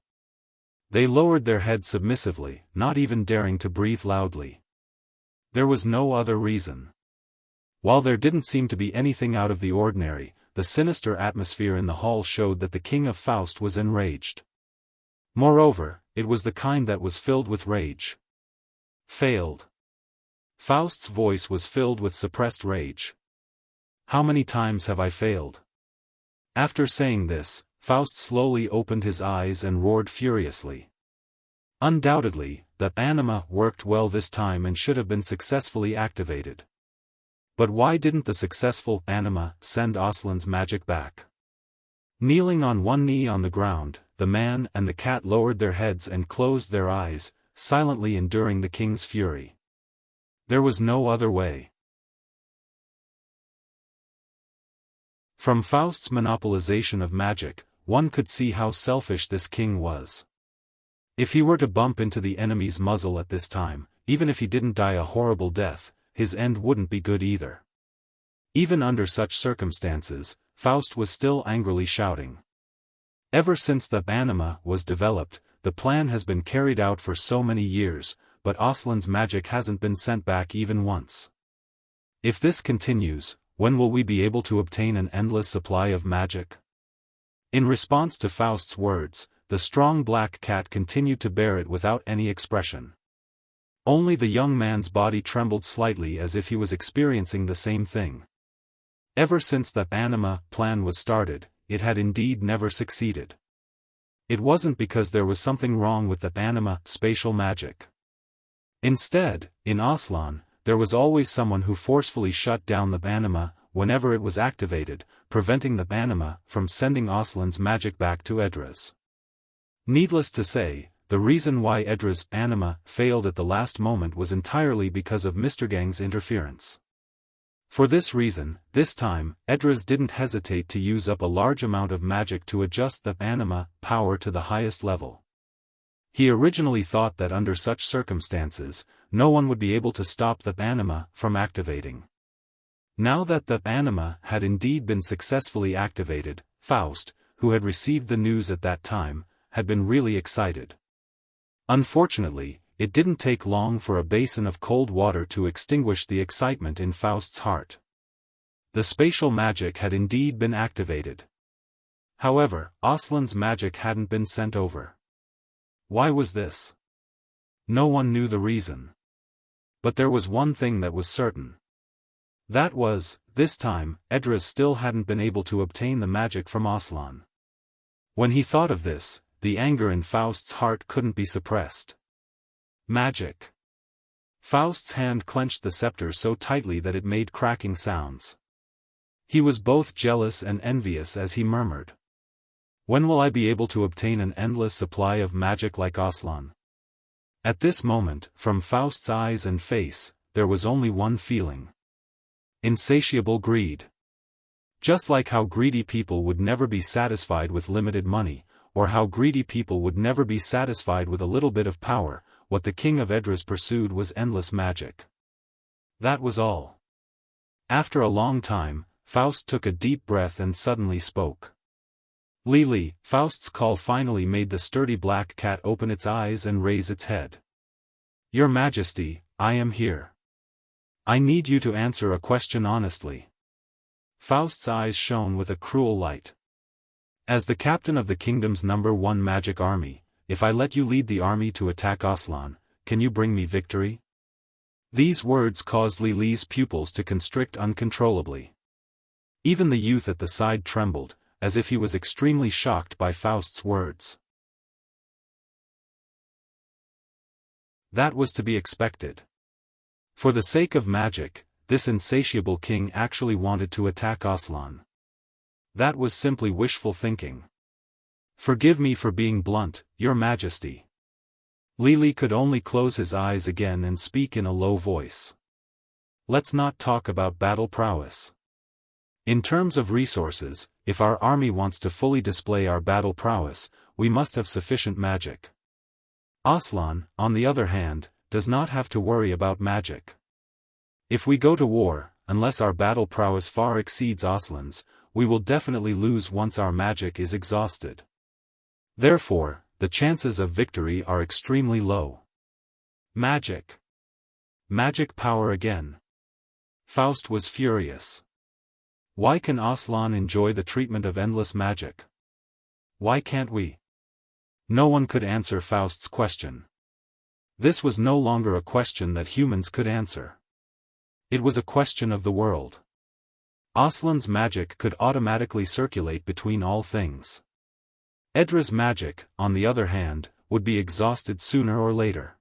They lowered their heads submissively, not even daring to breathe loudly. There was no other reason. While there didn't seem to be anything out of the ordinary, the sinister atmosphere in the hall showed that the king of Faust was enraged. Moreover, it was the kind that was filled with rage. Failed. Faust's voice was filled with suppressed rage. How many times have I failed? After saying this, Faust slowly opened his eyes and roared furiously. Undoubtedly, the anima worked well this time and should have been successfully activated. But why didn't the successful anima send Aslan's magic back? Kneeling on one knee on the ground, the man and the cat lowered their heads and closed their eyes, silently enduring the king's fury. There was no other way. From Faust's monopolization of magic, one could see how selfish this king was. If he were to bump into the enemy's muzzle at this time, even if he didn't die a horrible death, his end wouldn't be good either. Even under such circumstances, Faust was still angrily shouting. Ever since the anima was developed, the plan has been carried out for so many years, but Aslan's magic hasn't been sent back even once. If this continues, when will we be able to obtain an endless supply of magic? In response to Faust's words, the strong black cat continued to bear it without any expression. Only the young man's body trembled slightly as if he was experiencing the same thing. Ever since the anima plan was started, it had indeed never succeeded. It wasn't because there was something wrong with the anima spatial magic. Instead, in Aslan, there was always someone who forcefully shut down the anima whenever it was activated, preventing the anima from sending Aslan's magic back to Edras. Needless to say, the reason why Edras' anima failed at the last moment was entirely because of Mr. Gang's interference. For this reason, this time, Edras didn't hesitate to use up a large amount of magic to adjust the anima power to the highest level. He originally thought that under such circumstances, no one would be able to stop the anima from activating. Now that the anima had indeed been successfully activated, Faust, who had received the news at that time, had been really excited. Unfortunately, it didn't take long for a basin of cold water to extinguish the excitement in Faust's heart. The spatial magic had indeed been activated. However, Aslan's magic hadn't been sent over. Why was this? No one knew the reason. But there was one thing that was certain. That was, this time, Edras still hadn't been able to obtain the magic from Aslan. When he thought of this, the anger in Faust's heart couldn't be suppressed. Magic. Faust's hand clenched the scepter so tightly that it made cracking sounds. He was both jealous and envious as he murmured. When will I be able to obtain an endless supply of magic like Aslan? At this moment, from Faust's eyes and face, there was only one feeling. Insatiable greed. Just like how greedy people would never be satisfied with limited money, or how greedy people would never be satisfied with a little bit of power, what the king of Edras pursued was endless magic. That was all. After a long time, Faust took a deep breath and suddenly spoke. Lili, Faust's call finally made the sturdy black cat open its eyes and raise its head. Your Majesty, I am here. I need you to answer a question honestly. Faust's eyes shone with a cruel light. As the captain of the kingdom's #1 magic army, if I let you lead the army to attack Aslan, can you bring me victory? These words caused Lili's pupils to constrict uncontrollably. Even the youth at the side trembled, as if he was extremely shocked by Faust's words. That was to be expected. For the sake of magic, this insatiable king actually wanted to attack Aslan. That was simply wishful thinking. Forgive me for being blunt, Your Majesty. Lili could only close his eyes again and speak in a low voice. Let's not talk about battle prowess. In terms of resources, if our army wants to fully display our battle prowess, we must have sufficient magic. Aslan, on the other hand, does not have to worry about magic. If we go to war, unless our battle prowess far exceeds Aslan's, we will definitely lose once our magic is exhausted. Therefore, the chances of victory are extremely low. Magic. Magic power again. Faust was furious. Why can Aslan enjoy the treatment of endless magic? Why can't we? No one could answer Faust's question. This was no longer a question that humans could answer. It was a question of the world. Aslan's magic could automatically circulate between all things. Edras' magic, on the other hand, would be exhausted sooner or later.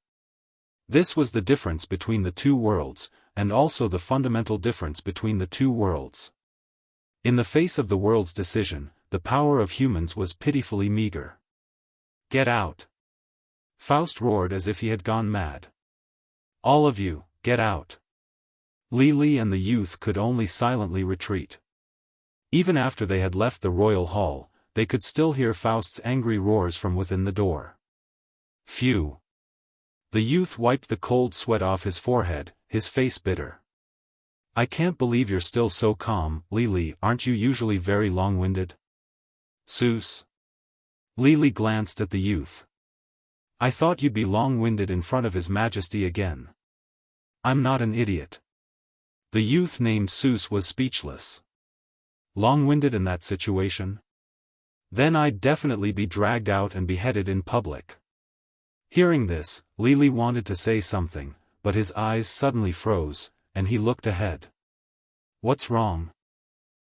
This was the difference between the two worlds, and also the fundamental difference between the two worlds. In the face of the world's decision, the power of humans was pitifully meager. Get out! Faust roared as if he had gone mad. All of you, get out! Lili and the youth could only silently retreat. Even after they had left the royal hall, they could still hear Faust's angry roars from within the door. Phew! The youth wiped the cold sweat off his forehead, his face bitter. I can't believe you're still so calm, Lili. Aren't you usually very long-winded? Seuss. Lili glanced at the youth. I thought you'd be long-winded in front of His Majesty again. I'm not an idiot. The youth named Seuss was speechless. Long-winded in that situation? Then I'd definitely be dragged out and beheaded in public. Hearing this, Lily wanted to say something, but his eyes suddenly froze, and he looked ahead. What's wrong?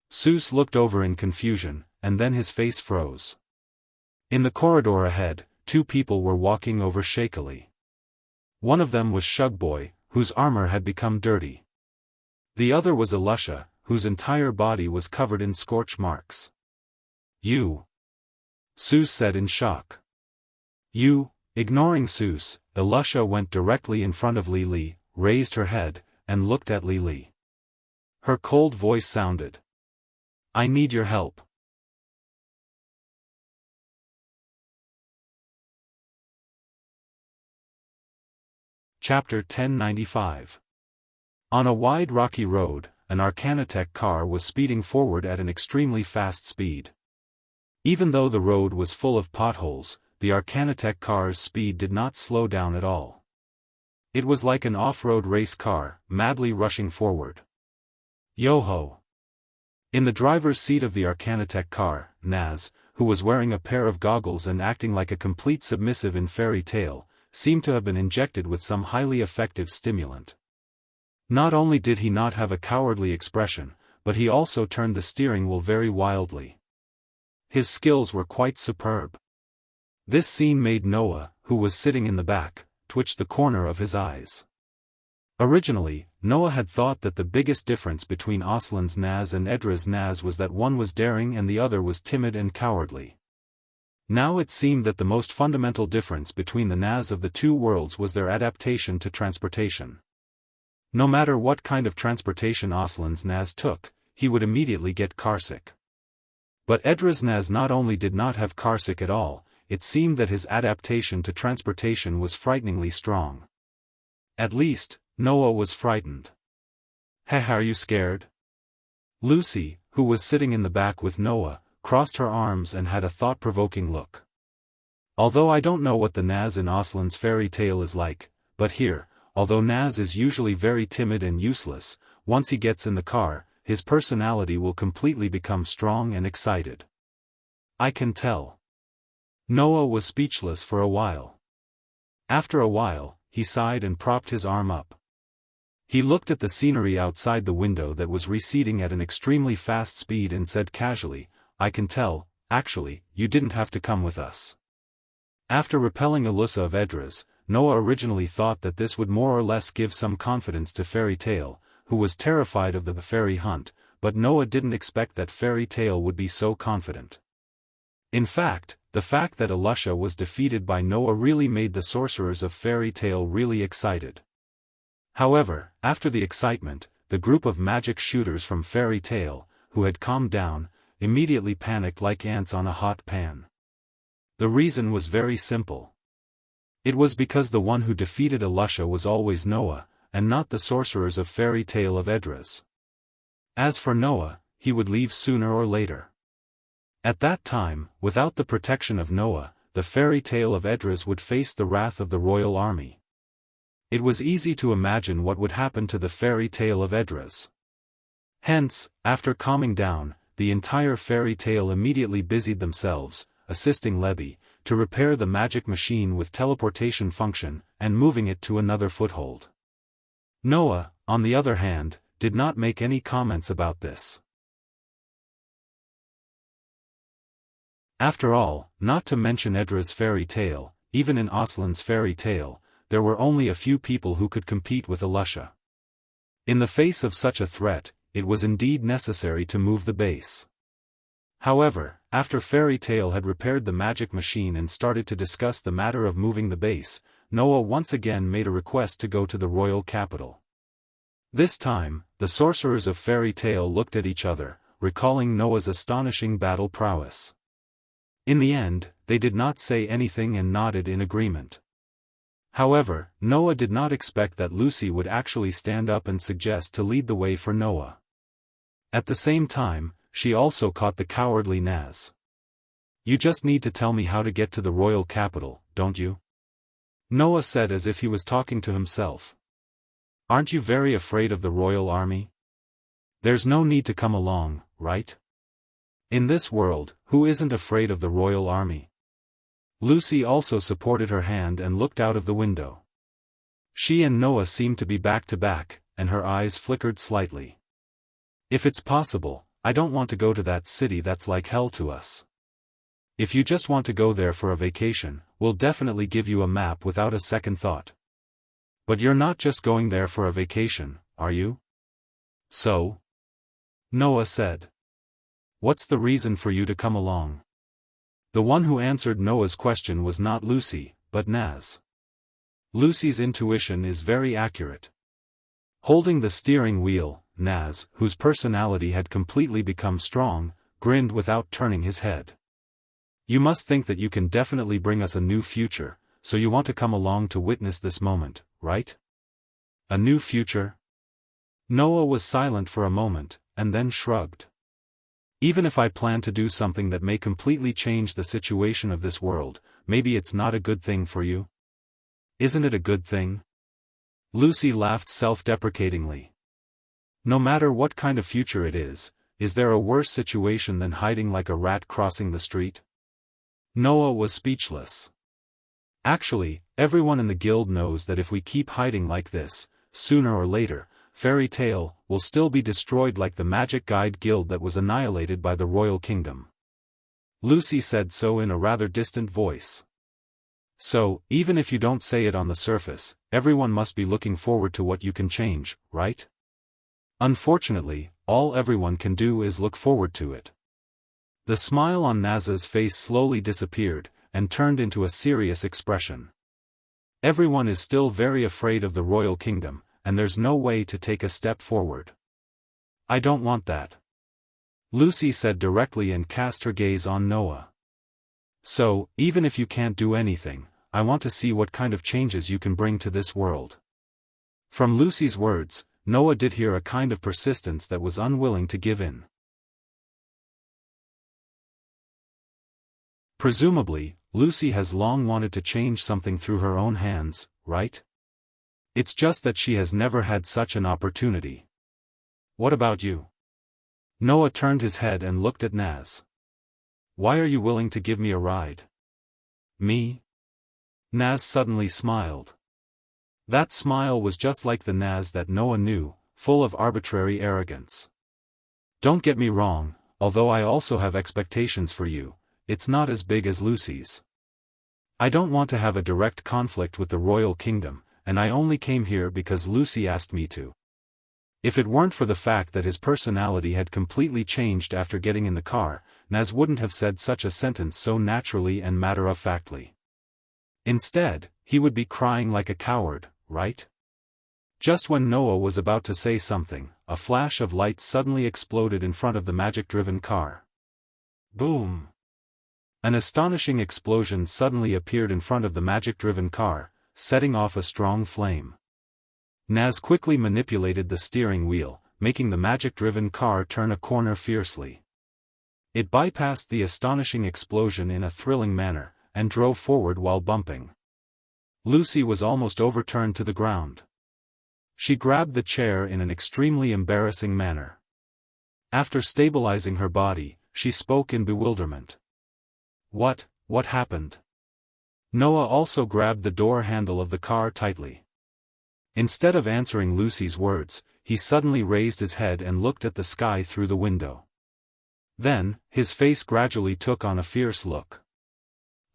Seuss looked over in confusion, and then his face froze. In the corridor ahead, two people were walking over shakily. One of them was Shugboy, whose armor had become dirty. The other was Elusha, whose entire body was covered in scorch marks. You! Seuss said in shock. You! Ignoring Seuss, Elusha went directly in front of Lily, raised her head, and looked at Lily. Her cold voice sounded. I need your help. Chapter 1095. On a wide rocky road, an Arcanatech car was speeding forward at an extremely fast speed. Even though the road was full of potholes, the Arcanatech car's speed did not slow down at all. It was like an off-road race car, madly rushing forward. Yo-ho! In the driver's seat of the Arcanatech car, Naz, who was wearing a pair of goggles and acting like a complete submissive in Fairy Tale, seemed to have been injected with some highly effective stimulant. Not only did he not have a cowardly expression, but he also turned the steering wheel very wildly. His skills were quite superb. This scene made Noah, who was sitting in the back, twitch the corner of his eyes. Originally, Noah had thought that the biggest difference between Aslan's Naz and Edra's Naz was that one was daring and the other was timid and cowardly. Now it seemed that the most fundamental difference between the Naz of the two worlds was their adaptation to transportation. No matter what kind of transportation Aslan's Naz took, he would immediately get carsick. But Edra's Naz not only did not have carsick at all, it seemed that his adaptation to transportation was frighteningly strong. At least, Noah was frightened. Heh, are you scared? Lucy, who was sitting in the back with Noah, crossed her arms and had a thought-provoking look. Although I don't know what the Naz in Aslan's fairy tale is like, but here, although Naz is usually very timid and useless, once he gets in the car, his personality will completely become strong and excited. I can tell. Noah was speechless for a while. After a while, he sighed and propped his arm up. He looked at the scenery outside the window that was receding at an extremely fast speed and said casually, I can tell, actually, you didn't have to come with us. After repelling Elusa of Edras, Noah originally thought that this would more or less give some confidence to Fairy Tale, who was terrified of the fairy hunt, but Noah didn't expect that Fairy Tale would be so confident. In fact, the fact that Elusha was defeated by Noah really made the sorcerers of Fairy Tale really excited. However, after the excitement, the group of magic shooters from Fairy Tale, who had calmed down, immediately panicked like ants on a hot pan. The reason was very simple. It was because the one who defeated Elusha was always Noah, and not the sorcerers of Fairy Tale of Edras. As for Noah, he would leave sooner or later. At that time, without the protection of Noah, the Fairy Tale of Edras would face the wrath of the royal army. It was easy to imagine what would happen to the Fairy Tale of Edras. Hence, after calming down, the entire Fairy Tale immediately busied themselves, assisting Lebby, to repair the magic machine with teleportation function, and moving it to another foothold. Noah, on the other hand, did not make any comments about this. After all, not to mention Edra's fairy tale, even in Aslan's fairy tale, there were only a few people who could compete with Elusha. In the face of such a threat, it was indeed necessary to move the base. However, after Fairy Tale had repaired the magic machine and started to discuss the matter of moving the base, Noah once again made a request to go to the royal capital. This time, the sorcerers of Fairy Tale looked at each other, recalling Noah's astonishing battle prowess. In the end, they did not say anything and nodded in agreement. However, Noah did not expect that Lucy would actually stand up and suggest to lead the way for Noah. At the same time, she also caught the cowardly Naz. You just need to tell me how to get to the royal capital, don't you? Noah said as if he was talking to himself. Aren't you very afraid of the royal army? There's no need to come along, right? In this world, who isn't afraid of the royal army? Lucy also supported her hand and looked out of the window. She and Noah seemed to be back to back, and her eyes flickered slightly. If it's possible, I don't want to go to that city that's like hell to us. If you just want to go there for a vacation, we'll definitely give you a map without a second thought. But you're not just going there for a vacation, are you? So? Noah said. What's the reason for you to come along? The one who answered Noah's question was not Lucy, but Naz. Lucy's intuition is very accurate. Holding the steering wheel, Naz, whose personality had completely become strong, grinned without turning his head. You must think that you can definitely bring us a new future, so you want to come along to witness this moment, right? A new future? Noah was silent for a moment, and then shrugged. Even if I plan to do something that may completely change the situation of this world, maybe it's not a good thing for you? Isn't it a good thing? Lucy laughed self-deprecatingly. No matter what kind of future it is there a worse situation than hiding like a rat crossing the street? Noah was speechless. Actually, everyone in the guild knows that if we keep hiding like this, sooner or later, Fairy Tale will still be destroyed like the Magic Guide Guild that was annihilated by the Royal Kingdom. Lucy said so in a rather distant voice. So, even if you don't say it on the surface, everyone must be looking forward to what you can change, right? Unfortunately, all everyone can do is look forward to it. The smile on Naz's face slowly disappeared, and turned into a serious expression. Everyone is still very afraid of the Royal Kingdom, and there's no way to take a step forward. I don't want that. Lucy said directly and cast her gaze on Noah. So, even if you can't do anything, I want to see what kind of changes you can bring to this world. From Lucy's words, Noah did hear a kind of persistence that was unwilling to give in. Presumably, Lucy has long wanted to change something through her own hands, right? It's just that she has never had such an opportunity. What about you? Noah turned his head and looked at Naz. Why are you willing to give me a ride? Me? Naz suddenly smiled. That smile was just like the Naz that Noah knew, full of arbitrary arrogance. Don't get me wrong, although I also have expectations for you, it's not as big as Lucy's. I don't want to have a direct conflict with the Royal Kingdom, and I only came here because Lucy asked me to. If it weren't for the fact that his personality had completely changed after getting in the car, Naz wouldn't have said such a sentence so naturally and matter-of-factly. Instead, he would be crying like a coward, right? Just when Noah was about to say something, a flash of light suddenly exploded in front of the magic-driven car. Boom! An astonishing explosion suddenly appeared in front of the magic-driven car, setting off a strong flame. Naz quickly manipulated the steering wheel, making the magic-driven car turn a corner fiercely. It bypassed the astonishing explosion in a thrilling manner, and drove forward while bumping. Lucy was almost overturned to the ground. She grabbed the chair in an extremely embarrassing manner. After stabilizing her body, she spoke in bewilderment. What happened? Noah also grabbed the door handle of the car tightly. Instead of answering Lucy's words, he suddenly raised his head and looked at the sky through the window. Then, his face gradually took on a fierce look.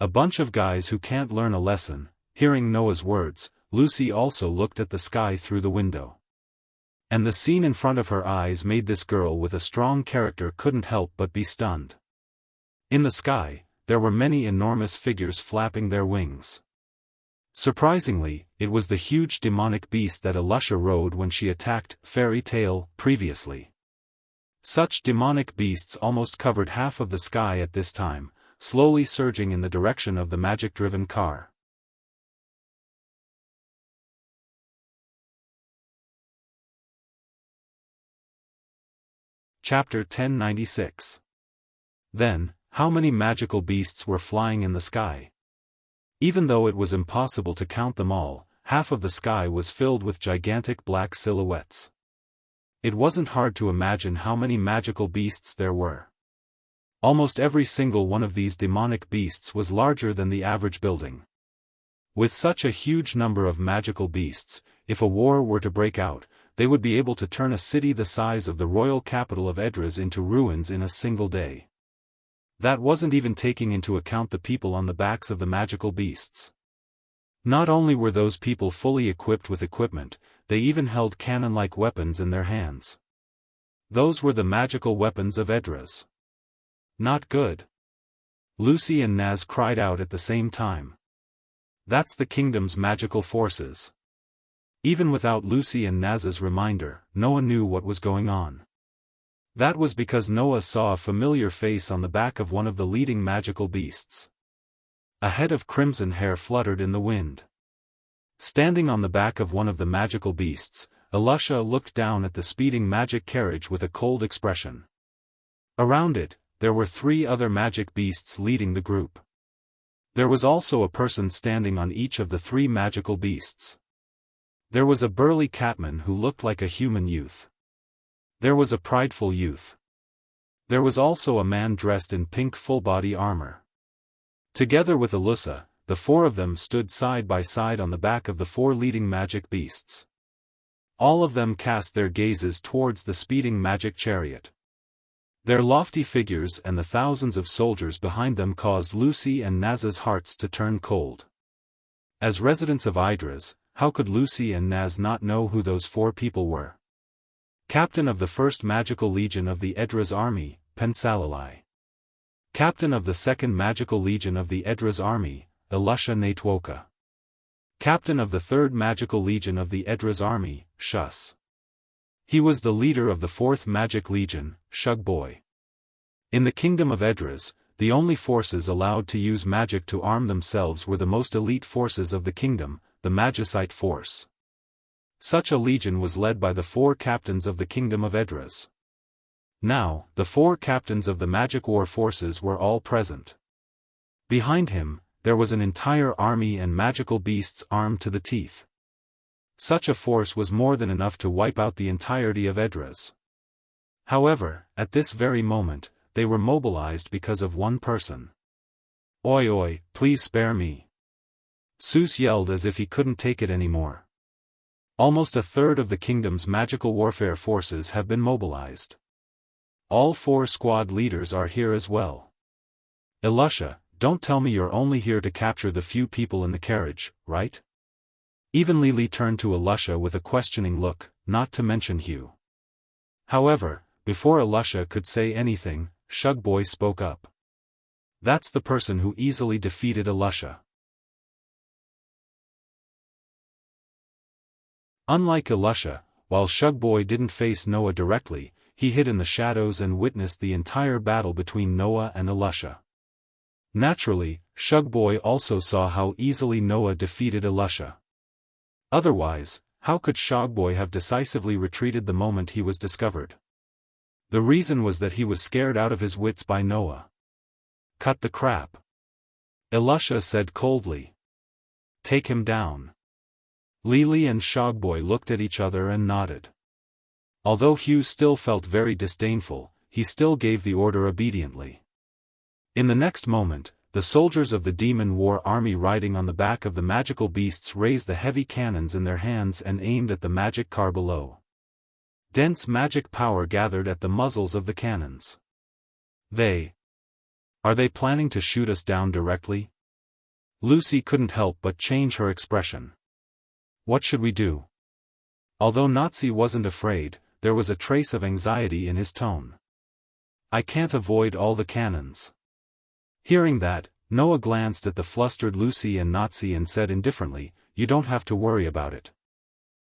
A bunch of guys who can't learn a lesson. Hearing Noah's words, Lucy also looked at the sky through the window. And the scene in front of her eyes made this girl with a strong character couldn't help but be stunned. In the sky, there were many enormous figures flapping their wings. Surprisingly, it was the huge demonic beast that Alusha rode when she attacked Fairy Tale previously. Such demonic beasts almost covered half of the sky at this time, slowly surging in the direction of the magic-driven car. Chapter 1096. Then, how many magical beasts were flying in the sky? Even though it was impossible to count them all, half of the sky was filled with gigantic black silhouettes. It wasn't hard to imagine how many magical beasts there were. Almost every single one of these demonic beasts was larger than the average building. With such a huge number of magical beasts, if a war were to break out, they would be able to turn a city the size of the royal capital of Edras into ruins in a single day. That wasn't even taking into account the people on the backs of the magical beasts. Not only were those people fully equipped with equipment, they even held cannon-like weapons in their hands. Those were the magical weapons of Edras. Not good. Lucy and Naz cried out at the same time. That's the kingdom's magical forces. Even without Lucy and Naz's reminder, Noah knew what was going on. That was because Noah saw a familiar face on the back of one of the leading magical beasts. A head of crimson hair fluttered in the wind. Standing on the back of one of the magical beasts, Elisha looked down at the speeding magic carriage with a cold expression. Around it, there were 3 other magic beasts leading the group. There was also a person standing on each of the 3 magical beasts. There was a burly catman who looked like a human youth. There was a prideful youth. There was also a man dressed in pink full-body armor. Together with Elisha, the 4 of them stood side by side on the back of the 4 leading magic beasts. All of them cast their gazes towards the speeding magic chariot. Their lofty figures and the thousands of soldiers behind them caused Lucy and Naz's hearts to turn cold. As residents of Idris, how could Lucy and Naz not know who those 4 people were? Captain of the 1st Magical Legion of the Edras Army, Pensalalai. Captain of the 2nd Magical Legion of the Edras Army, Elisha Natwoka. Captain of the 3rd Magical Legion of the Edras Army, Shus. He was the leader of the 4th Magic Legion, Shugboy. In the Kingdom of Edras, the only forces allowed to use magic to arm themselves were the most elite forces of the kingdom, the Magicite Force. Such a legion was led by the 4 captains of the Kingdom of Edras. Now, the 4 captains of the magic war forces were all present. Behind him, there was an entire army and magical beasts armed to the teeth. Such a force was more than enough to wipe out the entirety of Edras. However, at this very moment, they were mobilized because of one person. "Oi oi, please spare me." Seuss yelled as if he couldn't take it anymore. Almost a third of the kingdom's magical warfare forces have been mobilized. All 4 squad leaders are here as well. Elisha, don't tell me you're only here to capture the few people in the carriage, right? Even Lily turned to Elisha with a questioning look, not to mention Hugh. However, before Elisha could say anything, Shugboy spoke up. That's the person who easily defeated Elisha. Unlike Elisha, while Shugboy didn't face Noah directly, he hid in the shadows and witnessed the entire battle between Noah and Elisha. Naturally, Shugboy also saw how easily Noah defeated Elisha. Otherwise, how could Shugboy have decisively retreated the moment he was discovered? The reason was that he was scared out of his wits by Noah. "Cut the crap," Elisha said coldly. "Take him down." Lily and Shugboy looked at each other and nodded. Although Hugh still felt very disdainful, he still gave the order obediently. In the next moment, the soldiers of the demon war army riding on the back of the magical beasts raised the heavy cannons in their hands and aimed at the magic car below. Dense magic power gathered at the muzzles of the cannons. Are they planning to shoot us down directly? Lucy couldn't help but change her expression. What should we do? Although Nazi wasn't afraid, there was a trace of anxiety in his tone. I can't avoid all the cannons. Hearing that, Noah glanced at the flustered Lucy and Nazi and said indifferently, "You don't have to worry about it.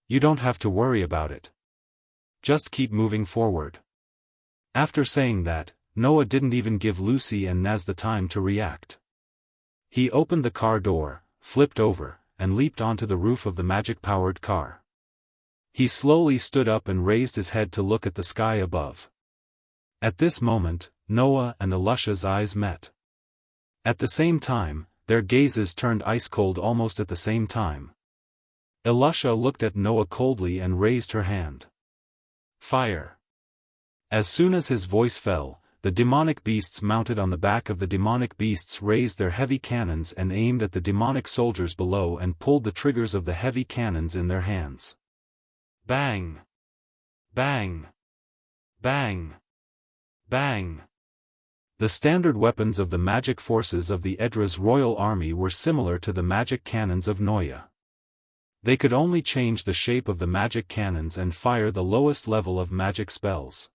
You don't have to worry about it. Just keep moving forward." After saying that, Noah didn't even give Lucy and Naz the time to react. He opened the car door, flipped over, and leaped onto the roof of the magic-powered car. He slowly stood up and raised his head to look at the sky above. At this moment, Noah and Elisha's eyes met. At the same time, their gazes turned ice-cold almost at the same time. Elisha looked at Noah coldly and raised her hand. Fire! As soon as his voice fell, the demonic beasts mounted on the back of the demonic beasts raised their heavy cannons and aimed at the demonic soldiers below and pulled the triggers of the heavy cannons in their hands. Bang! Bang! Bang! Bang! The standard weapons of the magic forces of the Edra's royal army were similar to the magic cannons of Noah. They could only change the shape of the magic cannons and fire the lowest level of magic spells.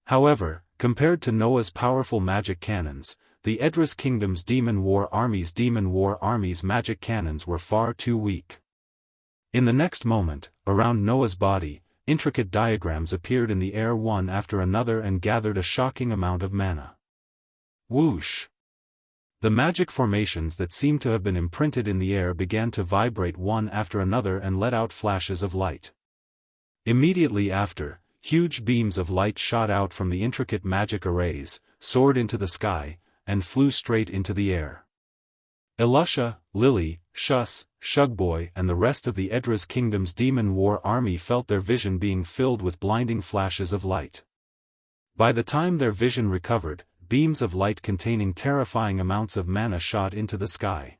However, compared to Noah's powerful magic cannons, the Edra's kingdom's demon war army's magic cannons were far too weak. In the next moment, around Noah's body, intricate diagrams appeared in the air one after another and gathered a shocking amount of mana. Whoosh! The magic formations that seemed to have been imprinted in the air began to vibrate one after another and let out flashes of light. Immediately after, huge beams of light shot out from the intricate magic arrays, soared into the sky, and flew straight into the air. Elisha, Lily, Shus, Shugboy and the rest of the Edra's kingdom's demon war army felt their vision being filled with blinding flashes of light. By the time their vision recovered, beams of light containing terrifying amounts of mana shot into the sky.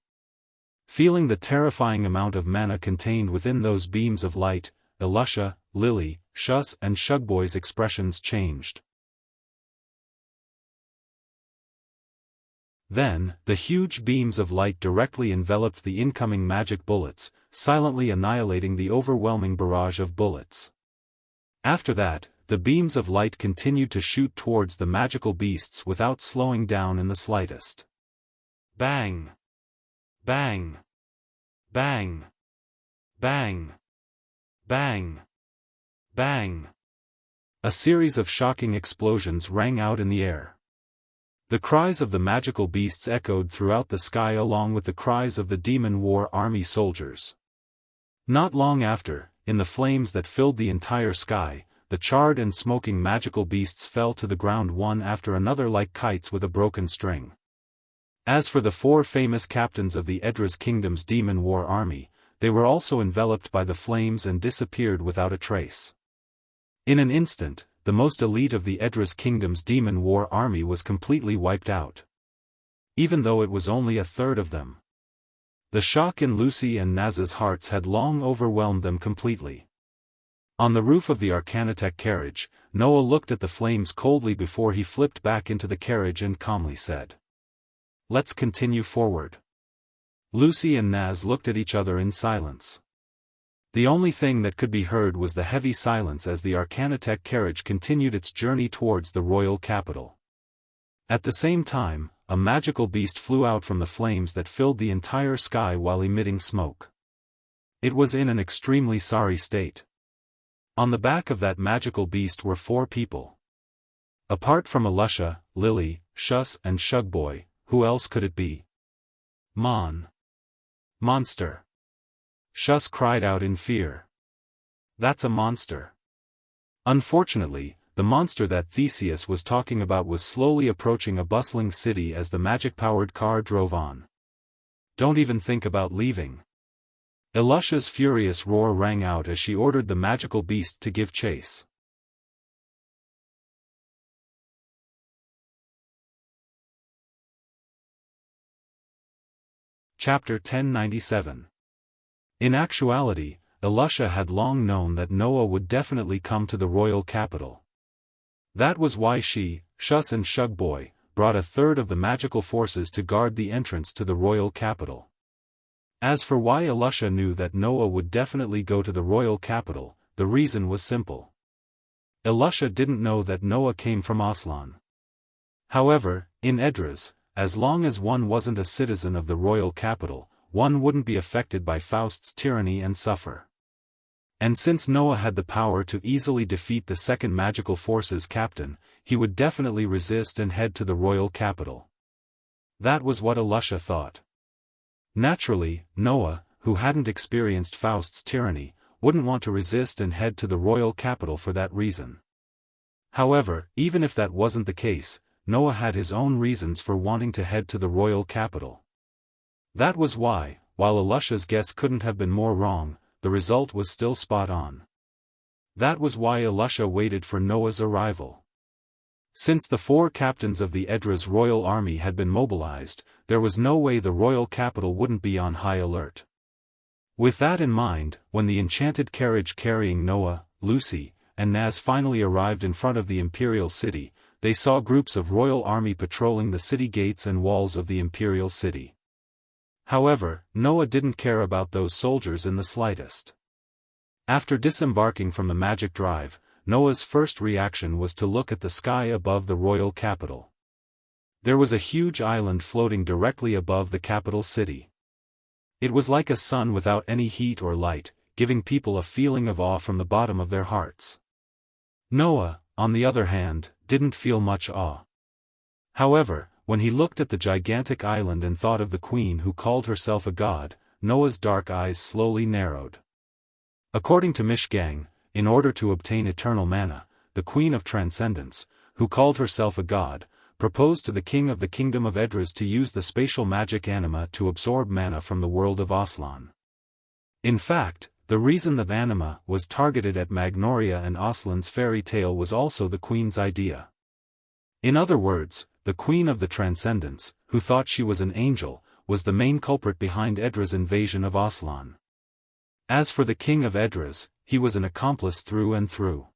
Feeling the terrifying amount of mana contained within those beams of light, Elisha, Lily, Shus and Shugboy's expressions changed. Then, the huge beams of light directly enveloped the incoming magic bullets, silently annihilating the overwhelming barrage of bullets. After that, the beams of light continued to shoot towards the magical beasts without slowing down in the slightest. Bang! Bang! Bang! Bang! Bang! Bang! A series of shocking explosions rang out in the air. The cries of the magical beasts echoed throughout the sky along with the cries of the demon war army soldiers. Not long after, in the flames that filled the entire sky, the charred and smoking magical beasts fell to the ground one after another like kites with a broken string. As for the four famous captains of the Edra's kingdom's demon war army, they were also enveloped by the flames and disappeared without a trace. In an instant, the most elite of the Edra's kingdom's demon war army was completely wiped out. Even though it was only a third of them. The shock in Lucy and Naz's hearts had long overwhelmed them completely. On the roof of the Arcanatech carriage, Noah looked at the flames coldly before he flipped back into the carriage and calmly said, "Let's continue forward." Lucy and Naz looked at each other in silence. The only thing that could be heard was the heavy silence as the Arcanatech carriage continued its journey towards the royal capital. At the same time, a magical beast flew out from the flames that filled the entire sky while emitting smoke. It was in an extremely sorry state. On the back of that magical beast were 4 people. Apart from Elisha, Lily, Shus and Shugboy, who else could it be? Monster. Shus cried out in fear. That's a monster. Unfortunately, the monster that Theseus was talking about was slowly approaching a bustling city as the magic-powered car drove on. Don't even think about leaving. Elisha's furious roar rang out as she ordered the magical beast to give chase. Chapter 1097. In actuality, Elisha had long known that Noah would definitely come to the royal capital. That was why she, Shus and Shugboy, brought a third of the magical forces to guard the entrance to the royal capital. As for why Elisha knew that Noah would definitely go to the royal capital, the reason was simple. Elisha didn't know that Noah came from Aslan. However, in Edras, as long as one wasn't a citizen of the royal capital, one wouldn't be affected by Faust's tyranny and suffer. And since Noah had the power to easily defeat the second magical force's captain, he would definitely resist and head to the royal capital. That was what Elisha thought. Naturally, Noah, who hadn't experienced Faust's tyranny, wouldn't want to resist and head to the royal capital for that reason. However, even if that wasn't the case, Noah had his own reasons for wanting to head to the royal capital. That was why, while Elisha's guess couldn't have been more wrong, the result was still spot on. That was why Elisha waited for Noah's arrival. Since the 4 captains of the Edra's royal army had been mobilized, there was no way the royal capital wouldn't be on high alert. With that in mind, when the enchanted carriage carrying Noah, Lucy, and Naz finally arrived in front of the imperial city, they saw groups of royal army patrolling the city gates and walls of the imperial city. However, Noah didn't care about those soldiers in the slightest. After disembarking from the magic drive, Noah's first reaction was to look at the sky above the royal capital. There was a huge island floating directly above the capital city. It was like a sun without any heat or light, giving people a feeling of awe from the bottom of their hearts. Noah, on the other hand, didn't feel much awe. However, when he looked at the gigantic island and thought of the queen who called herself a god, Noah's dark eyes slowly narrowed. According to Mishgang, in order to obtain eternal manna, the Queen of Transcendence, who called herself a god, proposed to the king of the kingdom of Edras to use the spatial magic anima to absorb mana from the world of Aslan. In fact, the reason the anima was targeted at Magnoria and Aslan's fairy tale was also the queen's idea. In other words, the Queen of the Transcendence, who thought she was an angel, was the main culprit behind Edra's invasion of Aslan. As for the king of Edras, he was an accomplice through and through.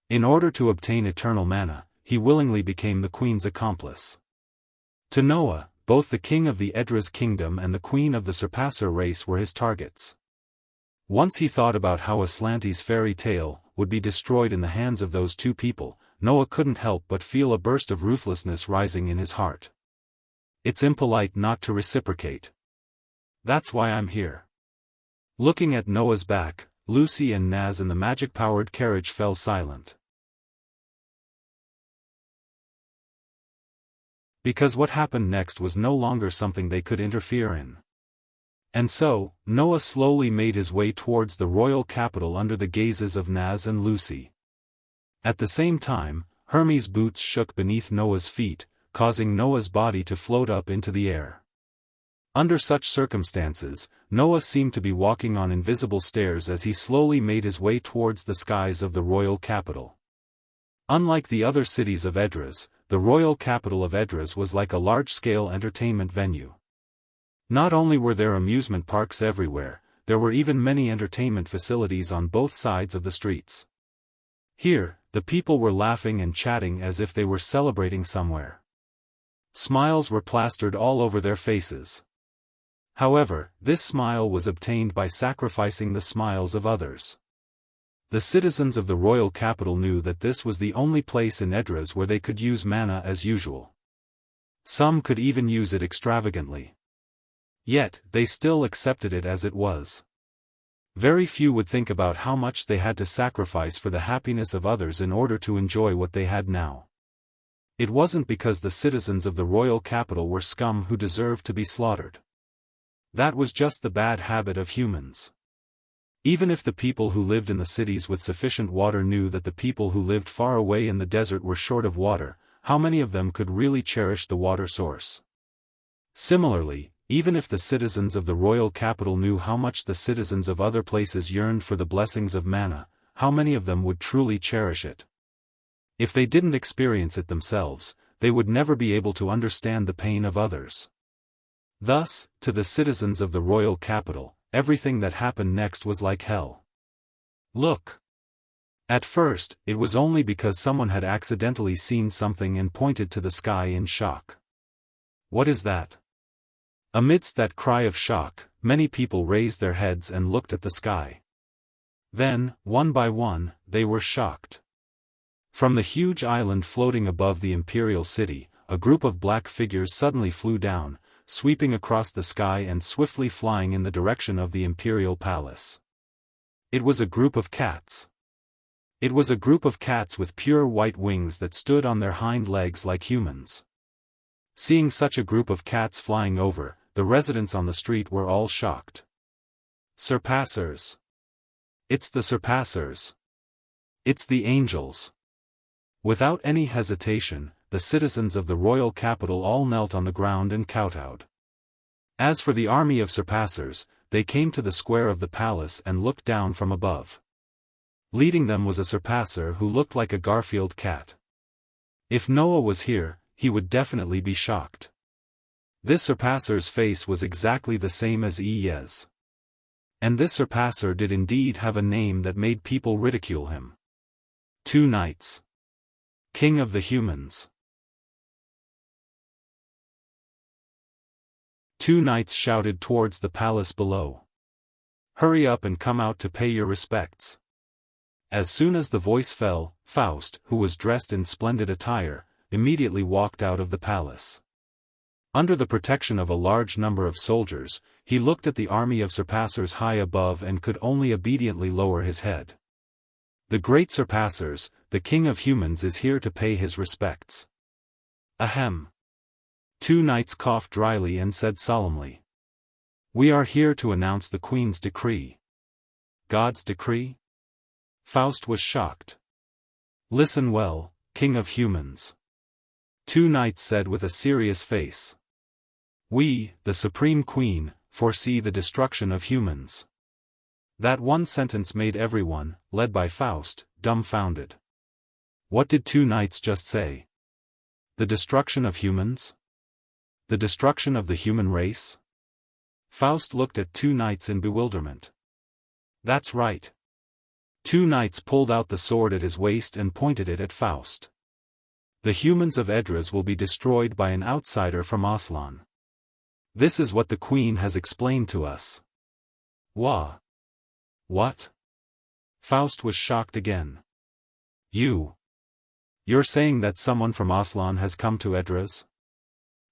In order to obtain eternal mana, he willingly became the queen's accomplice. To Noah, both the king of the Edras kingdom and the queen of the Surpasser race were his targets. Once he thought about how Aslante's fairy tale would be destroyed in the hands of those two people, Noah couldn't help but feel a burst of ruthlessness rising in his heart. It's impolite not to reciprocate. That's why I'm here. Looking at Noah's back, Lucy and Naz in the magic-powered carriage fell silent. Because what happened next was no longer something they could interfere in. And so, Noah slowly made his way towards the royal capital under the gazes of Naz and Lucy. At the same time, Hermes' boots shook beneath Noah's feet, causing Noah's body to float up into the air. Under such circumstances, Noah seemed to be walking on invisible stairs as he slowly made his way towards the skies of the royal capital. Unlike the other cities of Edras, the royal capital of Edras was like a large-scale entertainment venue. Not only were there amusement parks everywhere, there were even many entertainment facilities on both sides of the streets. Here, the people were laughing and chatting as if they were celebrating somewhere. Smiles were plastered all over their faces. However, this smile was obtained by sacrificing the smiles of others. The citizens of the royal capital knew that this was the only place in Edras where they could use mana as usual. Some could even use it extravagantly. Yet, they still accepted it as it was. Very few would think about how much they had to sacrifice for the happiness of others in order to enjoy what they had now. It wasn't because the citizens of the royal capital were scum who deserved to be slaughtered. That was just the bad habit of humans. Even if the people who lived in the cities with sufficient water knew that the people who lived far away in the desert were short of water, how many of them could really cherish the water source? Similarly, even if the citizens of the royal capital knew how much the citizens of other places yearned for the blessings of mana, how many of them would truly cherish it? If they didn't experience it themselves, they would never be able to understand the pain of others. Thus, to the citizens of the royal capital, everything that happened next was like hell. Look! At first, it was only because someone had accidentally seen something and pointed to the sky in shock. What is that? Amidst that cry of shock, many people raised their heads and looked at the sky. Then, one by one, they were shocked. From the huge island floating above the imperial city, a group of black figures suddenly flew down, sweeping across the sky and swiftly flying in the direction of the imperial palace. It was a group of cats. It was a group of cats with pure white wings that stood on their hind legs like humans. Seeing such a group of cats flying over, the residents on the street were all shocked. Surpassers! It's the Surpassers! It's the angels! Without any hesitation, the citizens of the royal capital all knelt on the ground and kowtowed. As for the army of Surpassers, they came to the square of the palace and looked down from above. Leading them was a surpasser who looked like a Garfield cat. If Noah was here, he would definitely be shocked. This surpasser's face was exactly the same as Iyez. And this surpasser did indeed have a name that made people ridicule him. 2 Knights. King of the Humans. 2 knights shouted towards the palace below. Hurry up and come out to pay your respects. As soon as the voice fell, Faust, who was dressed in splendid attire, immediately walked out of the palace. Under the protection of a large number of soldiers, he looked at the army of surpassers high above and could only obediently lower his head. The great surpassers, the King of Humans is here to pay his respects. Ahem. 2 knights coughed dryly and said solemnly. We are here to announce the Queen's decree. God's decree? Faust was shocked. Listen well, King of Humans. 2 knights said with a serious face. We, the Supreme Queen, foresee the destruction of humans. That one sentence made everyone, led by Faust, dumbfounded. What did 2 knights just say? The destruction of humans? The destruction of the human race? Faust looked at 2 knights in bewilderment. That's right. 2 knights pulled out the sword at his waist and pointed it at Faust. The humans of Edras will be destroyed by an outsider from Aslan. This is what the Queen has explained to us. What? Faust was shocked again. You're saying that someone from Aslan has come to Edras?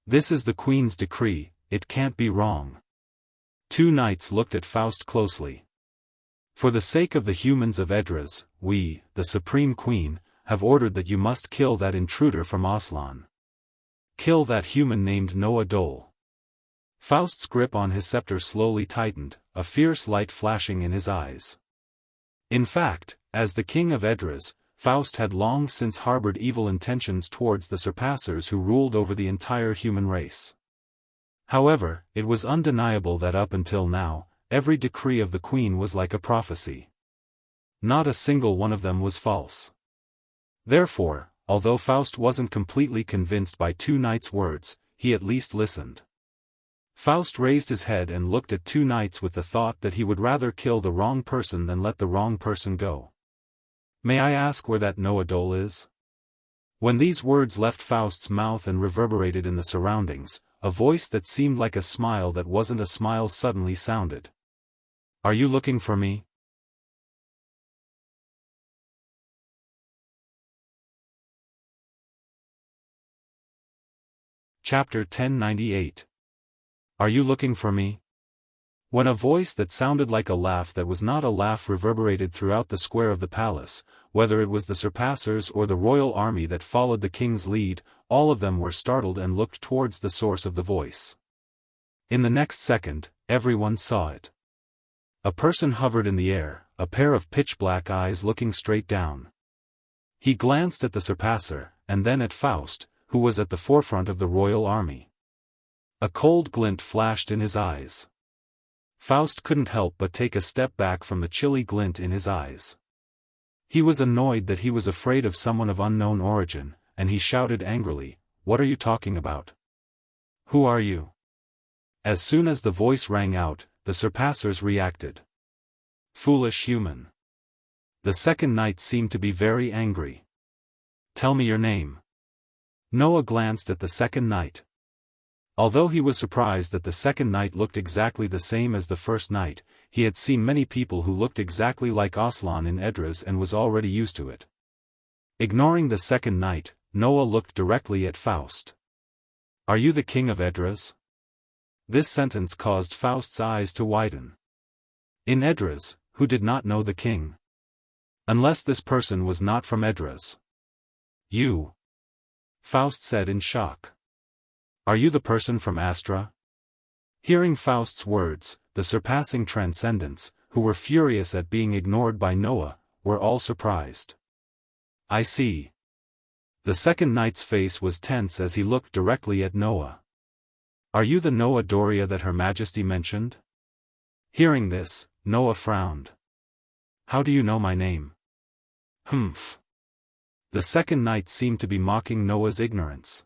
This is the Queen's decree, it can't be wrong. 2 knights looked at Faust closely. For the sake of the humans of Edras, we, the Supreme Queen, have ordered that you must kill that intruder from Aslan. Kill that human named Noah Dole. Faust's grip on his scepter slowly tightened, a fierce light flashing in his eyes. In fact, as the King of Edras, Faust had long since harbored evil intentions towards the surpassers who ruled over the entire human race. However, it was undeniable that up until now, every decree of the Queen was like a prophecy. Not a single one of them was false. Therefore, although Faust wasn't completely convinced by 2 knights' words, he at least listened. Faust raised his head and looked at 2 knights with the thought that he would rather kill the wrong person than let the wrong person go. May I ask where that Noah Dole is? When these words left Faust's mouth and reverberated in the surroundings, a voice that seemed like a smile that wasn't a smile suddenly sounded. Are you looking for me? Chapter 1098. Are you looking for me? When a voice that sounded like a laugh that was not a laugh reverberated throughout the square of the palace, whether it was the surpassers or the royal army that followed the king's lead, all of them were startled and looked towards the source of the voice. In the next second, everyone saw it. A person hovered in the air, a pair of pitch-black eyes looking straight down. He glanced at the surpasser, and then at Faust, who was at the forefront of the royal army. A cold glint flashed in his eyes. Faust couldn't help but take a step back from the chilly glint in his eyes. He was annoyed that he was afraid of someone of unknown origin, and he shouted angrily, "What are you talking about? Who are you?" As soon as the voice rang out, the surpassers reacted. Foolish human. The second knight seemed to be very angry. Tell me your name. Noah glanced at the second knight. Although he was surprised that the second knight looked exactly the same as the first knight, he had seen many people who looked exactly like Aslan in Edras and was already used to it. Ignoring the second knight, Noah looked directly at Faust. Are you the King of Edras? This sentence caused Faust's eyes to widen. In Edras, who did not know the king? Unless this person was not from Edras. You. Faust said in shock. Are you the person from Astra? Hearing Faust's words, the surpassing transcendents, who were furious at being ignored by Noah, were all surprised. I see. The second knight's face was tense as he looked directly at Noah. Are you the Noah Doria that Her Majesty mentioned? Hearing this, Noah frowned. "How do you know my name?" "Humph." The second knight seemed to be mocking Noah's ignorance.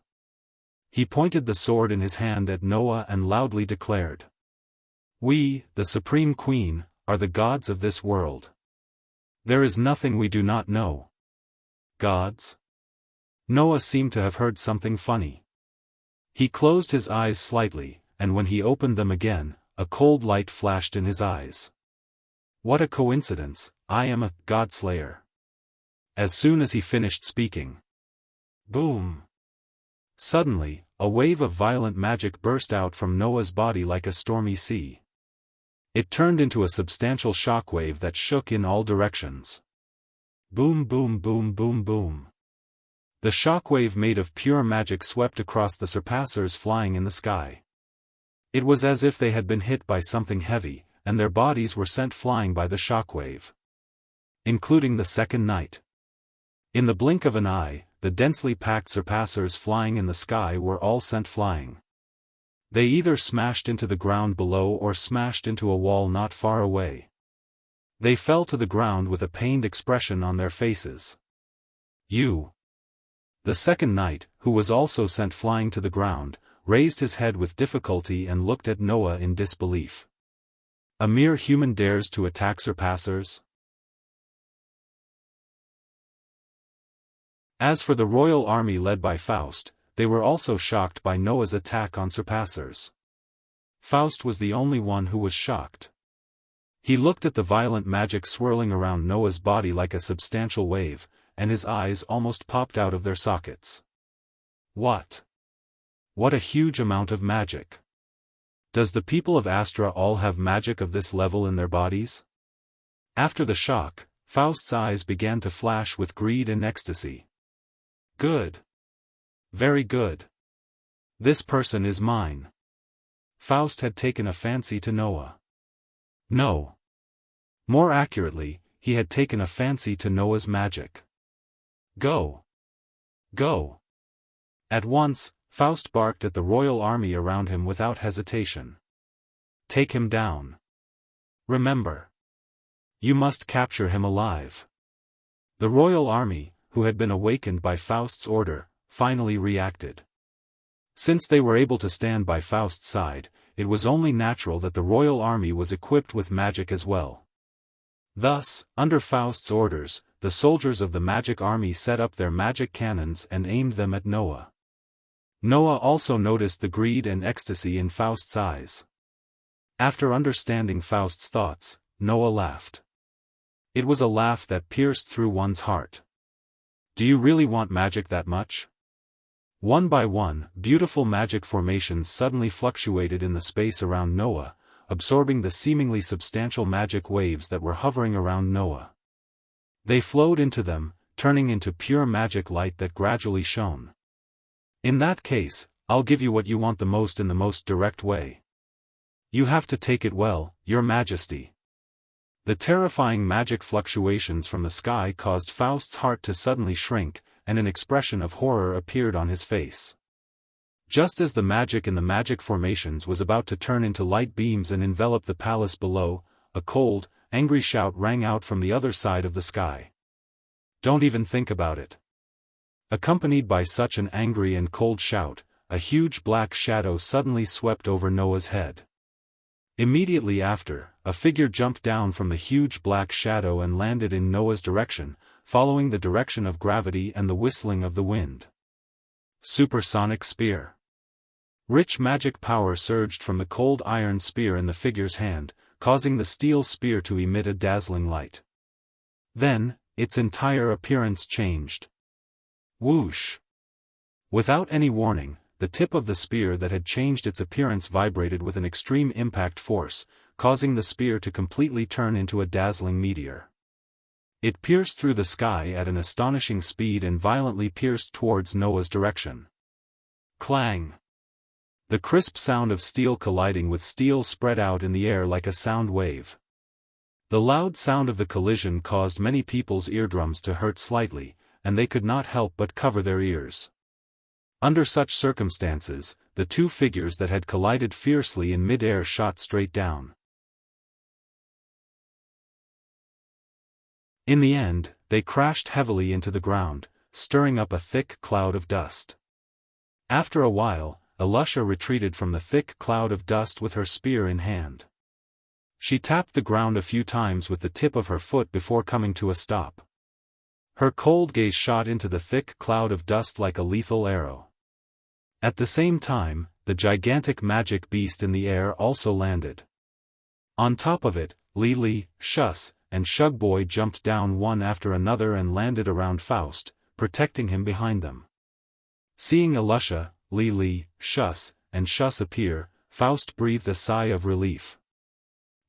He pointed the sword in his hand at Noah and loudly declared, "We, the Supreme Queen, are the gods of this world. There is nothing we do not know." "Gods?" Noah seemed to have heard something funny. He closed his eyes slightly, and when he opened them again, a cold light flashed in his eyes. "What a coincidence, I am a God-slayer." As soon as he finished speaking, boom! Suddenly, a wave of violent magic burst out from Noah's body like a stormy sea. It turned into a substantial shockwave that shook in all directions. Boom, boom, boom, boom, boom. The shockwave made of pure magic swept across the surpassers flying in the sky. It was as if they had been hit by something heavy, and their bodies were sent flying by the shockwave. Including the second knight. In the blink of an eye, the densely packed surpassers flying in the sky were all sent flying. They either smashed into the ground below or smashed into a wall not far away. They fell to the ground with a pained expression on their faces. "You." The second knight, who was also sent flying to the ground, raised his head with difficulty and looked at Noah in disbelief. "A mere human dares to attack surpassers?" As for the royal army led by Faust, they were also shocked by Noah's attack on surpassers. Faust was the only one who was shocked. He looked at the violent magic swirling around Noah's body like a substantial wave, and his eyes almost popped out of their sockets. What? What a huge amount of magic! Does the people of Astra all have magic of this level in their bodies? After the shock, Faust's eyes began to flash with greed and ecstasy. Good. Very good. This person is mine. Faust had taken a fancy to Noah. No. More accurately, he had taken a fancy to Noah's magic. Go. Go. At once, Faust barked at the royal army around him without hesitation. Take him down. Remember. You must capture him alive. The royal army, who had been awakened by Faust's order, finally reacted. Since they were able to stand by Faust's side, it was only natural that the royal army was equipped with magic as well. Thus, under Faust's orders, the soldiers of the magic army set up their magic cannons and aimed them at Noah. Noah also noticed the greed and ecstasy in Faust's eyes. After understanding Faust's thoughts, Noah laughed. It was a laugh that pierced through one's heart. Do you really want magic that much? One by one, beautiful magic formations suddenly fluctuated in the space around Noah, absorbing the seemingly substantial magic waves that were hovering around Noah. They flowed into them, turning into pure magic light that gradually shone. In that case, I'll give you what you want the most in the most direct way. You have to take it well, Your Majesty. The terrifying magic fluctuations from the sky caused Faust's heart to suddenly shrink, and an expression of horror appeared on his face. Just as the magic in the magic formations was about to turn into light beams and envelop the palace below, a cold, angry shout rang out from the other side of the sky. Don't even think about it. Accompanied by such an angry and cold shout, a huge black shadow suddenly swept over Noah's head. Immediately after, a figure jumped down from the huge black shadow and landed in Noah's direction, following the direction of gravity and the whistling of the wind. Supersonic spear. Rich magic power surged from the cold iron spear in the figure's hand, causing the steel spear to emit a dazzling light. Then, its entire appearance changed. Whoosh! Without any warning, the tip of the spear that had changed its appearance vibrated with an extreme impact force, causing the spear to completely turn into a dazzling meteor. It pierced through the sky at an astonishing speed and violently pierced towards Noah's direction. Clang! The crisp sound of steel colliding with steel spread out in the air like a sound wave. The loud sound of the collision caused many people's eardrums to hurt slightly, and they could not help but cover their ears. Under such circumstances, the two figures that had collided fiercely in mid-air shot straight down. In the end, they crashed heavily into the ground, stirring up a thick cloud of dust. After a while, Elusha retreated from the thick cloud of dust with her spear in hand. She tapped the ground a few times with the tip of her foot before coming to a stop. Her cold gaze shot into the thick cloud of dust like a lethal arrow. At the same time, the gigantic magic beast in the air also landed. On top of it, Lili, Shus, and Shugboy jumped down one after another and landed around Faust, protecting him behind them. Seeing Elusha, Lili, Shus, and Shus appear, Faust breathed a sigh of relief.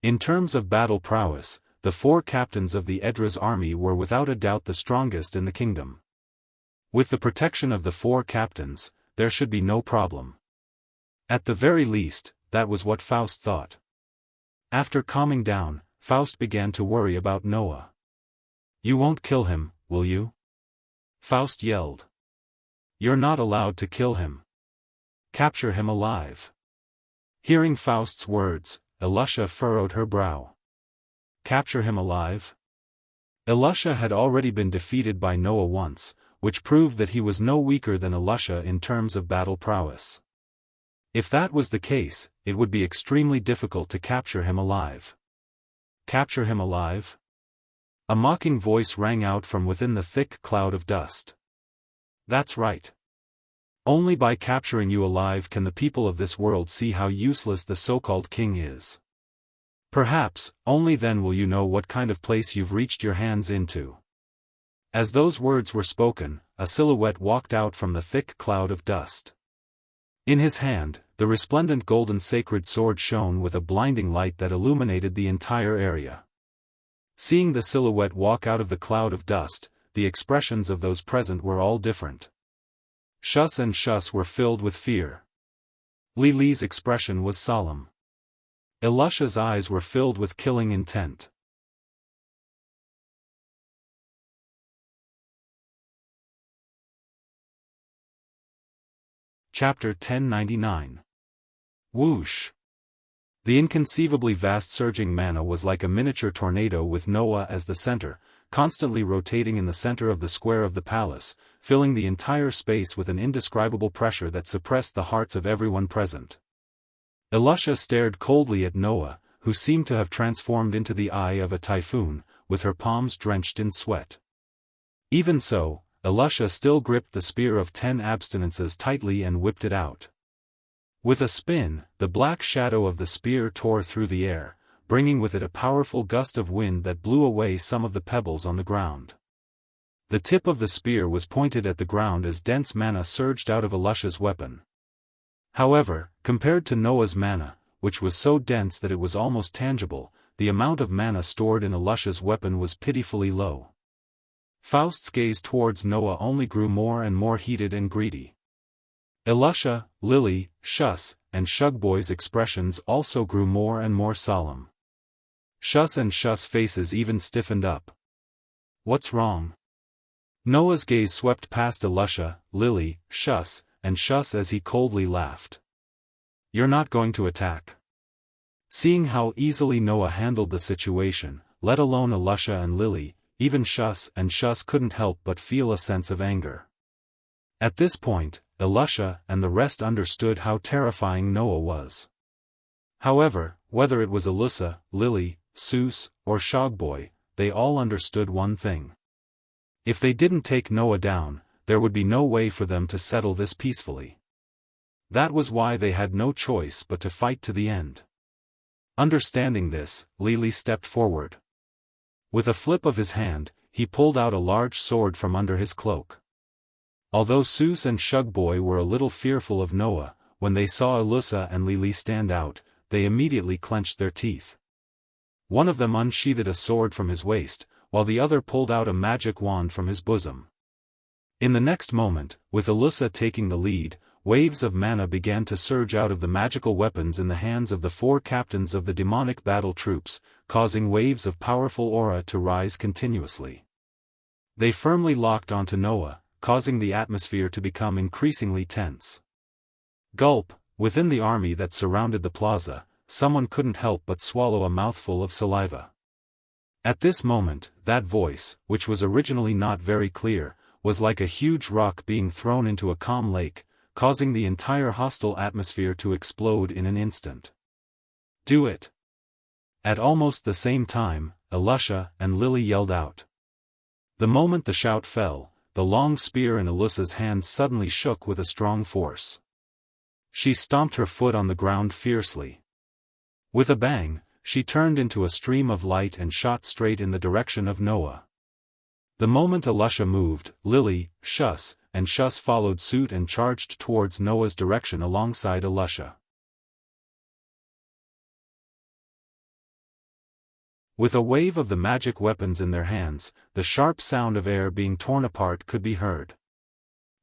In terms of battle prowess, the 4 captains of the Edra's army were without a doubt the strongest in the kingdom. With the protection of the 4 captains, there should be no problem. At the very least, that was what Faust thought. After calming down, Faust began to worry about Noah. "You won't kill him, will you?" Faust yelled. "You're not allowed to kill him. Capture him alive." Hearing Faust's words, Elusha furrowed her brow. Capture him alive? Elusha had already been defeated by Noah once, which proved that he was no weaker than Elusha in terms of battle prowess. If that was the case, it would be extremely difficult to capture him alive. Capture him alive? A mocking voice rang out from within the thick cloud of dust. That's right. Only by capturing you alive can the people of this world see how useless the so-called king is. Perhaps, only then will you know what kind of place you've reached your hands into. As those words were spoken, a silhouette walked out from the thick cloud of dust. In his hand, the resplendent golden sacred sword shone with a blinding light that illuminated the entire area. Seeing the silhouette walk out of the cloud of dust, the expressions of those present were all different. Shus and Shus were filled with fear. Lili's expression was solemn. Elusha's eyes were filled with killing intent. Chapter 1099. Whoosh! The inconceivably vast surging mana was like a miniature tornado with Noah as the center, constantly rotating in the center of the square of the palace, filling the entire space with an indescribable pressure that suppressed the hearts of everyone present. Elusha stared coldly at Noah, who seemed to have transformed into the eye of a typhoon, with her palms drenched in sweat. Even so, Elusha still gripped the spear of 10 abstinences tightly and whipped it out. With a spin, the black shadow of the spear tore through the air, bringing with it a powerful gust of wind that blew away some of the pebbles on the ground. The tip of the spear was pointed at the ground as dense mana surged out of Elusha's weapon. However, compared to Noah's mana, which was so dense that it was almost tangible, the amount of mana stored in Elusha's weapon was pitifully low. Faust's gaze towards Noah only grew more and more heated and greedy. Elusha, Lili, Shus, and Shugboy's expressions also grew more and more solemn. Shus and Shus' faces even stiffened up. What's wrong? Noah's gaze swept past Elusha, Lili, Shus, and Shus as he coldly laughed. You're not going to attack? Seeing how easily Noah handled the situation, let alone Elusha and Lili, even Shus and Shus couldn't help but feel a sense of anger. At this point, Elusha and the rest understood how terrifying Noah was. However, whether it was Elusha, Lili, Seuss, or Shogboy, they all understood one thing. If they didn't take Noah down, there would be no way for them to settle this peacefully. That was why they had no choice but to fight to the end. Understanding this, Lili stepped forward. With a flip of his hand, he pulled out a large sword from under his cloak. Although Seuss and Shugboy were a little fearful of Noah, when they saw Elusha and Lili stand out, they immediately clenched their teeth. One of them unsheathed a sword from his waist, while the other pulled out a magic wand from his bosom. In the next moment, with Elusha taking the lead, waves of mana began to surge out of the magical weapons in the hands of the 4 captains of the demonic battle troops, causing waves of powerful aura to rise continuously. They firmly locked onto Noah, causing the atmosphere to become increasingly tense. Gulp! Within the army that surrounded the plaza, someone couldn't help but swallow a mouthful of saliva. At this moment, that voice, which was originally not very clear, was like a huge rock being thrown into a calm lake, causing the entire hostile atmosphere to explode in an instant. Do it! At almost the same time, Elusha and Lily yelled out. The moment the shout fell, the long spear in Elusha's hand suddenly shook with a strong force. She stomped her foot on the ground fiercely. With a bang, she turned into a stream of light and shot straight in the direction of Noah. The moment Elusha moved, Lily, Shus, and Shus followed suit and charged towards Noah's direction alongside Elusha. With a wave of the magic weapons in their hands, the sharp sound of air being torn apart could be heard.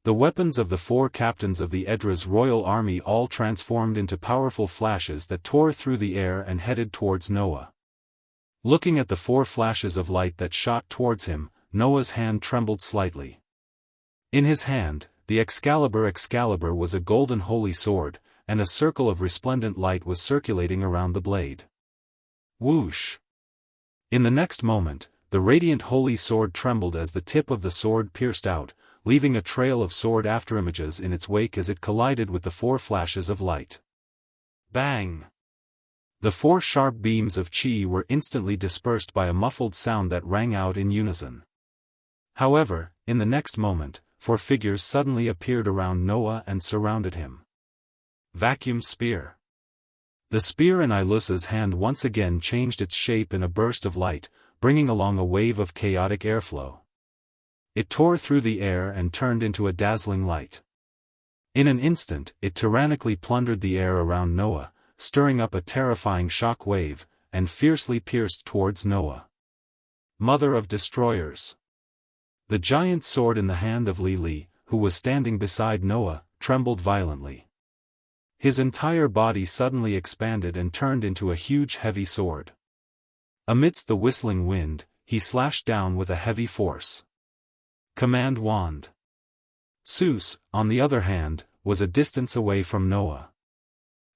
The weapons of the 4 captains of the Edra's royal army all transformed into powerful flashes that tore through the air and headed towards Noah. Looking at the 4 flashes of light that shot towards him, Noah's hand trembled slightly. In his hand, the Excalibur was a golden holy sword, and a circle of resplendent light was circulating around the blade. Whoosh! In the next moment, the radiant holy sword trembled as the tip of the sword pierced out, leaving a trail of sword afterimages in its wake as it collided with the 4 flashes of light. Bang! The 4 sharp beams of chi were instantly dispersed by a muffled sound that rang out in unison. However, in the next moment, 4 figures suddenly appeared around Noah and surrounded him. Vacuum spear. The spear in Elusha's hand once again changed its shape in a burst of light, bringing along a wave of chaotic airflow. It tore through the air and turned into a dazzling light. In an instant, it tyrannically plundered the air around Noah, stirring up a terrifying shock wave, and fiercely pierced towards Noah. Mother of Destroyers. The giant sword in the hand of Lily, who was standing beside Noah, trembled violently. His entire body suddenly expanded and turned into a huge heavy sword. Amidst the whistling wind, he slashed down with a heavy force. Command wand. Zeus, on the other hand, was a distance away from Noah.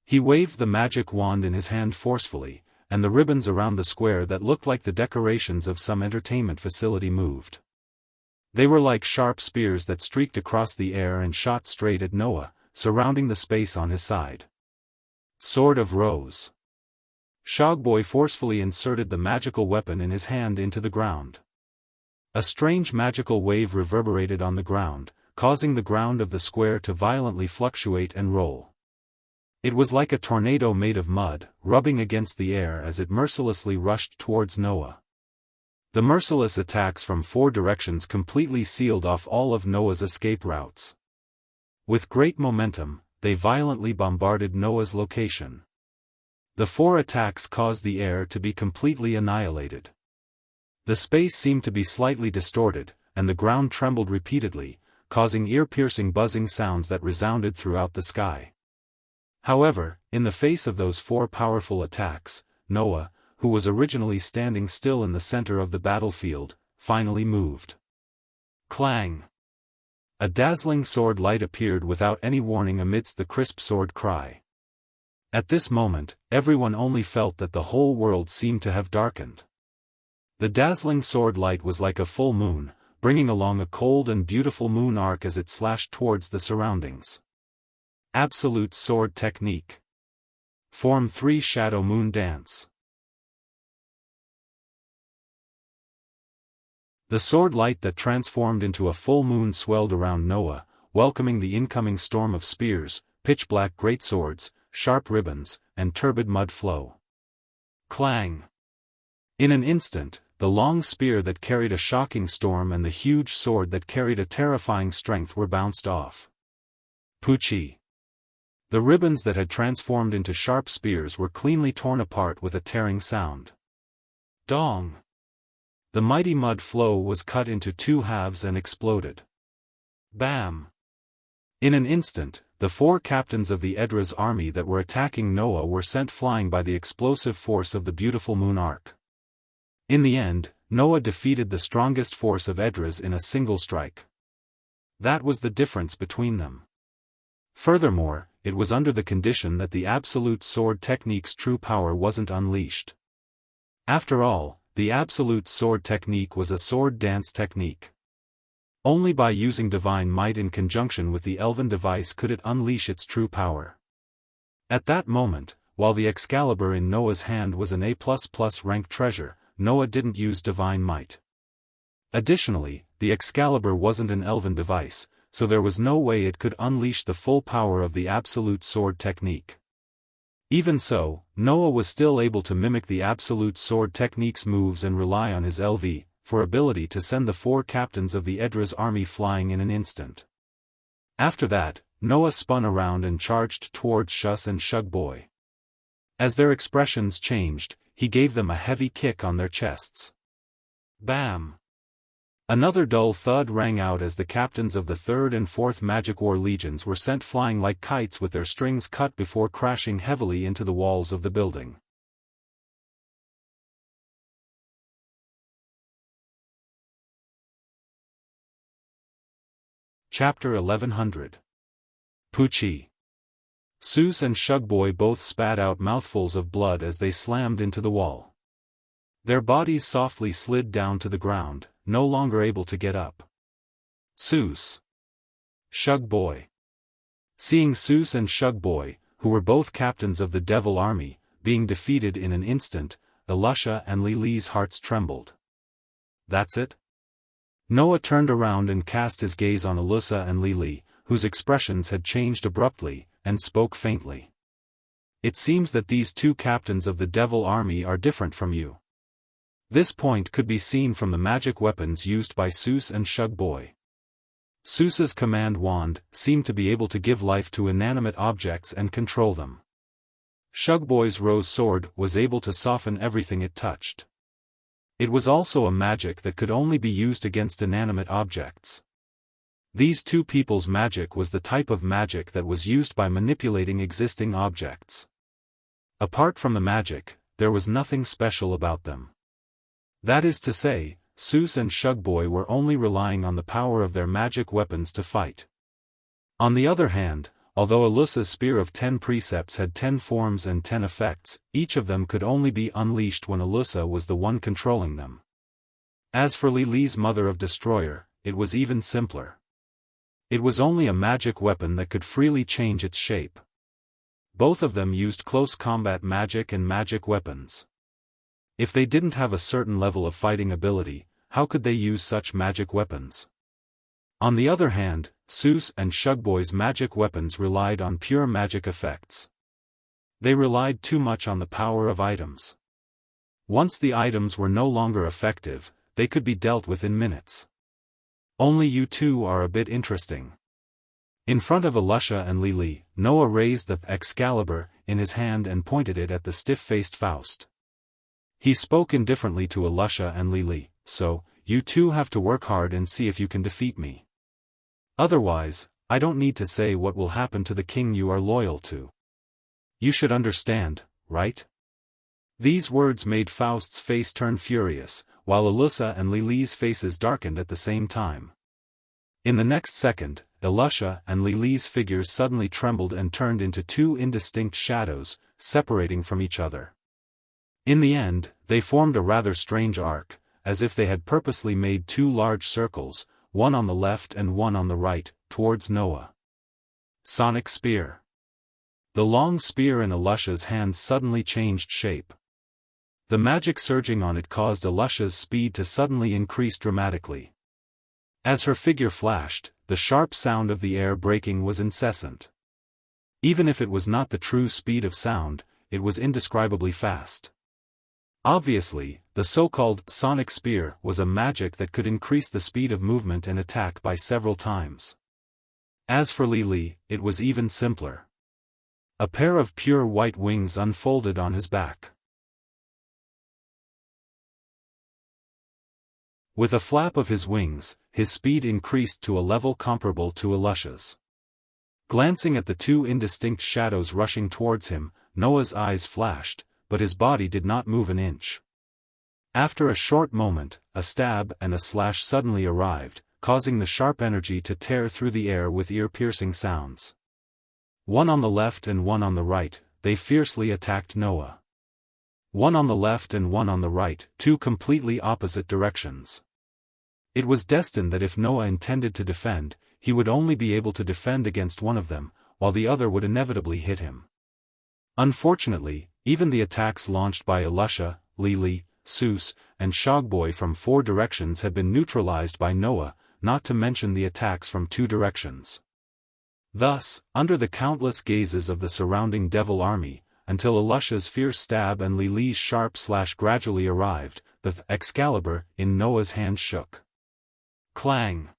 He waved the magic wand in his hand forcefully, and the ribbons around the square that looked like the decorations of some entertainment facility moved. They were like sharp spears that streaked across the air and shot straight at Noah, surrounding the space on his side. Sword of Rose. Shogboy forcefully inserted the magical weapon in his hand into the ground. A strange magical wave reverberated on the ground, causing the ground of the square to violently fluctuate and roll. It was like a tornado made of mud, rubbing against the air as it mercilessly rushed towards Noah. The merciless attacks from 4 directions completely sealed off all of Noah's escape routes. With great momentum, they violently bombarded Noah's location. The 4 attacks caused the air to be completely annihilated. The space seemed to be slightly distorted, and the ground trembled repeatedly, causing ear-piercing buzzing sounds that resounded throughout the sky. However, in the face of those 4 powerful attacks, Noah, who was originally standing still in the center of the battlefield, finally moved. Clang! A dazzling sword light appeared without any warning amidst the crisp sword cry. At this moment, everyone only felt that the whole world seemed to have darkened. The dazzling sword light was like a full moon, bringing along a cold and beautiful moon arc as it slashed towards the surroundings. Absolute sword technique. Form 3 Shadow Moon Dance. The sword light that transformed into a full moon swelled around Noah, welcoming the incoming storm of spears, pitch-black greatswords, sharp ribbons, and turbid mud flow. Clang! In an instant, the long spear that carried a shocking storm and the huge sword that carried a terrifying strength were bounced off. Poochie! The ribbons that had transformed into sharp spears were cleanly torn apart with a tearing sound. Dong! The mighty mud flow was cut into 2 halves and exploded. Bam! In an instant, the 4 captains of the Edra's army that were attacking Noah were sent flying by the explosive force of the beautiful moon arc. In the end, Noah defeated the strongest force of Edra's in a single strike. That was the difference between them. Furthermore, it was under the condition that the absolute sword technique's true power wasn't unleashed. After all, the absolute sword technique was a sword dance technique. Only by using divine might in conjunction with the elven device could it unleash its true power. At that moment, while the Excalibur in Noah's hand was an A++ rank treasure, Noah didn't use divine might. Additionally, the Excalibur wasn't an elven device, so there was no way it could unleash the full power of the absolute sword technique. Even so, Noah was still able to mimic the absolute sword technique's moves and rely on his LV, for ability to send the 4 captains of the Edra's army flying in an instant. After that, Noah spun around and charged towards Shus and Shugboy. As their expressions changed, he gave them a heavy kick on their chests. Bam! Another dull thud rang out as the captains of the 3rd and 4th Magic War Legions were sent flying like kites with their strings cut before crashing heavily into the walls of the building. Chapter 1100. Poochie. Seuss and Shugboy both spat out mouthfuls of blood as they slammed into the wall. Their bodies softly slid down to the ground, no longer able to get up. Seuss. Shugboy. Seeing Seuss and Shugboy, who were both captains of the Devil Army, being defeated in an instant, Elusha and Lily's hearts trembled. That's it? Noah turned around and cast his gaze on Elusha and Lily, whose expressions had changed abruptly, and spoke faintly. It seems that these 2 captains of the Devil Army are different from you. This point could be seen from the magic weapons used by Seuss and Shugboy. Seuss's command wand seemed to be able to give life to inanimate objects and control them. Shugboy's rose sword was able to soften everything it touched. It was also a magic that could only be used against inanimate objects. These 2 people's magic was the type of magic that was used by manipulating existing objects. Apart from the magic, there was nothing special about them. That is to say, Seuss and Shugboy were only relying on the power of their magic weapons to fight. On the other hand, although Elusha's Spear of 10 Precepts had 10 forms and 10 effects, each of them could only be unleashed when Elusha was the one controlling them. As for Lily's Mother of Destroyer, it was even simpler. It was only a magic weapon that could freely change its shape. Both of them used close combat magic and magic weapons. If they didn't have a certain level of fighting ability, how could they use such magic weapons? On the other hand, Seuss and Shugboy's magic weapons relied on pure magic effects. They relied too much on the power of items. Once the items were no longer effective, they could be dealt with in minutes. Only you 2 are a bit interesting. In front of Elusha and Lily, Noah raised the Excalibur in his hand and pointed it at the stiff-faced Faust. He spoke indifferently to Elusha and Lily, so, you 2 have to work hard and see if you can defeat me. Otherwise, I don't need to say what will happen to the king you are loyal to. You should understand, right? These words made Faust's face turn furious, while Elusha and Lily's faces darkened at the same time. In the next second, Elusha and Lily's figures suddenly trembled and turned into 2 indistinct shadows, separating from each other. In the end, they formed a rather strange arc, as if they had purposely made 2 large circles, one on the left and one on the right, towards Noah. Sonic Spear. The long spear in Elusha's hand suddenly changed shape. The magic surging on it caused Elusha's speed to suddenly increase dramatically. As her figure flashed, the sharp sound of the air breaking was incessant. Even if it was not the true speed of sound, it was indescribably fast. Obviously, the so-called sonic spear was a magic that could increase the speed of movement and attack by several times. As for Lily, it was even simpler. A pair of pure white wings unfolded on his back. With a flap of his wings, his speed increased to a level comparable to Elusha's. Glancing at the 2 indistinct shadows rushing towards him, Noah's eyes flashed, but his body did not move an inch. After a short moment, a stab and a slash suddenly arrived, causing the sharp energy to tear through the air with ear-piercing sounds. One on the left and one on the right, they fiercely attacked Noah. one on the left and one on the right, two completely opposite directions. It was destined that if Noah intended to defend, he would only be able to defend against one of them, while the other would inevitably hit him. Unfortunately, even the attacks launched by Elisha, Lili, Seuss, and Shogboy from 4 directions had been neutralized by Noah, not to mention the attacks from 2 directions. Thus, under the countless gazes of the surrounding devil army, until Elisha's fierce stab and Lili's sharp slash gradually arrived, the Excalibur in Noah's hand shook. Clang!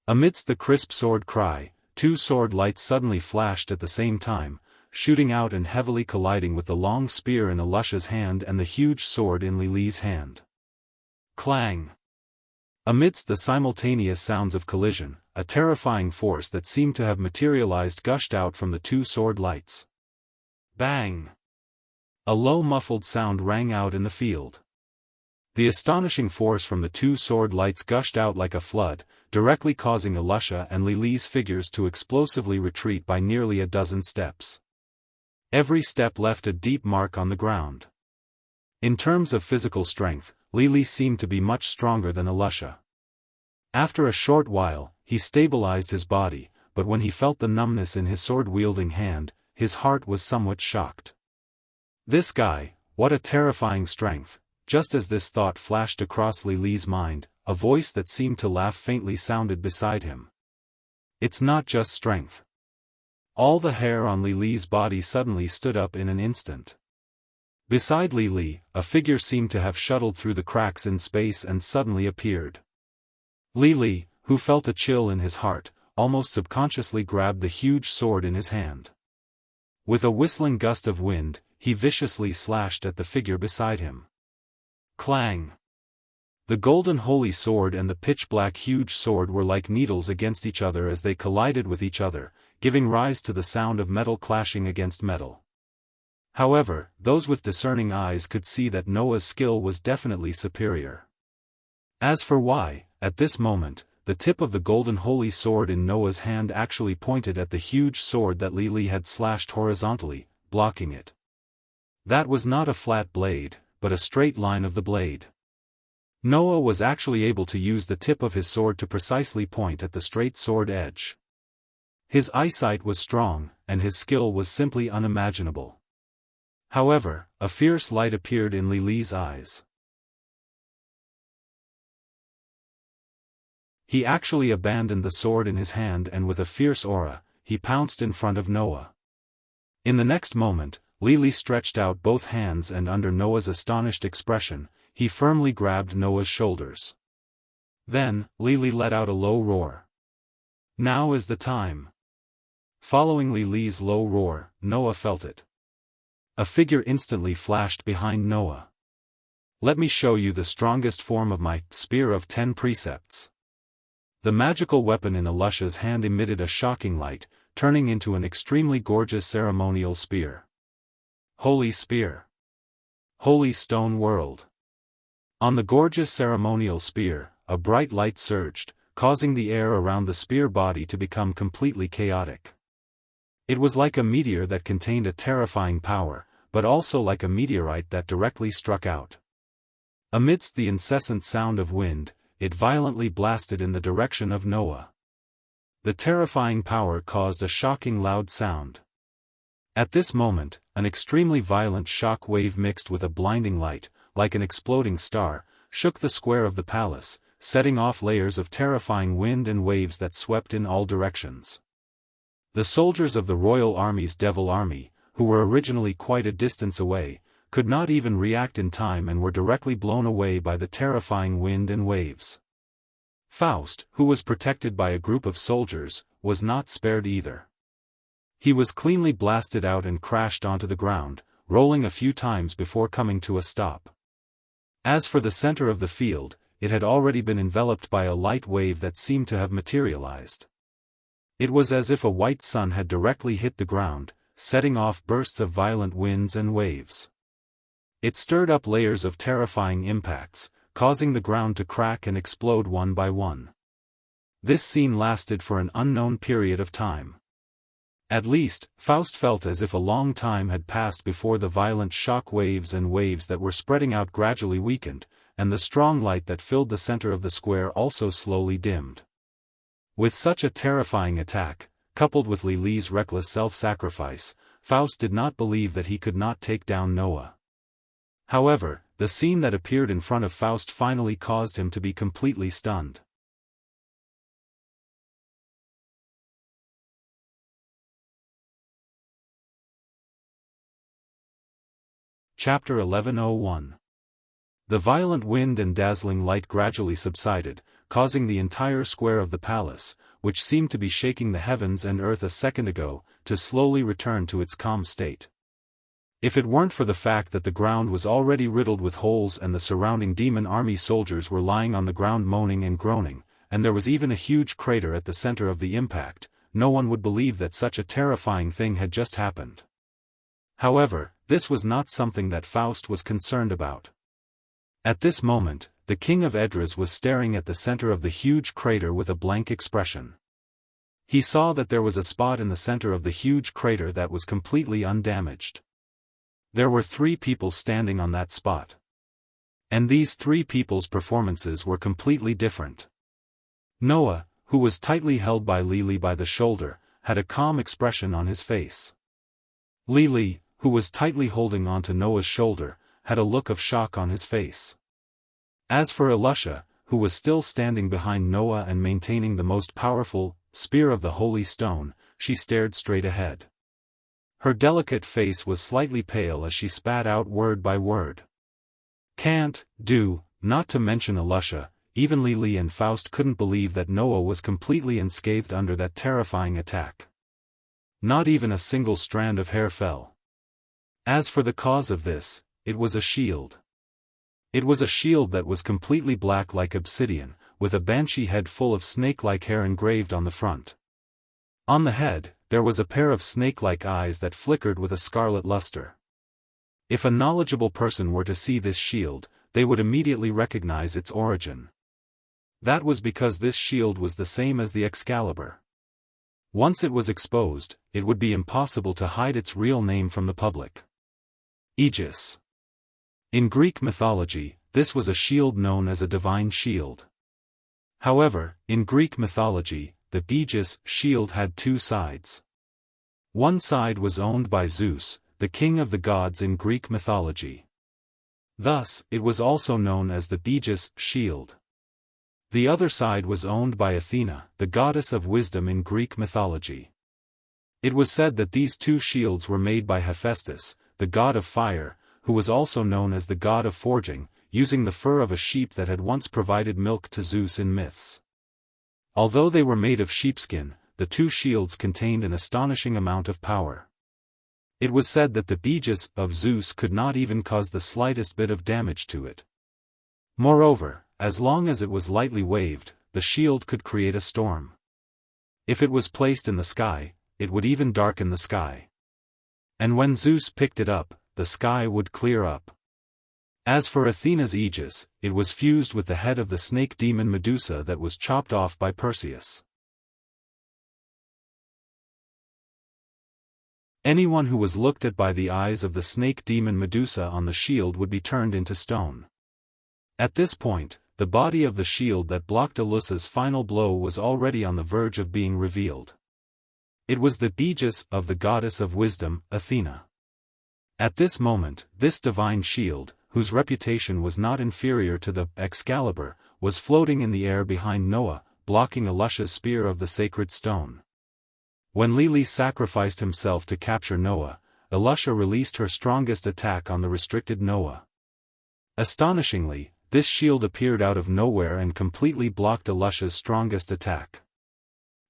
Amidst the crisp sword cry, 2 sword lights suddenly flashed at the same time, shooting out and heavily colliding with the long spear in Elisha's hand and the huge sword in Lili's hand. Clang! Amidst the simultaneous sounds of collision, a terrifying force that seemed to have materialized gushed out from the 2 sword lights. Bang! A low muffled sound rang out in the field. The astonishing force from the 2 sword lights gushed out like a flood, directly causing Elisha and Lili's figures to explosively retreat by nearly a dozen steps. Every step left a deep mark on the ground. In terms of physical strength, Lili seemed to be much stronger than Elisha. After a short while, he stabilized his body, but when he felt the numbness in his sword-wielding hand, his heart was somewhat shocked. This guy, what a terrifying strength! Just as this thought flashed across Lili's mind, a voice that seemed to laugh faintly sounded beside him. It's not just strength. All the hair on Lili's body suddenly stood up in an instant. Beside Lili, a figure seemed to have shuttled through the cracks in space and suddenly appeared. Lili, who felt a chill in his heart, almost subconsciously grabbed the huge sword in his hand. With a whistling gust of wind, he viciously slashed at the figure beside him. Clang! The golden holy sword and the pitch-black huge sword were like needles against each other as they collided with each other, giving rise to the sound of metal clashing against metal. However, those with discerning eyes could see that Noah's skill was definitely superior. As for why, at this moment, the tip of the golden holy sword in Noah's hand actually pointed at the huge sword that Lili had slashed horizontally, blocking it. That was not a flat blade, but a straight line of the blade. Noah was actually able to use the tip of his sword to precisely point at the straight sword edge. His eyesight was strong, and his skill was simply unimaginable. However, a fierce light appeared in Lili's eyes. He actually abandoned the sword in his hand and with a fierce aura, he pounced in front of Noah. In the next moment, Lili stretched out both hands and under Noah's astonished expression, he firmly grabbed Noah's shoulders. Then, Lili let out a low roar. Now is the time. Following Lili's low roar, Noah felt it. A figure instantly flashed behind Noah. Let me show you the strongest form of my Spear of 10 Precepts. The magical weapon in Elisha's hand emitted a shocking light, turning into an extremely gorgeous ceremonial spear. Holy Spear. Holy Stone World. On the gorgeous ceremonial spear, a bright light surged, causing the air around the spear body to become completely chaotic. It was like a meteor that contained a terrifying power, but also like a meteorite that directly struck out. Amidst the incessant sound of wind, it violently blasted in the direction of Noah. The terrifying power caused a shocking loud sound. At this moment, an extremely violent shock wave mixed with a blinding light, like an exploding star, shook the square of the palace, setting off layers of terrifying wind and waves that swept in all directions. The soldiers of the royal army's devil army, who were originally quite a distance away, could not even react in time and were directly blown away by the terrifying wind and waves. Faust, who was protected by a group of soldiers, was not spared either. He was cleanly blasted out and crashed onto the ground, rolling a few times before coming to a stop. As for the center of the field, it had already been enveloped by a light wave that seemed to have materialized. It was as if a white sun had directly hit the ground, setting off bursts of violent winds and waves. It stirred up layers of terrifying impacts, causing the ground to crack and explode one by one. This scene lasted for an unknown period of time. At least, Faust felt as if a long time had passed before the violent shock waves and waves that were spreading out gradually weakened, and the strong light that filled the center of the square also slowly dimmed. With such a terrifying attack, coupled with Lily's reckless self-sacrifice, Faust did not believe that he could not take down Noah. However, the scene that appeared in front of Faust finally caused him to be completely stunned. Chapter 11:01. The violent wind and dazzling light gradually subsided, causing the entire square of the palace, which seemed to be shaking the heavens and earth a second ago, to slowly return to its calm state. If it weren't for the fact that the ground was already riddled with holes and the surrounding demon army soldiers were lying on the ground moaning and groaning, and there was even a huge crater at the center of the impact, no one would believe that such a terrifying thing had just happened. However, this was not something that Faust was concerned about. At this moment, the king of Edras was staring at the center of the huge crater with a blank expression. He saw that there was a spot in the center of the huge crater that was completely undamaged. There were 3 people standing on that spot. And these 3 people's performances were completely different. Noah, who was tightly held by Lily by the shoulder, had a calm expression on his face. Lily, who was tightly holding onto Noah's shoulder, had a look of shock on his face. As for Elisha, who was still standing behind Noah and maintaining the most powerful spear of the holy stone, she stared straight ahead. Her delicate face was slightly pale as she spat out word by word. Can't do, not to mention Elisha, even Lily and Faust couldn't believe that Noah was completely unscathed under that terrifying attack. Not even a single strand of hair fell. As for the cause of this, it was a shield. It was a shield that was completely black like obsidian, with a banshee head full of snake-like hair engraved on the front. On the head, there was a pair of snake-like eyes that flickered with a scarlet luster. If a knowledgeable person were to see this shield, they would immediately recognize its origin. That was because this shield was the same as the Excalibur. Once it was exposed, it would be impossible to hide its real name from the public. Aegis. In Greek mythology, this was a shield known as a divine shield. However, in Greek mythology, the Aegis shield had 2 sides. One side was owned by Zeus, the king of the gods in Greek mythology. Thus, it was also known as the Aegis shield. The other side was owned by Athena, the goddess of wisdom in Greek mythology. It was said that these 2 shields were made by Hephaestus, the god of fire, who was also known as the god of forging, using the fur of a sheep that had once provided milk to Zeus in myths. Although they were made of sheepskin, the 2 shields contained an astonishing amount of power. It was said that the Aegis of Zeus could not even cause the slightest bit of damage to it. Moreover, as long as it was lightly waved, the shield could create a storm. If it was placed in the sky, it would even darken the sky. And when Zeus picked it up, the sky would clear up. As for Athena's Aegis, it was fused with the head of the snake demon Medusa that was chopped off by Perseus. Anyone who was looked at by the eyes of the snake demon Medusa on the shield would be turned into stone. At this point, the body of the shield that blocked Elusa's final blow was already on the verge of being revealed. It was the Aegis of the goddess of wisdom, Athena. At this moment, this divine shield, whose reputation was not inferior to the Excalibur, was floating in the air behind Noah, blocking Elisha's spear of the sacred stone. When Lili sacrificed himself to capture Noah, Elisha released her strongest attack on the restricted Noah. Astonishingly, this shield appeared out of nowhere and completely blocked Elisha's strongest attack.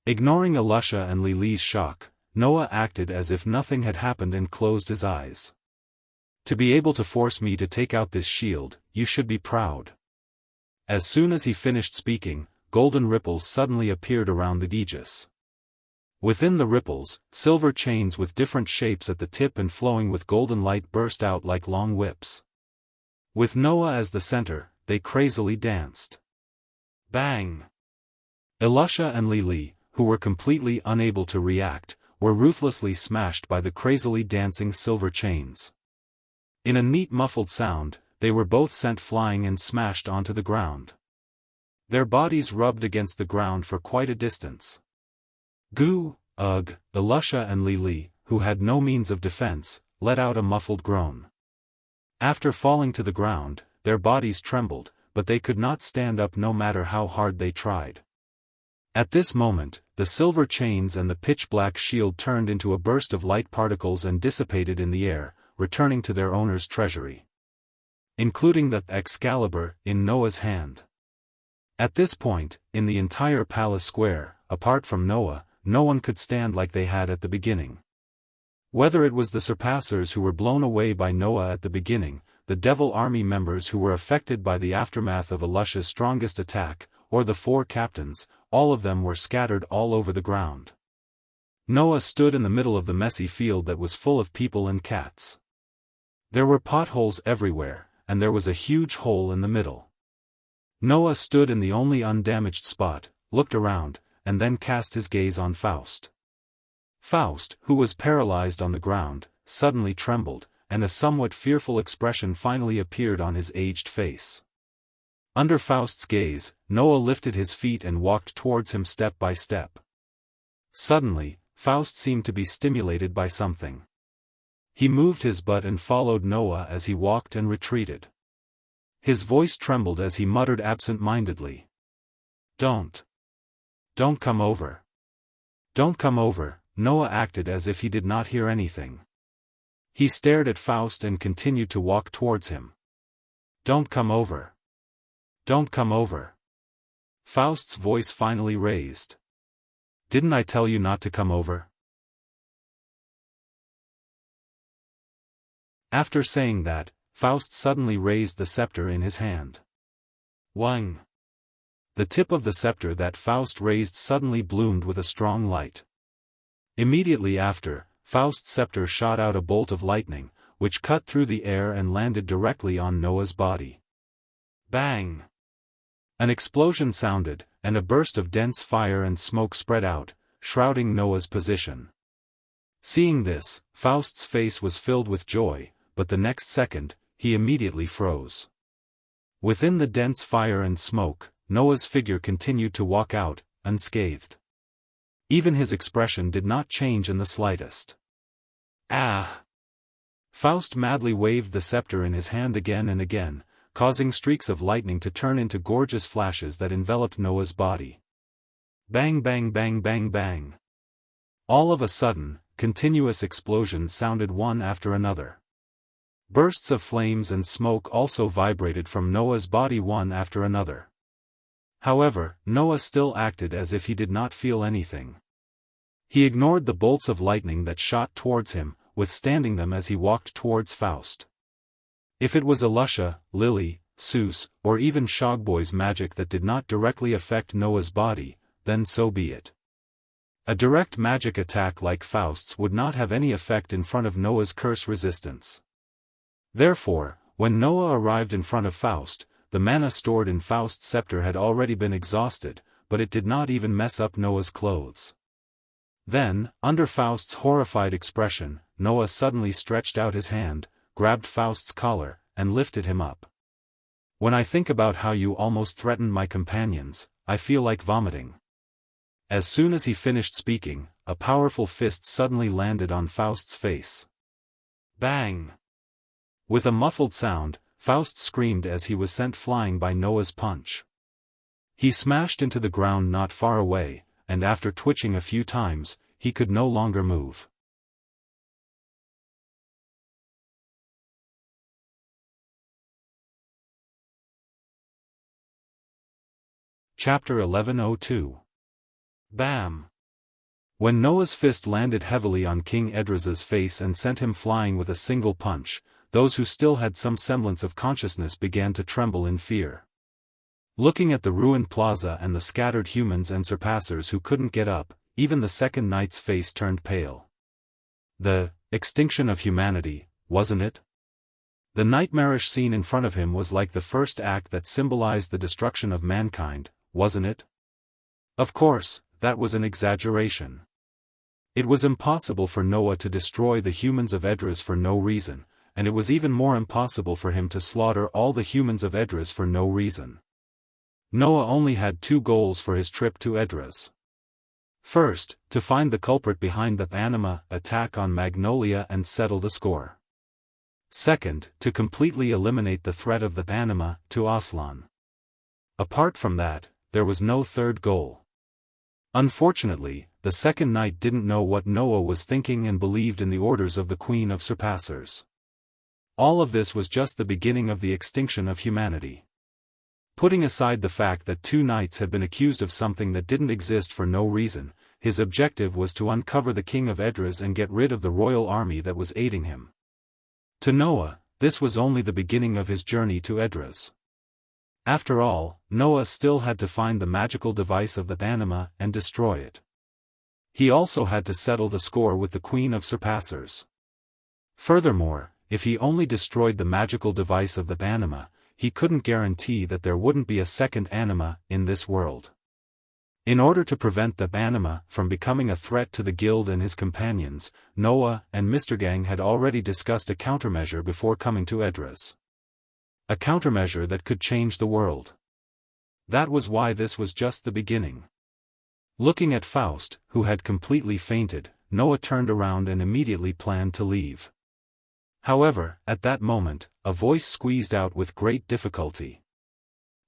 Ignoring Elisha and Lili's shock, Noah acted as if nothing had happened and closed his eyes. To be able to force me to take out this shield, you should be proud. As soon as he finished speaking, golden ripples suddenly appeared around the Aegis. Within the ripples, silver chains with different shapes at the tip and flowing with golden light burst out like long whips. With Noah as the center, they crazily danced. Bang! Elisha and Lili, who were completely unable to react, were ruthlessly smashed by the crazily dancing silver chains. In a neat muffled sound, they were both sent flying and smashed onto the ground. Their bodies rubbed against the ground for quite a distance. Gu, Ugh, Elusha and Li, who had no means of defense, let out a muffled groan. After falling to the ground, their bodies trembled, but they could not stand up no matter how hard they tried. At this moment, the silver chains and the pitch-black shield turned into a burst of light particles and dissipated in the air, returning to their owner's treasury, including the Excalibur in Noah's hand. At this point, in the entire palace square, apart from Noah, no one could stand like they had at the beginning. Whether it was the Surpassers who were blown away by Noah at the beginning, the Devil Army members who were affected by the aftermath of Elusha's strongest attack, or the 4 captains, all of them were scattered all over the ground. Noah stood in the middle of the messy field that was full of people and cats. There were potholes everywhere, and there was a huge hole in the middle. Noah stood in the only undamaged spot, looked around, and then cast his gaze on Faust. Faust, who was paralyzed on the ground, suddenly trembled, and a somewhat fearful expression finally appeared on his aged face. Under Faust's gaze, Noah lifted his feet and walked towards him step by step. Suddenly, Faust seemed to be stimulated by something. He moved his butt and followed Noah as he walked and retreated. His voice trembled as he muttered absent-mindedly. Don't come over. Don't come over." Noah acted as if he did not hear anything. He stared at Faust and continued to walk towards him. "Don't come over. Don't come over." Faust's voice finally raised. "Didn't I tell you not to come over?" After saying that, Faust suddenly raised the scepter in his hand. Wang! The tip of the scepter that Faust raised suddenly bloomed with a strong light. Immediately after, Faust's scepter shot out a bolt of lightning, which cut through the air and landed directly on Noah's body. Bang! An explosion sounded, and a burst of dense fire and smoke spread out, shrouding Noah's position. Seeing this, Faust's face was filled with joy, but the next second, he immediately froze. Within the dense fire and smoke, Noah's figure continued to walk out, unscathed. Even his expression did not change in the slightest. Ah! Faust madly waved the scepter in his hand again and again, causing streaks of lightning to turn into gorgeous flashes that enveloped Noah's body. Bang bang bang bang bang. All of a sudden, continuous explosions sounded one after another. Bursts of flames and smoke also vibrated from Noah's body one after another. However, Noah still acted as if he did not feel anything. He ignored the bolts of lightning that shot towards him, withstanding them as he walked towards Faust. If it was Elusha, Lily, Seuss, or even Shogboy's magic that did not directly affect Noah's body, then so be it. A direct magic attack like Faust's would not have any effect in front of Noah's curse resistance. Therefore, when Noah arrived in front of Faust, the mana stored in Faust's scepter had already been exhausted, but it did not even mess up Noah's clothes. Then, under Faust's horrified expression, Noah suddenly stretched out his hand, grabbed Faust's collar, and lifted him up. "When I think about how you almost threatened my companions, I feel like vomiting." As soon as he finished speaking, a powerful fist suddenly landed on Faust's face. Bang! With a muffled sound, Faust screamed as he was sent flying by Noah's punch. He smashed into the ground not far away, and after twitching a few times, he could no longer move. Chapter 1102. Bam! When Noah's fist landed heavily on King Edras's face and sent him flying with a single punch, those who still had some semblance of consciousness began to tremble in fear. Looking at the ruined plaza and the scattered humans and surpassers who couldn't get up, even the second knight's face turned pale. The extinction of humanity, wasn't it? The nightmarish scene in front of him was like the first act that symbolized the destruction of mankind, wasn't it? Of course, that was an exaggeration. It was impossible for Noah to destroy the humans of Edras for no reason, and it was even more impossible for him to slaughter all the humans of Edras for no reason. Noah only had two goals for his trip to Edras. First, to find the culprit behind the anima attack on Magnolia and settle the score. Second, to completely eliminate the threat of the anima to Aslan. Apart from that, there was no third goal. Unfortunately, the second knight didn't know what Noah was thinking and believed in the orders of the Queen of Surpassers. All of this was just the beginning of the extinction of humanity. Putting aside the fact that two knights had been accused of something that didn't exist for no reason, his objective was to uncover the king of Edras and get rid of the royal army that was aiding him. To Noah, this was only the beginning of his journey to Edras. After all, Noah still had to find the magical device of the anima and destroy it. He also had to settle the score with the Queen of Surpassers. Furthermore, if he only destroyed the magical device of the anima, he couldn't guarantee that there wouldn't be a second anima in this world. In order to prevent the anima from becoming a threat to the guild and his companions, Noah and Mr. Gang had already discussed a countermeasure before coming to Edras. A countermeasure that could change the world. That was why this was just the beginning. Looking at Faust, who had completely fainted, Noah turned around and immediately planned to leave. However, at that moment, a voice squeezed out with great difficulty.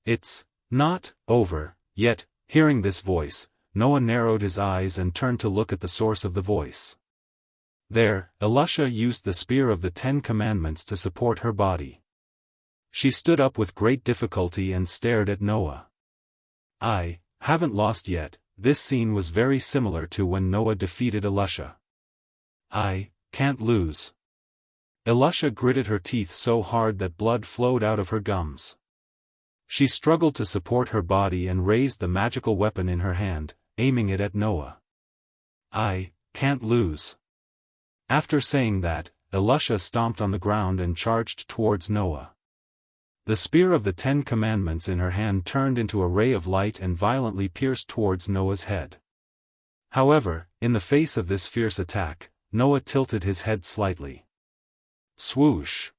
"It's not over yet." Hearing this voice, Noah narrowed his eyes and turned to look at the source of the voice. There, Elisha used the spear of the 10 Commandments to support her body. She stood up with great difficulty and stared at Noah. "I haven't lost yet." This scene was very similar to when Noah defeated Elisha. "I can't lose." Elisha gritted her teeth so hard that blood flowed out of her gums. She struggled to support her body and raised the magical weapon in her hand, aiming it at Noah. "I can't lose." After saying that, Elisha stomped on the ground and charged towards Noah. The spear of the 10 Commandments in her hand turned into a ray of light and violently pierced towards Noah's head. However, in the face of this fierce attack, Noah tilted his head slightly. Swoosh!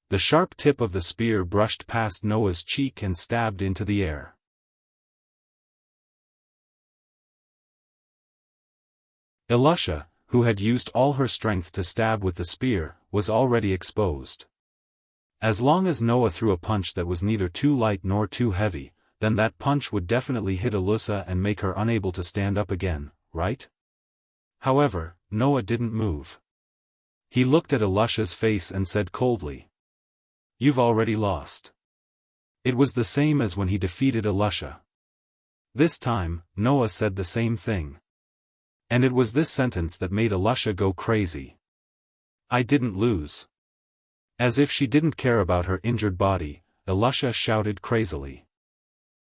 The sharp tip of the spear brushed past Noah's cheek and stabbed into the air. Elisha, who had used all her strength to stab with the spear, was already exposed. As long as Noah threw a punch that was neither too light nor too heavy, then that punch would definitely hit Elisha and make her unable to stand up again, right? However, Noah didn't move. He looked at Elisha's face and said coldly, "You've already lost." It was the same as when he defeated Elisha. This time, Noah said the same thing. And it was this sentence that made Elisha go crazy. "I didn't lose." As if she didn't care about her injured body, Elisha shouted crazily.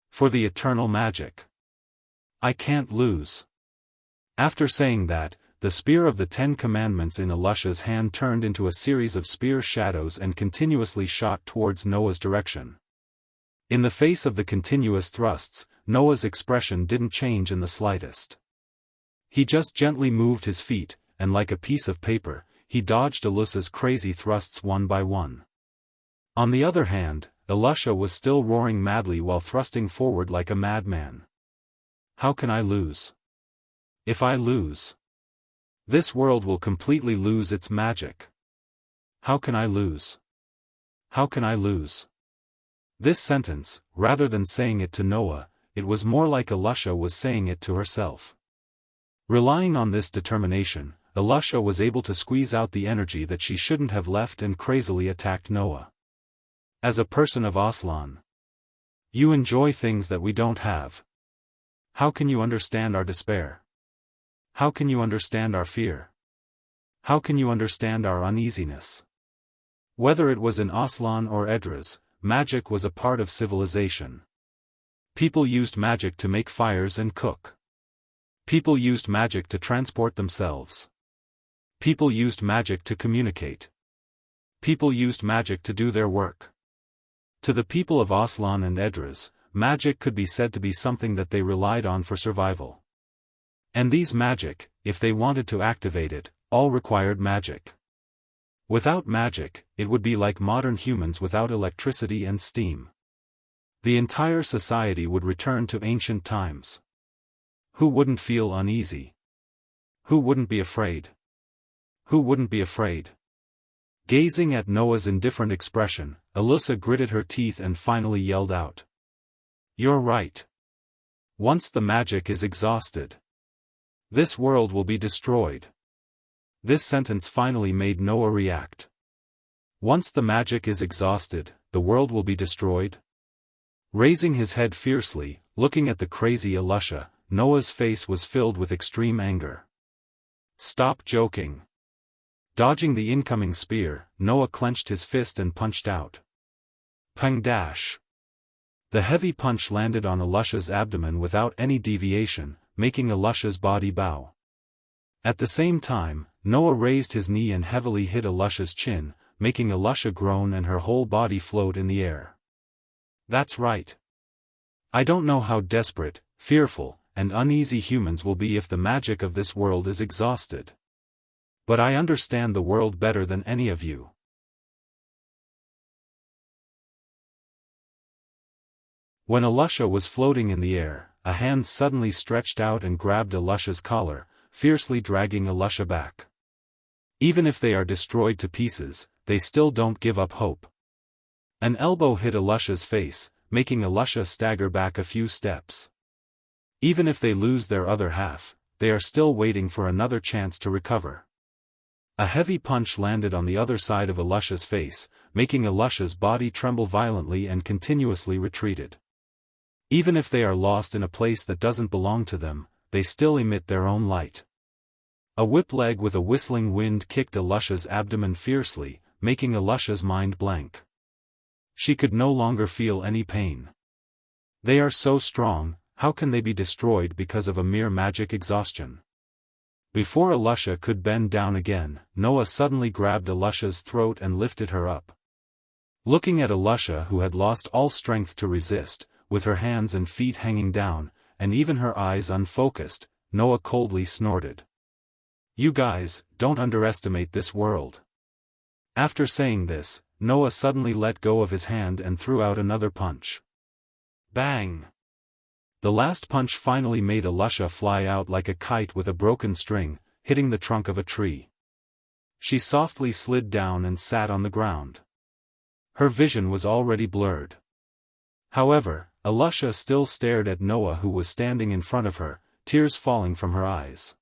"For the eternal magic. I can't lose." After saying that, the spear of the 10 Commandments in Elisha's hand turned into a series of spear shadows and continuously shot towards Noah's direction. In the face of the continuous thrusts, Noah's expression didn't change in the slightest. He just gently moved his feet, and like a piece of paper, he dodged Elisha's crazy thrusts one by one. On the other hand, Elisha was still roaring madly while thrusting forward like a madman. "How can I lose? If I lose, this world will completely lose its magic. How can I lose? How can I lose?" This sentence, rather than saying it to Noah, it was more like Elisha was saying it to herself. Relying on this determination, Elisha was able to squeeze out the energy that she shouldn't have left and crazily attacked Noah. "As a person of Aslan, you enjoy things that we don't have. How can you understand our despair? How can you understand our fear? How can you understand our uneasiness?" Whether it was in Aslan or Edras, magic was a part of civilization. People used magic to make fires and cook. People used magic to transport themselves. People used magic to communicate. People used magic to do their work. To the people of Aslan and Edras, magic could be said to be something that they relied on for survival. And these magic, if they wanted to activate it, all required magic. Without magic, it would be like modern humans without electricity and steam. The entire society would return to ancient times. Who wouldn't feel uneasy? Who wouldn't be afraid? Who wouldn't be afraid? Gazing at Noah's indifferent expression, Alyssa gritted her teeth and finally yelled out. "You're right. Once the magic is exhausted, this world will be destroyed." This sentence finally made Noah react. Once the magic is exhausted, the world will be destroyed? Raising his head fiercely, looking at the crazy Alyssa, Noah's face was filled with extreme anger. "Stop joking." Dodging the incoming spear, Noah clenched his fist and punched out. Pang dash. The heavy punch landed on Alyssa's abdomen without any deviation, making Alyssa's body bow. At the same time, Noah raised his knee and heavily hit Alyssa's chin, making Alyssa groan and her whole body float in the air. "That's right. I don't know how desperate, fearful, and uneasy humans will be if the magic of this world is exhausted. But I understand the world better than any of you." When Alyssa was floating in the air, a hand suddenly stretched out and grabbed Alyssa's collar, fiercely dragging Alyssa back. Even if they are destroyed to pieces, they still don't give up hope. An elbow hit Alyssa's face, making Alyssa stagger back a few steps. Even if they lose their other half, they are still waiting for another chance to recover. A heavy punch landed on the other side of Alyssa's face, making Alyssa's body tremble violently and continuously retreated. Even if they are lost in a place that doesn't belong to them, they still emit their own light. A whip leg with a whistling wind kicked Alyssa's abdomen fiercely, making Alyssa's mind blank. She could no longer feel any pain. They are so strong, how can they be destroyed because of a mere magic exhaustion? Before Alyssa could bend down again, Noah suddenly grabbed Alyssa's throat and lifted her up. Looking at Alyssa, who had lost all strength to resist, with her hands and feet hanging down, and even her eyes unfocused, Noah coldly snorted. "You guys, don't underestimate this world." After saying this, Noah suddenly let go of his hand and threw out another punch. Bang! The last punch finally made Alyssa fly out like a kite with a broken string, hitting the trunk of a tree. She softly slid down and sat on the ground. Her vision was already blurred. However, Alyssa still stared at Noah, who was standing in front of her, tears falling from her eyes.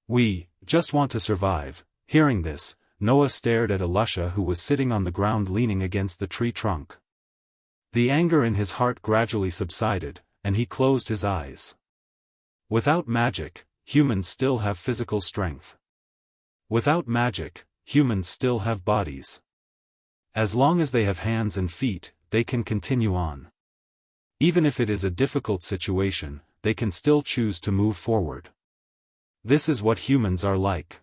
"We just want to survive." Hearing this, Noah stared at Alyssa, who was sitting on the ground leaning against the tree trunk. The anger in his heart gradually subsided, and he closed his eyes. Without magic, humans still have physical strength. Without magic, humans still have bodies. As long as they have hands and feet, they can continue on. Even if it is a difficult situation, they can still choose to move forward. This is what humans are like.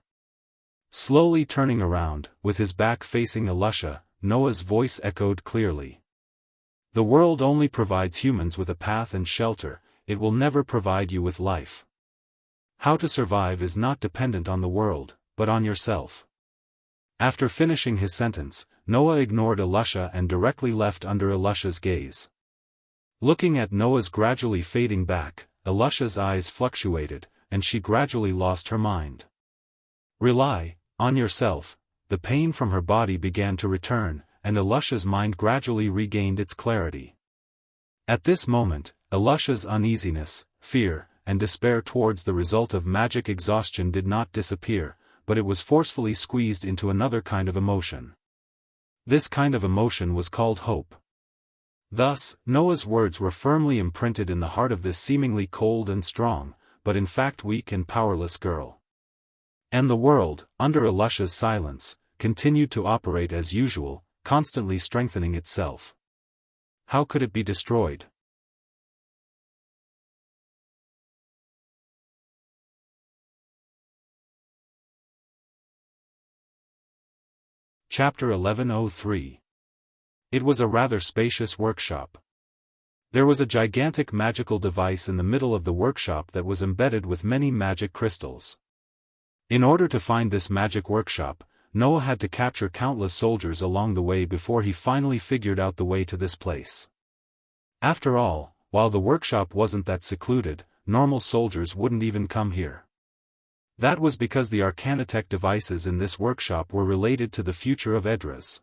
Slowly turning around, with his back facing Alyssa, Noah's voice echoed clearly. "The world only provides humans with a path and shelter, it will never provide you with life. How to survive is not dependent on the world, but on yourself." After finishing his sentence, Noah ignored Alyssa and directly left under Alyssa's gaze. Looking at Noah's gradually fading back, Alyssa's eyes fluctuated, and she gradually lost her mind. "Rely on yourself." The pain from her body began to return, and Alyssa's mind gradually regained its clarity. At this moment, Alyssa's uneasiness, fear, and despair towards the result of magic exhaustion did not disappear, but it was forcefully squeezed into another kind of emotion. This kind of emotion was called hope. Thus, Noah's words were firmly imprinted in the heart of this seemingly cold and strong, but in fact weak and powerless girl. And the world, under Alyssa's silence, continued to operate as usual, constantly strengthening itself. How could it be destroyed? Chapter 1103. It was a rather spacious workshop. There was a gigantic magical device in the middle of the workshop that was embedded with many magic crystals. In order to find this magic workshop, Noah had to capture countless soldiers along the way before he finally figured out the way to this place. After all, while the workshop wasn't that secluded, normal soldiers wouldn't even come here. That was because the Arcanitech devices in this workshop were related to the future of Edras.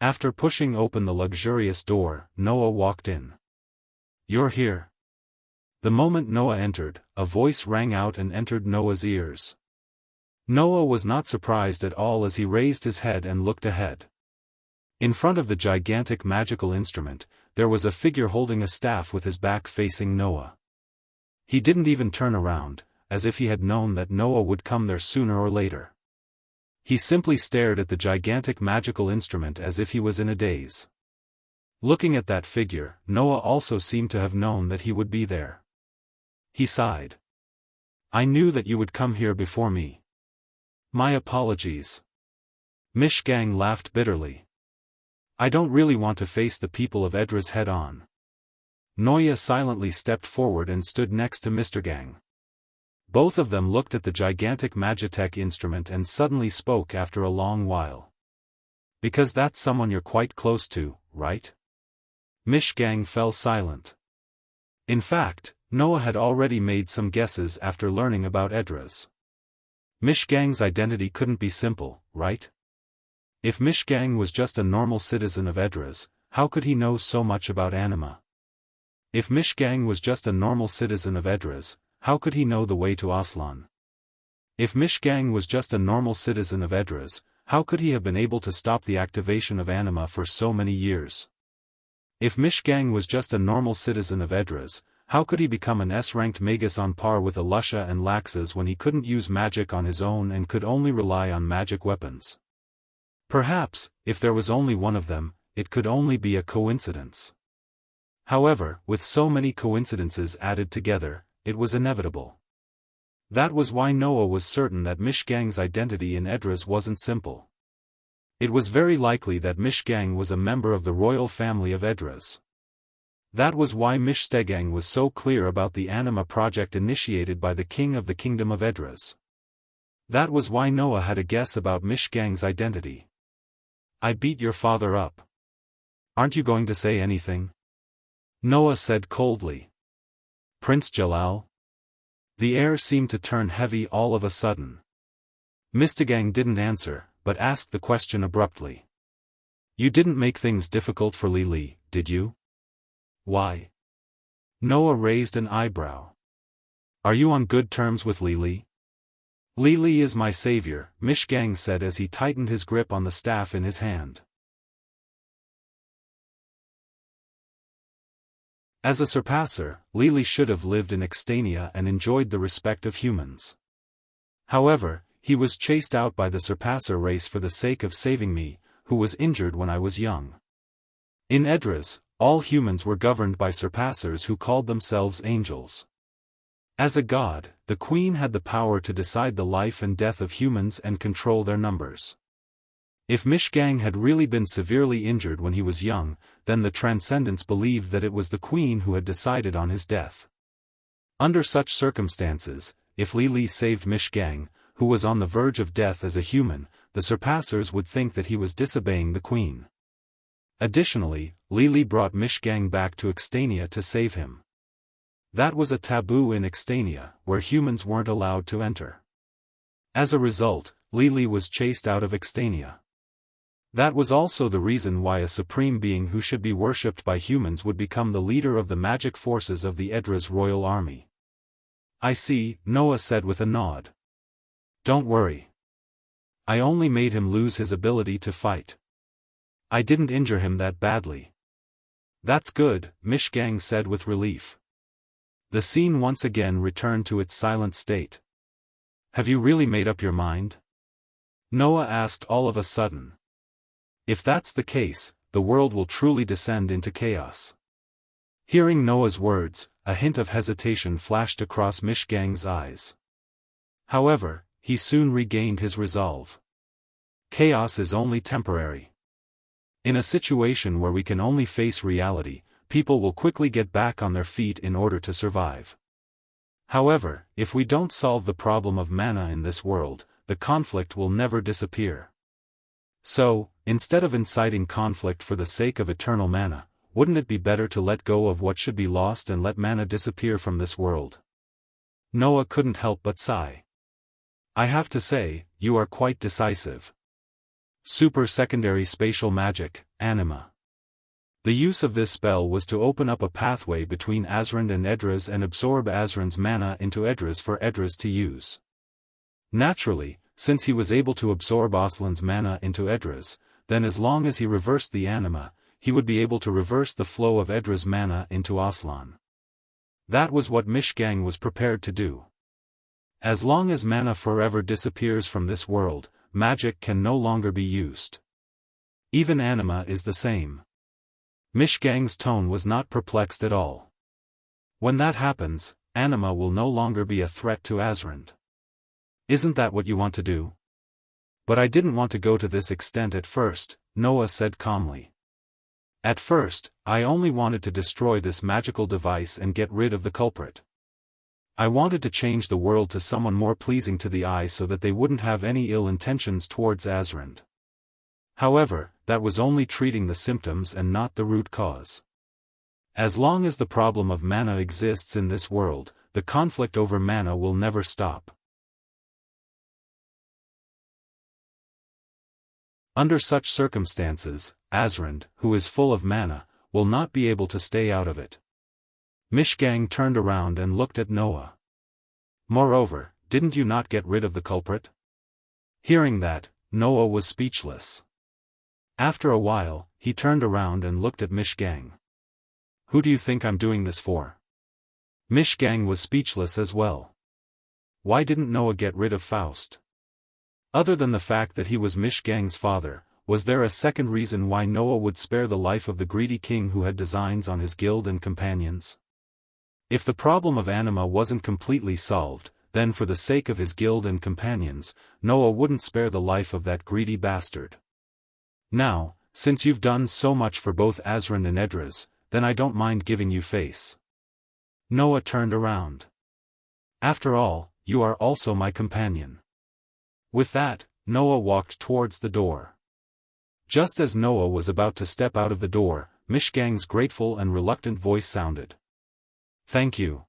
After pushing open the luxurious door, Noah walked in. "You're here." The moment Noah entered, a voice rang out and entered Noah's ears. Noah was not surprised at all as he raised his head and looked ahead. In front of the gigantic magical instrument, there was a figure holding a staff with his back facing Noah. He didn't even turn around, as if he had known that Noah would come there sooner or later. He simply stared at the gigantic magical instrument as if he was in a daze. Looking at that figure, Noah also seemed to have known that he would be there. He sighed. "I knew that you would come here before me. My apologies." Mishgang laughed bitterly. "I don't really want to face the people of Edras head-on." Noah silently stepped forward and stood next to Mr. Gang. Both of them looked at the gigantic Magitech instrument and suddenly spoke after a long while. "Because that's someone you're quite close to, right?" Mishgang fell silent. In fact, Noah had already made some guesses after learning about Edras. Mishgang's identity couldn't be simple, right? If Mishgang was just a normal citizen of Edras, how could he know so much about anima? If Mishgang was just a normal citizen of Edras, how could he know the way to Aslan? If Mishgang was just a normal citizen of Edras, how could he have been able to stop the activation of anima for so many years? If Mishgang was just a normal citizen of Edras, how could he become an S-ranked magus on par with Alusha and Laxas when he couldn't use magic on his own and could only rely on magic weapons? Perhaps, if there was only one of them, it could only be a coincidence. However, with so many coincidences added together, it was inevitable. That was why Noah was certain that Mishgang's identity in Edras wasn't simple. It was very likely that Mishgang was a member of the royal family of Edras. That was why Mishstegang was so clear about the anima project initiated by the king of the kingdom of Edras. That was why Noah had a guess about Mishgang's identity. "I beat your father up. Aren't you going to say anything?" Noah said coldly. "Prince Jalal?" The air seemed to turn heavy all of a sudden. Mishstegang didn't answer, but asked the question abruptly. "You didn't make things difficult for Lili, did you?" "Why?" Noah raised an eyebrow. "Are you on good terms with Lili?" "Lili is my savior," Mishgang said as he tightened his grip on the staff in his hand. As a surpasser, Lili should have lived in Extania and enjoyed the respect of humans. However, he was chased out by the surpasser race for the sake of saving me, who was injured when I was young. In Edras, all humans were governed by surpassers who called themselves angels. As a god, the queen had the power to decide the life and death of humans and control their numbers. If Mishgang had really been severely injured when he was young, then the Transcendents believed that it was the queen who had decided on his death. Under such circumstances, if Lili saved Mishgang, who was on the verge of death as a human, the surpassers would think that he was disobeying the queen. Additionally, Lili brought Mishgang back to Extania to save him. That was a taboo in Extania, where humans weren't allowed to enter. As a result, Lili was chased out of Extania. That was also the reason why a supreme being who should be worshipped by humans would become the leader of the magic forces of the Edras royal army. "I see," Noah said with a nod. "Don't worry. I only made him lose his ability to fight. I didn't injure him that badly." "That's good," Mishgang said with relief. The scene once again returned to its silent state. "Have you really made up your mind?" Noah asked all of a sudden. "If that's the case, the world will truly descend into chaos." Hearing Noah's words, a hint of hesitation flashed across Mishgang's eyes. However, he soon regained his resolve. Chaos is only temporary. In a situation where we can only face reality, people will quickly get back on their feet in order to survive. However, if we don't solve the problem of mana in this world, the conflict will never disappear. So, instead of inciting conflict for the sake of eternal mana, wouldn't it be better to let go of what should be lost and let mana disappear from this world? Noah couldn't help but sigh. I have to say, you are quite decisive. Super Secondary Spatial Magic, Anima. The use of this spell was to open up a pathway between Azrand and Edras and absorb Azrand's mana into Edras for Edras to use. Naturally, since he was able to absorb Aslan's mana into Edras, then as long as he reversed the Anima, he would be able to reverse the flow of Edras' mana into Aslan. That was what Mishgang was prepared to do. As long as mana forever disappears from this world, magic can no longer be used. Even Anima is the same. Mishgang's tone was not perplexed at all. When that happens, Anima will no longer be a threat to Azrand. Isn't that what you want to do? But I didn't want to go to this extent at first, Noah said calmly. At first, I only wanted to destroy this magical device and get rid of the culprit. I wanted to change the world to someone more pleasing to the eye so that they wouldn't have any ill intentions towards Azrand. However, that was only treating the symptoms and not the root cause. As long as the problem of mana exists in this world, the conflict over mana will never stop. Under such circumstances, Azrand, who is full of mana, will not be able to stay out of it. Mishgang turned around and looked at Noah. Moreover, didn't you not get rid of the culprit? Hearing that, Noah was speechless. After a while, he turned around and looked at Mishgang. Who do you think I'm doing this for? Mishgang was speechless as well. Why didn't Noah get rid of Faust? Other than the fact that he was Mishgang's father, was there a second reason why Noah would spare the life of the greedy king who had designs on his guild and companions? If the problem of Anima wasn't completely solved, then for the sake of his guild and companions, Noah wouldn't spare the life of that greedy bastard. Now, since you've done so much for both Azrand and Edras, then I don't mind giving you face. Noah turned around. After all, you are also my companion. With that, Noah walked towards the door. Just as Noah was about to step out of the door, Mishgang's grateful and reluctant voice sounded. Thank you.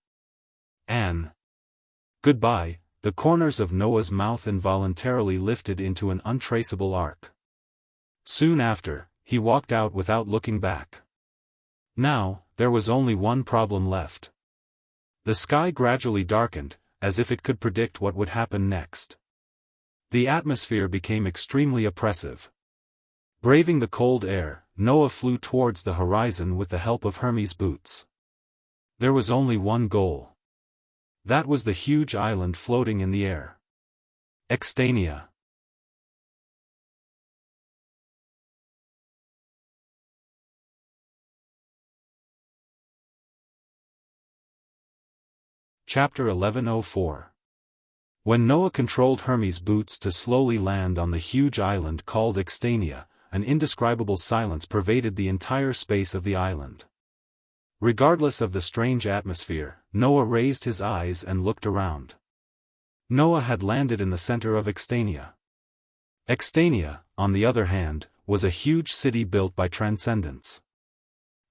Anne. Goodbye. The corners of Noah's mouth involuntarily lifted into an untraceable arc. Soon after, he walked out without looking back. Now, there was only one problem left. The sky gradually darkened, as if it could predict what would happen next. The atmosphere became extremely oppressive. Braving the cold air, Noah flew towards the horizon with the help of Hermes' boots. There was only one goal. That was the huge island floating in the air. Extania. Chapter 1104. When Noah controlled Hermes' boots to slowly land on the huge island called Extania, an indescribable silence pervaded the entire space of the island. Regardless of the strange atmosphere, Noah raised his eyes and looked around. Noah had landed in the center of Extania. Extania, on the other hand, was a huge city built by transcendence.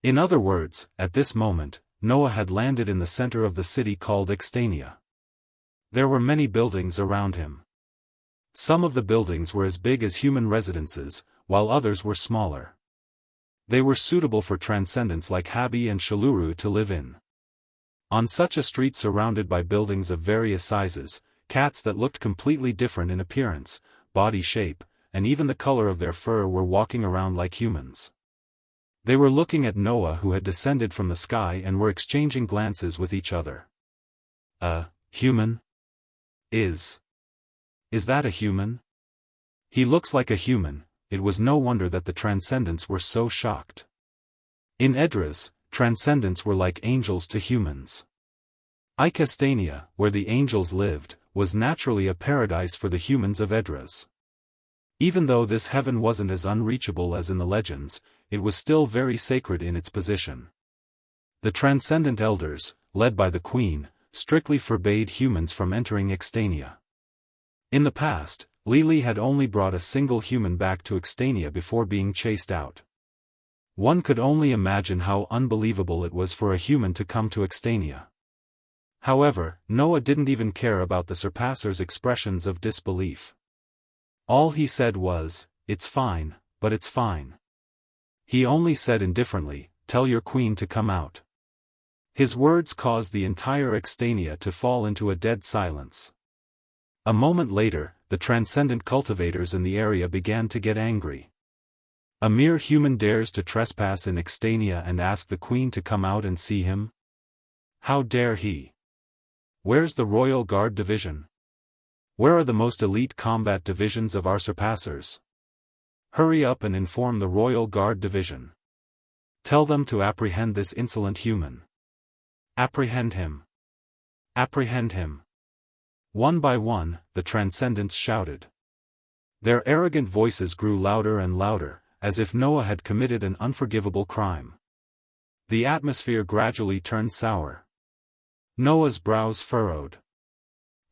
In other words, at this moment, Noah had landed in the center of the city called Extania. There were many buildings around him. Some of the buildings were as big as human residences, while others were smaller. They were suitable for transcendents like Habi and Shaluru to live in. On such a street surrounded by buildings of various sizes, cats that looked completely different in appearance, body shape, and even the color of their fur were walking around like humans. They were looking at Noah, who had descended from the sky, and were exchanging glances with each other. A human? Is that a human? He looks like a human. It was no wonder that the transcendents were so shocked. In Edras, transcendents were like angels to humans. Icastania, where the angels lived, was naturally a paradise for the humans of Edras. Even though this heaven wasn't as unreachable as in the legends, it was still very sacred in its position. The transcendent elders, led by the queen, strictly forbade humans from entering Extania. In the past, Lili had only brought a single human back to Extania before being chased out. One could only imagine how unbelievable it was for a human to come to Extania. However, Noah didn't even care about the surpassor's expressions of disbelief. All he said was, "It's fine, but it's fine." He only said indifferently, "Tell your queen to come out." His words caused the entire Extania to fall into a dead silence. A moment later, the transcendent cultivators in the area began to get angry. A mere human dares to trespass in Extania and ask the queen to come out and see him? How dare he? Where's the Royal Guard Division? Where are the most elite combat divisions of our surpassors? Hurry up and inform the Royal Guard Division. Tell them to apprehend this insolent human. Apprehend him. Apprehend him. One by one, the transcendents shouted. Their arrogant voices grew louder and louder, as if Noah had committed an unforgivable crime. The atmosphere gradually turned sour. Noah's brows furrowed.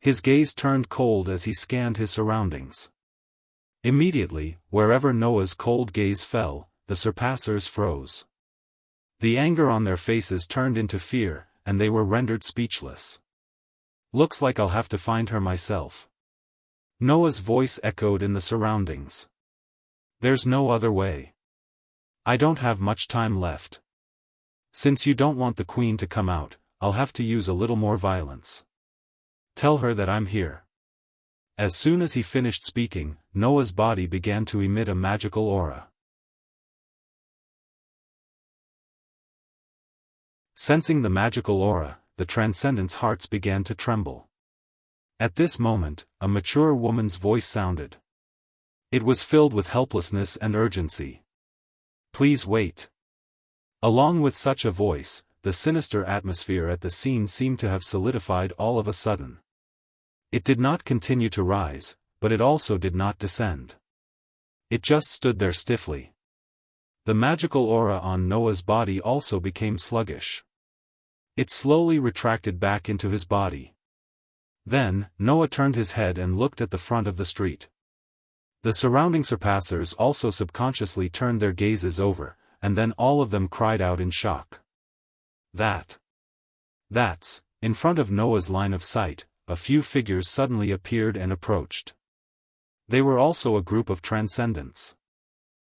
His gaze turned cold as he scanned his surroundings. Immediately, wherever Noah's cold gaze fell, the surpassors froze. The anger on their faces turned into fear, and they were rendered speechless. "Looks like I'll have to find her myself." Noah's voice echoed in the surroundings. "There's no other way. I don't have much time left. Since you don't want the queen to come out, I'll have to use a little more violence. Tell her that I'm here." As soon as he finished speaking, Noah's body began to emit a magical aura. Sensing the magical aura, the transcendents' hearts began to tremble. At this moment, a mature woman's voice sounded. It was filled with helplessness and urgency. "Please wait." Along with such a voice, the sinister atmosphere at the scene seemed to have solidified all of a sudden. It did not continue to rise, but it also did not descend. It just stood there stiffly. The magical aura on Noah's body also became sluggish. It slowly retracted back into his body. Then, Noah turned his head and looked at the front of the street. The surrounding surpassors also subconsciously turned their gazes over, and then all of them cried out in shock. That's, in front of Noah's line of sight, a few figures suddenly appeared and approached. They were also a group of transcendents.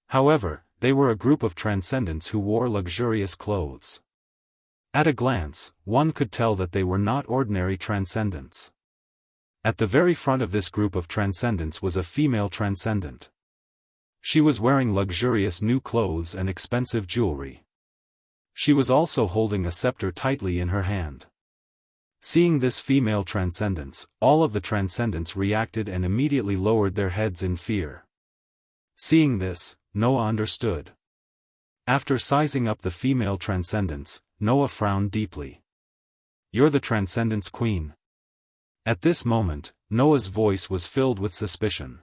However, they were a group of transcendents who wore luxurious clothes. At a glance, one could tell that they were not ordinary transcendents. At the very front of this group of transcendents was a female transcendent. She was wearing luxurious new clothes and expensive jewelry. She was also holding a scepter tightly in her hand. Seeing this female transcendence, all of the transcendents reacted and immediately lowered their heads in fear. Seeing this, Noah understood. After sizing up the female transcendents, Noah frowned deeply. "You're the transcendence queen." At this moment, Noah's voice was filled with suspicion.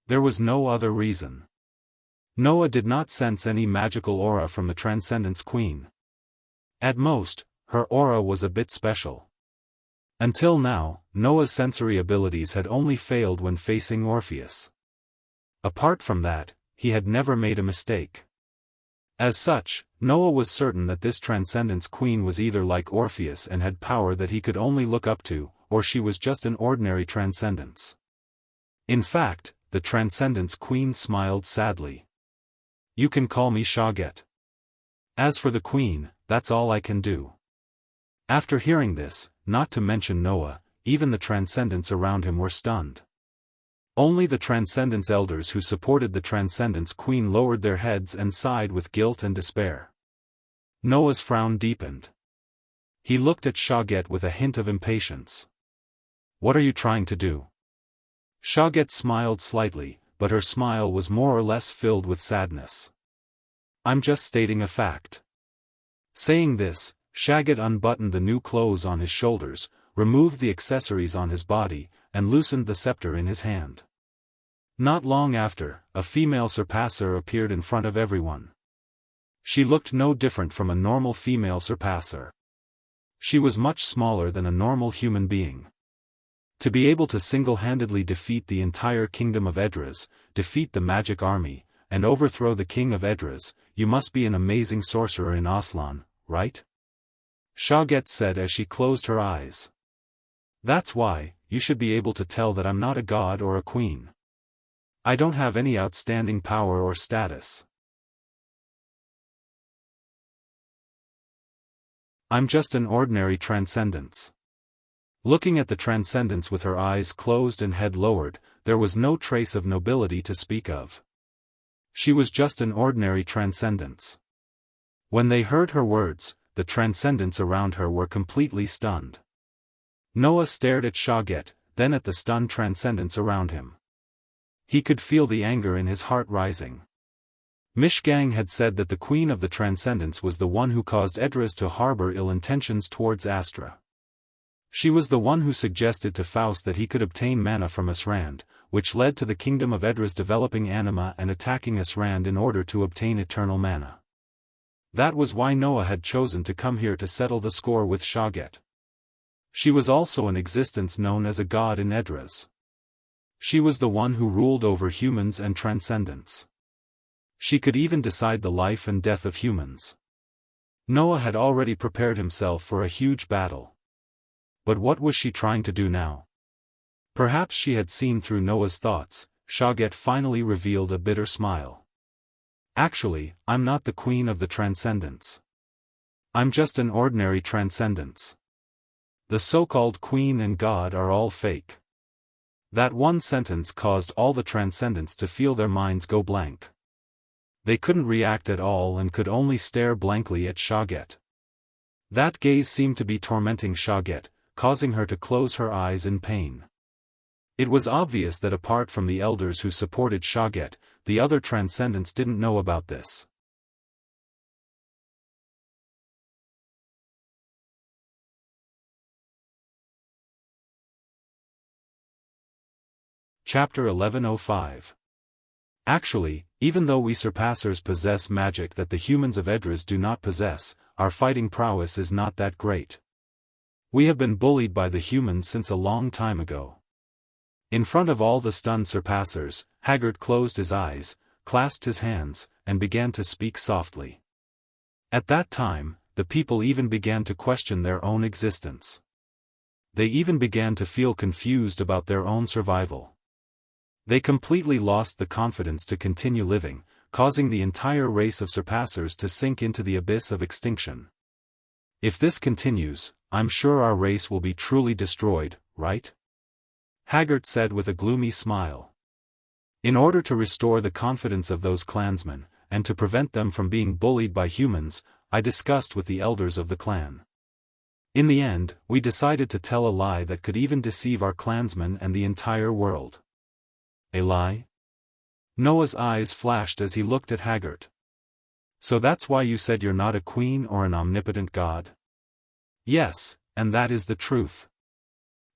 There was no other reason. Noah did not sense any magical aura from the transcendence queen. At most, her aura was a bit special. Until now, Noah's sensory abilities had only failed when facing Orpheus. Apart from that, he had never made a mistake. As such, Noah was certain that this transcendence queen was either like Orpheus and had power that he could only look up to, or she was just an ordinary transcendence. In fact, the transcendence queen smiled sadly. "You can call me Shawget. As for the queen, that's all I can do." After hearing this, not to mention Noah, even the transcendents around him were stunned. Only the transcendence elders who supported the transcendence queen lowered their heads and sighed with guilt and despair. Noah's frown deepened. He looked at Shawget with a hint of impatience. "What are you trying to do?" Shawget smiled slightly, but her smile was more or less filled with sadness. "I'm just stating a fact." Saying this, Shawget unbuttoned the new clothes on his shoulders, removed the accessories on his body, and loosened the scepter in his hand. Not long after, a female surpasser appeared in front of everyone. She looked no different from a normal female surpasser. She was much smaller than a normal human being. To be able to single-handedly defeat the entire kingdom of Edras, defeat the magic army, and overthrow the king of Edras, you must be an amazing sorcerer in Aslan, right? Shauget said as she closed her eyes. That's why, you should be able to tell that I'm not a god or a queen. I don't have any outstanding power or status. I'm just an ordinary transcendence. Looking at the transcendence with her eyes closed and head lowered, there was no trace of nobility to speak of. She was just an ordinary transcendence. When they heard her words, the transcendents around her were completely stunned. Noah stared at Shauget, then at the stunned transcendents around him. He could feel the anger in his heart rising. Mishgang had said that the queen of the transcendents was the one who caused Edras to harbor ill intentions towards Astra. She was the one who suggested to Faust that he could obtain mana from Asrand, which led to the kingdom of Edras developing anima and attacking Asrand in order to obtain eternal mana. That was why Noah had chosen to come here to settle the score with Shauget. She was also an existence known as a god in Edras. She was the one who ruled over humans and transcendents. She could even decide the life and death of humans. Noah had already prepared himself for a huge battle. But what was she trying to do now? Perhaps she had seen through Noah's thoughts. Shauget finally revealed a bitter smile. Actually, I'm not the queen of the transcendents. I'm just an ordinary transcendence. The so-called queen and god are all fake. That one sentence caused all the transcendents to feel their minds go blank. They couldn't react at all and could only stare blankly at Shauget. That gaze seemed to be tormenting Shauget, causing her to close her eyes in pain. It was obvious that apart from the elders who supported Shauget, the other transcendents didn't know about this. Chapter 1105. Actually, even though we surpassers possess magic that the humans of Edras do not possess, our fighting prowess is not that great. We have been bullied by the humans since a long time ago. In front of all the stunned surpassers, Haggard closed his eyes, clasped his hands, and began to speak softly. At that time, the people even began to question their own existence. They even began to feel confused about their own survival. They completely lost the confidence to continue living, causing the entire race of surpassers to sink into the abyss of extinction. If this continues, I'm sure our race will be truly destroyed, right? Haggard said with a gloomy smile. In order to restore the confidence of those clansmen, and to prevent them from being bullied by humans, I discussed with the elders of the clan. In the end, we decided to tell a lie that could even deceive our clansmen and the entire world. A lie? Noah's eyes flashed as he looked at Haggard. So that's why you said you're not a queen or an omnipotent god? Yes, and that is the truth.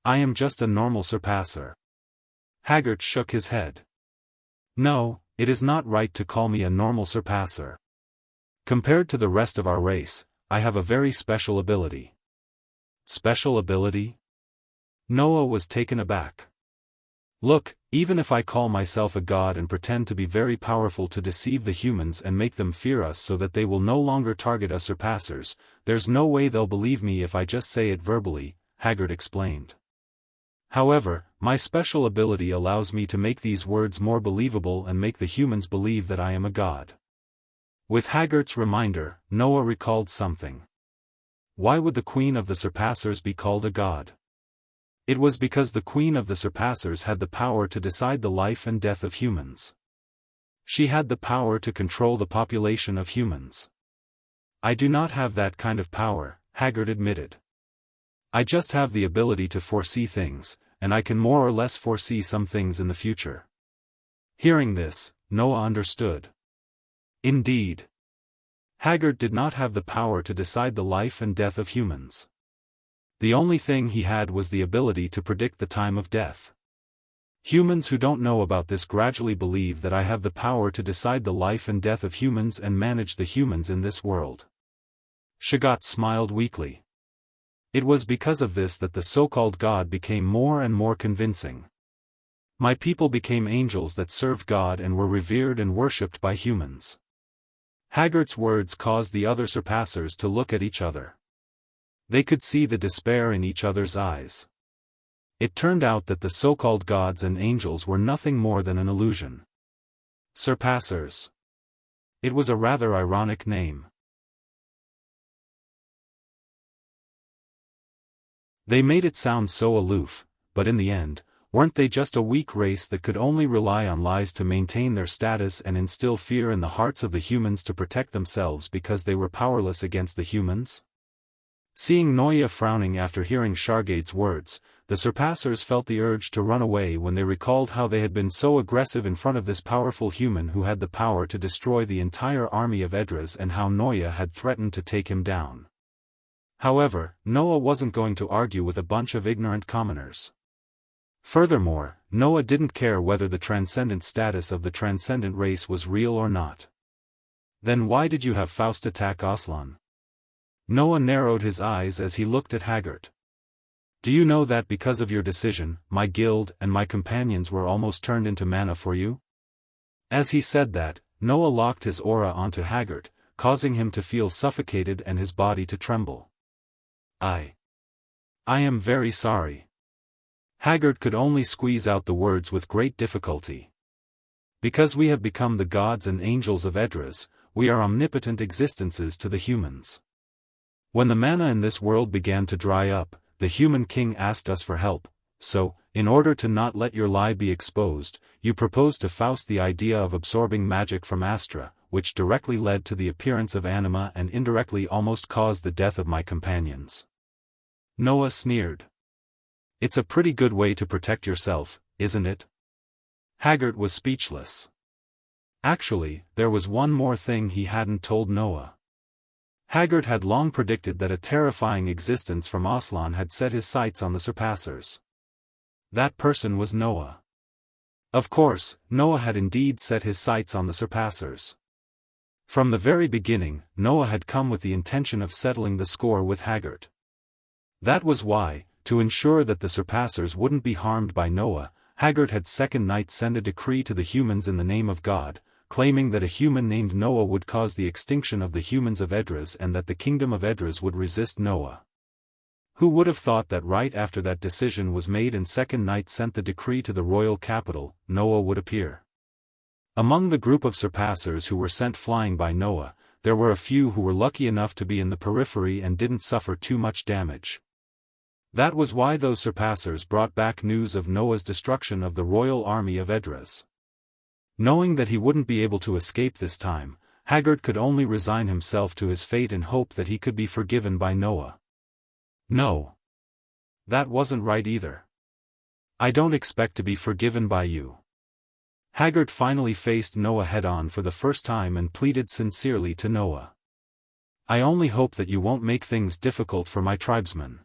I am just a normal surpasser. Haggard shook his head. No, it is not right to call me a normal surpasser. Compared to the rest of our race, I have a very special ability. Special ability? Noah was taken aback. Look, even if I call myself a god and pretend to be very powerful to deceive the humans and make them fear us so that they will no longer target us surpassers, there's no way they'll believe me if I just say it verbally, Haggard explained. However, my special ability allows me to make these words more believable and make the humans believe that I am a god. With Haggard's reminder, Noah recalled something. Why would the queen of the surpassers be called a god? It was because the queen of the surpassers had the power to decide the life and death of humans. She had the power to control the population of humans. I do not have that kind of power, Haggard admitted. I just have the ability to foresee things, and I can more or less foresee some things in the future. Hearing this, Noah understood. Indeed. Haggard did not have the power to decide the life and death of humans. The only thing he had was the ability to predict the time of death. Humans who don't know about this gradually believe that I have the power to decide the life and death of humans and manage the humans in this world. Shagat smiled weakly. It was because of this that the so-called God became more and more convincing. My people became angels that served God and were revered and worshipped by humans. Haggart's words caused the other surpassers to look at each other. They could see the despair in each other's eyes. It turned out that the so-called gods and angels were nothing more than an illusion. Surpassers. It was a rather ironic name. They made it sound so aloof, but in the end, weren't they just a weak race that could only rely on lies to maintain their status and instill fear in the hearts of the humans to protect themselves because they were powerless against the humans? Seeing Noya frowning after hearing Shargade's words, the surpassers felt the urge to run away when they recalled how they had been so aggressive in front of this powerful human who had the power to destroy the entire army of Edras and how Noya had threatened to take him down. However, Noah wasn't going to argue with a bunch of ignorant commoners. Furthermore, Noah didn't care whether the transcendent status of the transcendent race was real or not. Then why did you have Faust attack Aslan? Noah narrowed his eyes as he looked at Haggart. Do you know that because of your decision, my guild and my companions were almost turned into manna for you? As he said that, Noah locked his aura onto Haggart, causing him to feel suffocated and his body to tremble. I am very sorry. Haggart could only squeeze out the words with great difficulty. Because we have become the gods and angels of Edras, we are omnipotent existences to the humans. When the manna in this world began to dry up, the human king asked us for help, so, in order to not let your lie be exposed, you proposed to Faust the idea of absorbing magic from Astra, which directly led to the appearance of anima and indirectly almost caused the death of my companions. Noah sneered. It's a pretty good way to protect yourself, isn't it? Haggart was speechless. Actually, there was one more thing he hadn't told Noah. Haggart had long predicted that a terrifying existence from Aslan had set his sights on the surpassers. That person was Noah. Of course, Noah had indeed set his sights on the surpassers. From the very beginning, Noah had come with the intention of settling the score with Haggart. That was why, to ensure that the surpassers wouldn't be harmed by Noah, Haggart had second night send a decree to the humans in the name of God, claiming that a human named Noah would cause the extinction of the humans of Edras and that the kingdom of Edras would resist Noah. Who would have thought that right after that decision was made and second night sent the decree to the royal capital, Noah would appear. Among the group of surpassers who were sent flying by Noah, there were a few who were lucky enough to be in the periphery and didn't suffer too much damage. That was why those surpassers brought back news of Noah's destruction of the royal army of Edras. Knowing that he wouldn't be able to escape this time, Haggart could only resign himself to his fate and hope that he could be forgiven by Noah. No. That wasn't right either. I don't expect to be forgiven by you. Haggart finally faced Noah head-on for the first time and pleaded sincerely to Noah. I only hope that you won't make things difficult for my tribesmen.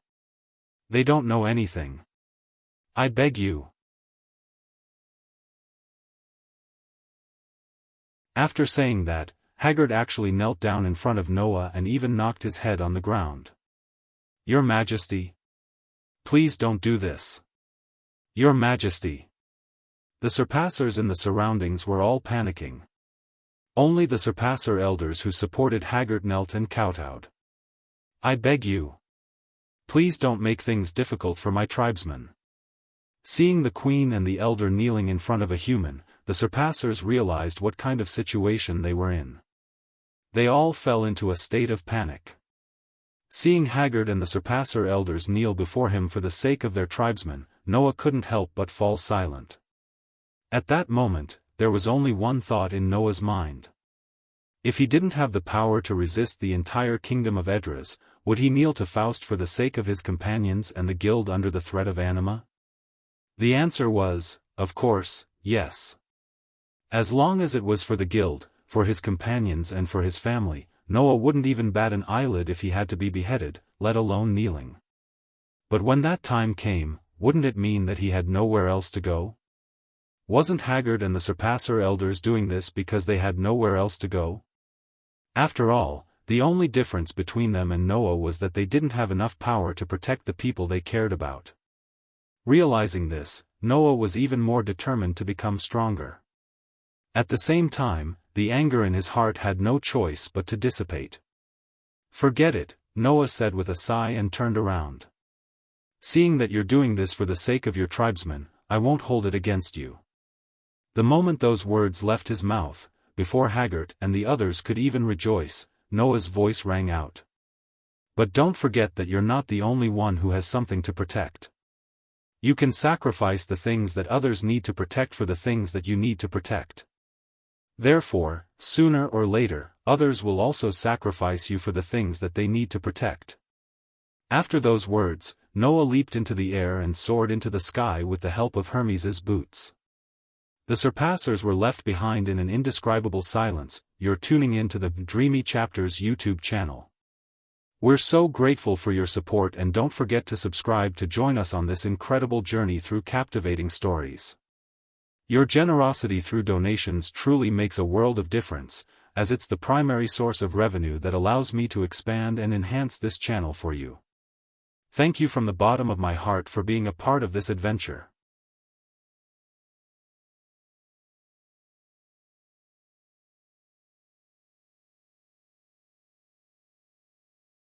They don't know anything. I beg you. After saying that, Haggart actually knelt down in front of Noah and even knocked his head on the ground. Your Majesty. Please don't do this. Your Majesty. The surpassers in the surroundings were all panicking. Only the surpasser elders who supported Haggart knelt and kowtowed. I beg you. Please don't make things difficult for my tribesmen. Seeing the queen and the elder kneeling in front of a human, the surpassers realized what kind of situation they were in. They all fell into a state of panic. Seeing Haggart and the surpasser elders kneel before him for the sake of their tribesmen, Noah couldn't help but fall silent. At that moment, there was only one thought in Noah's mind. If he didn't have the power to resist the entire kingdom of Edras, would he kneel to Faust for the sake of his companions and the guild under the threat of anima? The answer was, of course, yes. As long as it was for the guild, for his companions and for his family, Noah wouldn't even bat an eyelid if he had to be beheaded, let alone kneeling. But when that time came, wouldn't it mean that he had nowhere else to go? Wasn't Haggard and the Surpasser elders doing this because they had nowhere else to go? After all, the only difference between them and Noah was that they didn't have enough power to protect the people they cared about. Realizing this, Noah was even more determined to become stronger. At the same time, the anger in his heart had no choice but to dissipate. "Forget it," Noah said with a sigh and turned around. "Seeing that you're doing this for the sake of your tribesmen, I won't hold it against you." The moment those words left his mouth, before Haggard and the others could even rejoice, Noah's voice rang out. "But don't forget that you're not the only one who has something to protect. You can sacrifice the things that others need to protect for the things that you need to protect. Therefore, sooner or later, others will also sacrifice you for the things that they need to protect." After those words, Noah leaped into the air and soared into the sky with the help of Hermes's boots. The Surpassers were left behind in an indescribable silence. You're tuning in to the Dreamy Chapters YouTube channel. We're so grateful for your support, and don't forget to subscribe to join us on this incredible journey through captivating stories. Your generosity through donations truly makes a world of difference, as it's the primary source of revenue that allows me to expand and enhance this channel for you. Thank you from the bottom of my heart for being a part of this adventure.